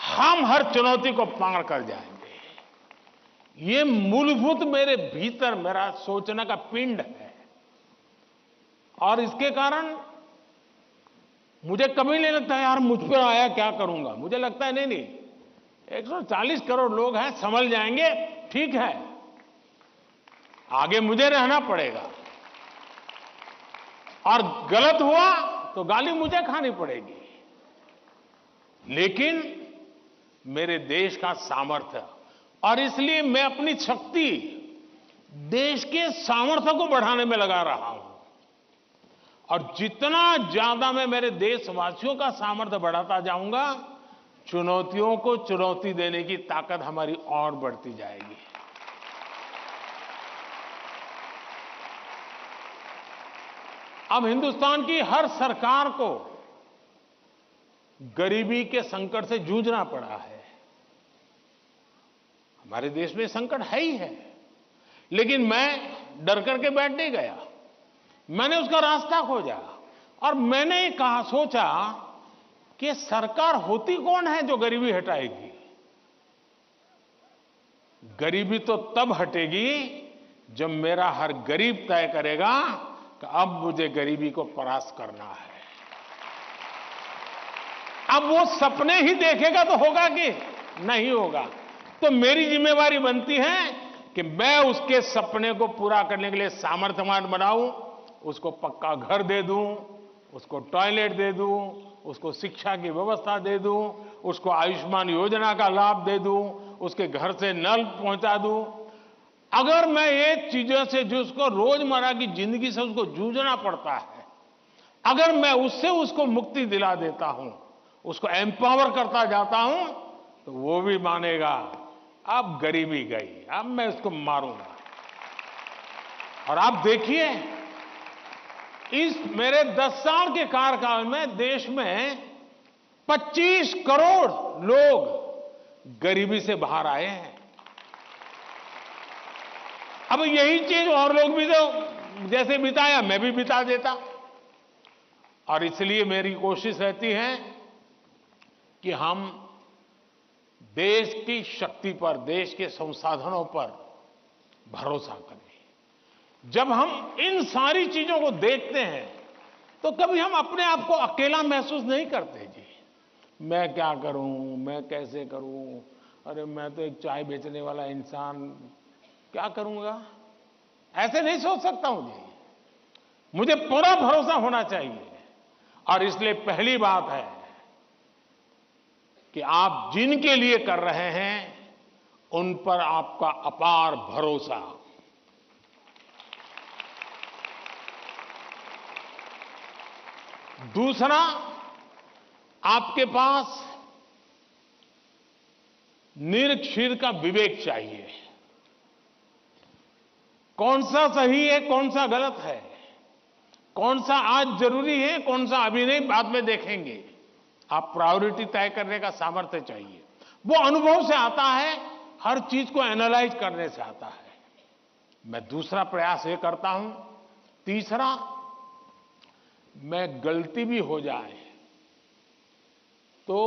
हम हर चुनौती को पार कर जाएंगे। ये मूलभूत मेरे भीतर मेरा सोचने का पिंड है। और इसके कारण मुझे कभी नहीं लगता यार मुझ पर आया क्या करूंगा। मुझे लगता है नहीं, 140 करोड़ लोग हैं, संभल जाएंगे, ठीक है, आगे मुझे रहना पड़ेगा। और गलत हुआ तो गाली मुझे खानी पड़ेगी। लेकिन मेरे देश का सामर्थ्य, और इसलिए मैं अपनी शक्ति देश के सामर्थ्य को बढ़ाने में लगा रहा हूं। और जितना ज्यादा मैं मेरे देशवासियों का सामर्थ्य बढ़ाता जाऊंगा, चुनौतियों को चुनौती देने की ताकत हमारी और बढ़ती जाएगी। अब हिंदुस्तान की हर सरकार को गरीबी के संकट से जूझना पड़ा है। हमारे देश में संकट है ही है, लेकिन मैं डर करके बैठ नहीं गया। मैंने उसका रास्ता खोजा और मैंने सोचा कि सरकार होती कौन है जो गरीबी हटाएगी। गरीबी तो तब हटेगी जब मेरा हर गरीब तय करेगा कि अब मुझे गरीबी को परास्त करना है। अब वो सपने ही देखेगा तो होगा कि नहीं होगा। तो मेरी जिम्मेवारी बनती है कि मैं उसके सपने को पूरा करने के लिए सामर्थ्यवान बनाऊं, उसको पक्का घर दे दूं, उसको टॉयलेट दे दूं, उसको शिक्षा की व्यवस्था दे दूं, उसको आयुष्मान योजना का लाभ दे दूं, उसके घर से नल पहुंचा दूं। अगर मैं ये चीजों से जो उसको रोजमर्रा की जिंदगी से उसको जूझना पड़ता है, अगर मैं उससे उसको मुक्ति दिला देता हूं, उसको एम्पावर करता जाता हूं, तो वो भी मानेगा अब गरीबी गई, अब मैं उसको मारूंगा। और आप देखिए, इस मेरे 10 साल के कार्यकाल में देश में 25 करोड़ लोग गरीबी से बाहर आए हैं। अब यही चीज और लोग भी तो जैसे बिताया, मैं भी बिता देता। और इसलिए मेरी कोशिश रहती है कि हम देश की शक्ति पर, देश के संसाधनों पर भरोसा करें। जब हम इन सारी चीजों को देखते हैं तो कभी हम अपने आप को अकेला महसूस नहीं करते। जी मैं क्या करूं, मैं कैसे करूं, अरे मैं तो एक चाय बेचने वाला इंसान, क्या करूंगा, ऐसे नहीं सोच सकता हूं जी। मुझे पूरा भरोसा होना चाहिए। और इसलिए पहली बात है कि आप जिनके लिए कर रहे हैं उन पर आपका अपार भरोसा। दूसरा, आपके पास निरक्षीर का विवेक चाहिए। कौन सा सही है, कौन सा गलत है, कौन सा आज जरूरी है, कौन सा अभी नहीं, बाद में देखेंगे। आप प्रायोरिटी तय करने का सामर्थ्य चाहिए। वो अनुभव से आता है, हर चीज को एनालाइज करने से आता है। मैं दूसरा प्रयास ये करता हूं। तीसरा, मैं गलती भी हो जाए तो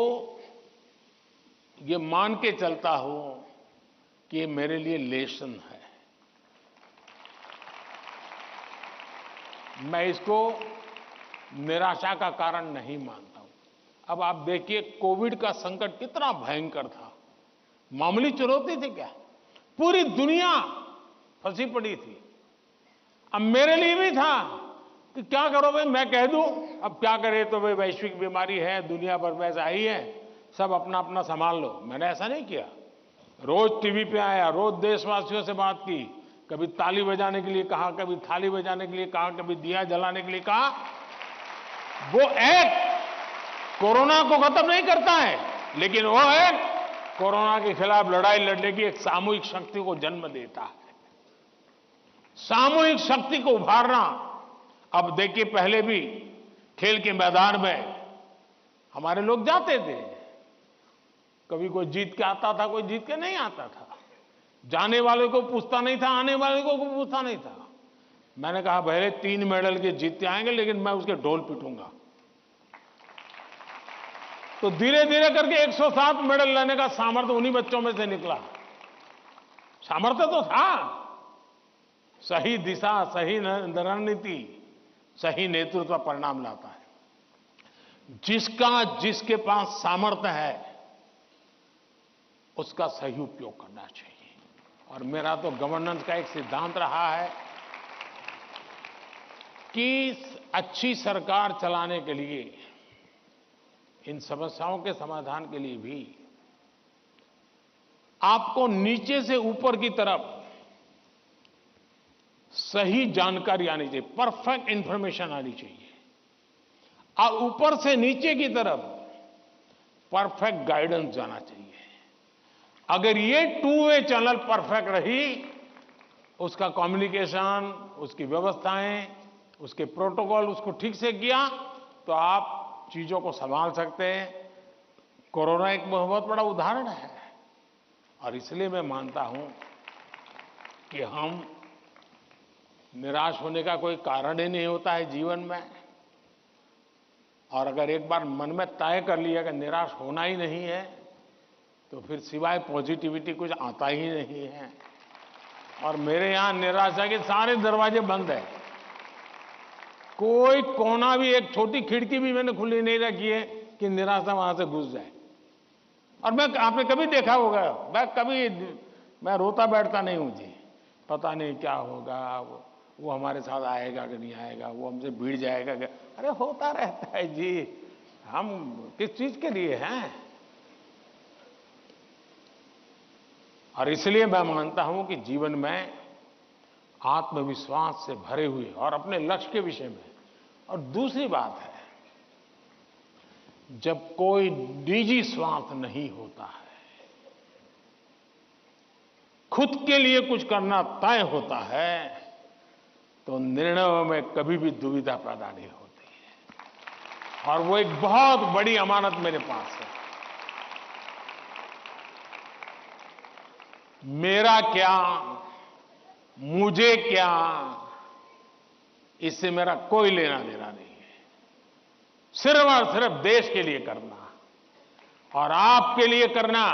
ये मान के चलता हूं कि ये मेरे लिए लेसन है। मैं इसको निराशा का कारण नहीं मानता हूं। अब आप देखिए, कोविड का संकट कितना भयंकर था। मामूली चुनौती थी क्या? पूरी दुनिया फंसी पड़ी थी। अब मेरे लिए भी था कि क्या करो भाई, मैं कह दूं, अब क्या करे, तो भाई वैश्विक बीमारी है, दुनिया भर में ऐसा ही है, सब अपना अपना संभाल लो। मैंने ऐसा नहीं किया। रोज टीवी पे आया, रोज देशवासियों से बात की, कभी ताली बजाने के लिए कहा, कभी थाली बजाने के लिए कहा, कभी दिया जलाने के लिए कहा। वो एक्ट कोरोना को खत्म नहीं करता है, लेकिन वो एक्ट कोरोना के खिलाफ लड़ाई लड़ने की एक सामूहिक शक्ति को जन्म देता है। सामूहिक शक्ति को उभारना। अब देखिए, पहले भी खेल के मैदान में हमारे लोग जाते थे, कभी कोई जीत के आता था, कोई जीत के नहीं आता था। जाने वाले को पूछता नहीं था, आने वाले को पूछता नहीं था। मैंने कहा भले 3 मेडल के जीतते आएंगे, लेकिन मैं उसके ढोल पीटूंगा। तो धीरे धीरे करके 107 मेडल लाने का सामर्थ्य उन्हीं बच्चों में से निकला। सामर्थ्य तो था। सही दिशा, सही रणनीति, सही नेतृत्व परिणाम लाता है। जिसके पास सामर्थ्य है, उसका सही उपयोग करना चाहिए। और मेरा तो गवर्नेंस का एक सिद्धांत रहा है कि अच्छी सरकार चलाने के लिए, इन समस्याओं के समाधान के लिए भी आपको नीचे से ऊपर की तरफ सही जानकारी आनी चाहिए, परफेक्ट इंफॉर्मेशन आनी चाहिए, और ऊपर से नीचे की तरफ परफेक्ट गाइडेंस जाना चाहिए। अगर ये 2 वे चैनल परफेक्ट रही, उसका कम्युनिकेशन, उसकी व्यवस्थाएं, उसके प्रोटोकॉल, उसको ठीक से किया, तो आप चीजों को संभाल सकते हैं। कोरोना एक बहुत बड़ा उदाहरण है। और इसलिए मैं मानता हूं कि हम निराश होने का कोई कारण ही नहीं होता है जीवन में। और अगर एक बार मन में तय कर लिया कि निराश होना ही नहीं है, तो फिर सिवाय पॉजिटिविटी कुछ आता ही नहीं है। और मेरे यहां निराशा के सारे दरवाजे बंद हैं। कोई कोना भी, एक छोटी खिड़की भी मैंने खुली नहीं रखी है कि निराशा वहां से घुस जाए। और आपने कभी देखा होगा, मैं रोता बैठता नहीं हूं जी। पता नहीं क्या होगा, वो हमारे साथ आएगा कि नहीं आएगा, वो हमसे भिड़ जाएगा क्या। अरे होता रहता है जी। हम किस चीज के लिए हैं? और इसलिए मैं मानता हूं कि जीवन में आत्मविश्वास से भरे हुए और अपने लक्ष्य के विषय में। और दूसरी बात है, जब कोई निजी स्वार्थ नहीं होता है, खुद के लिए कुछ करना तय होता है, तो निर्णयों में कभी भी दुविधा पैदा नहीं होती है। और वो एक बहुत बड़ी अमानत मेरे पास है। मेरा क्या, मुझे क्या, इससे मेरा कोई लेना देना नहीं है। सिर्फ और सिर्फ देश के लिए करना और आपके लिए करना,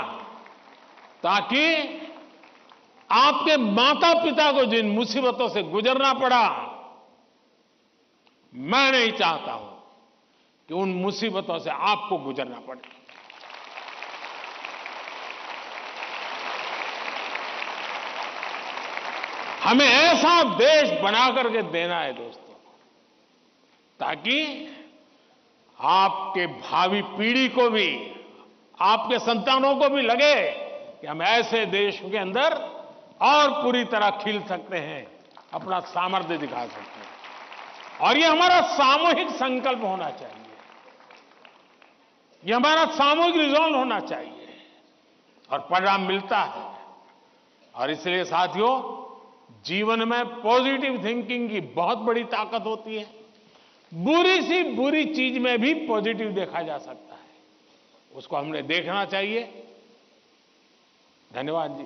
ताकि आपके माता पिता को जिन मुसीबतों से गुजरना पड़ा, मैं नहीं चाहता हूं कि उन मुसीबतों से आपको गुजरना पड़े। हमें ऐसा देश बना करके देना है दोस्तों, ताकि आपके भावी पीढ़ी को भी, आपके संतानों को भी लगे कि हम ऐसे देश के अंदर और पूरी तरह खिल सकते हैं, अपना सामर्थ्य दिखा सकते हैं। और ये हमारा सामूहिक संकल्प होना चाहिए, ये हमारा सामूहिक रिजॉल्व होना चाहिए और परिणाम मिलता है। और इसलिए साथियों, जीवन में पॉजिटिव थिंकिंग की बहुत बड़ी ताकत होती है। बुरी सी बुरी चीज में भी पॉजिटिव देखा जा सकता है, उसको हमने देखना चाहिए। धन्यवाद जी।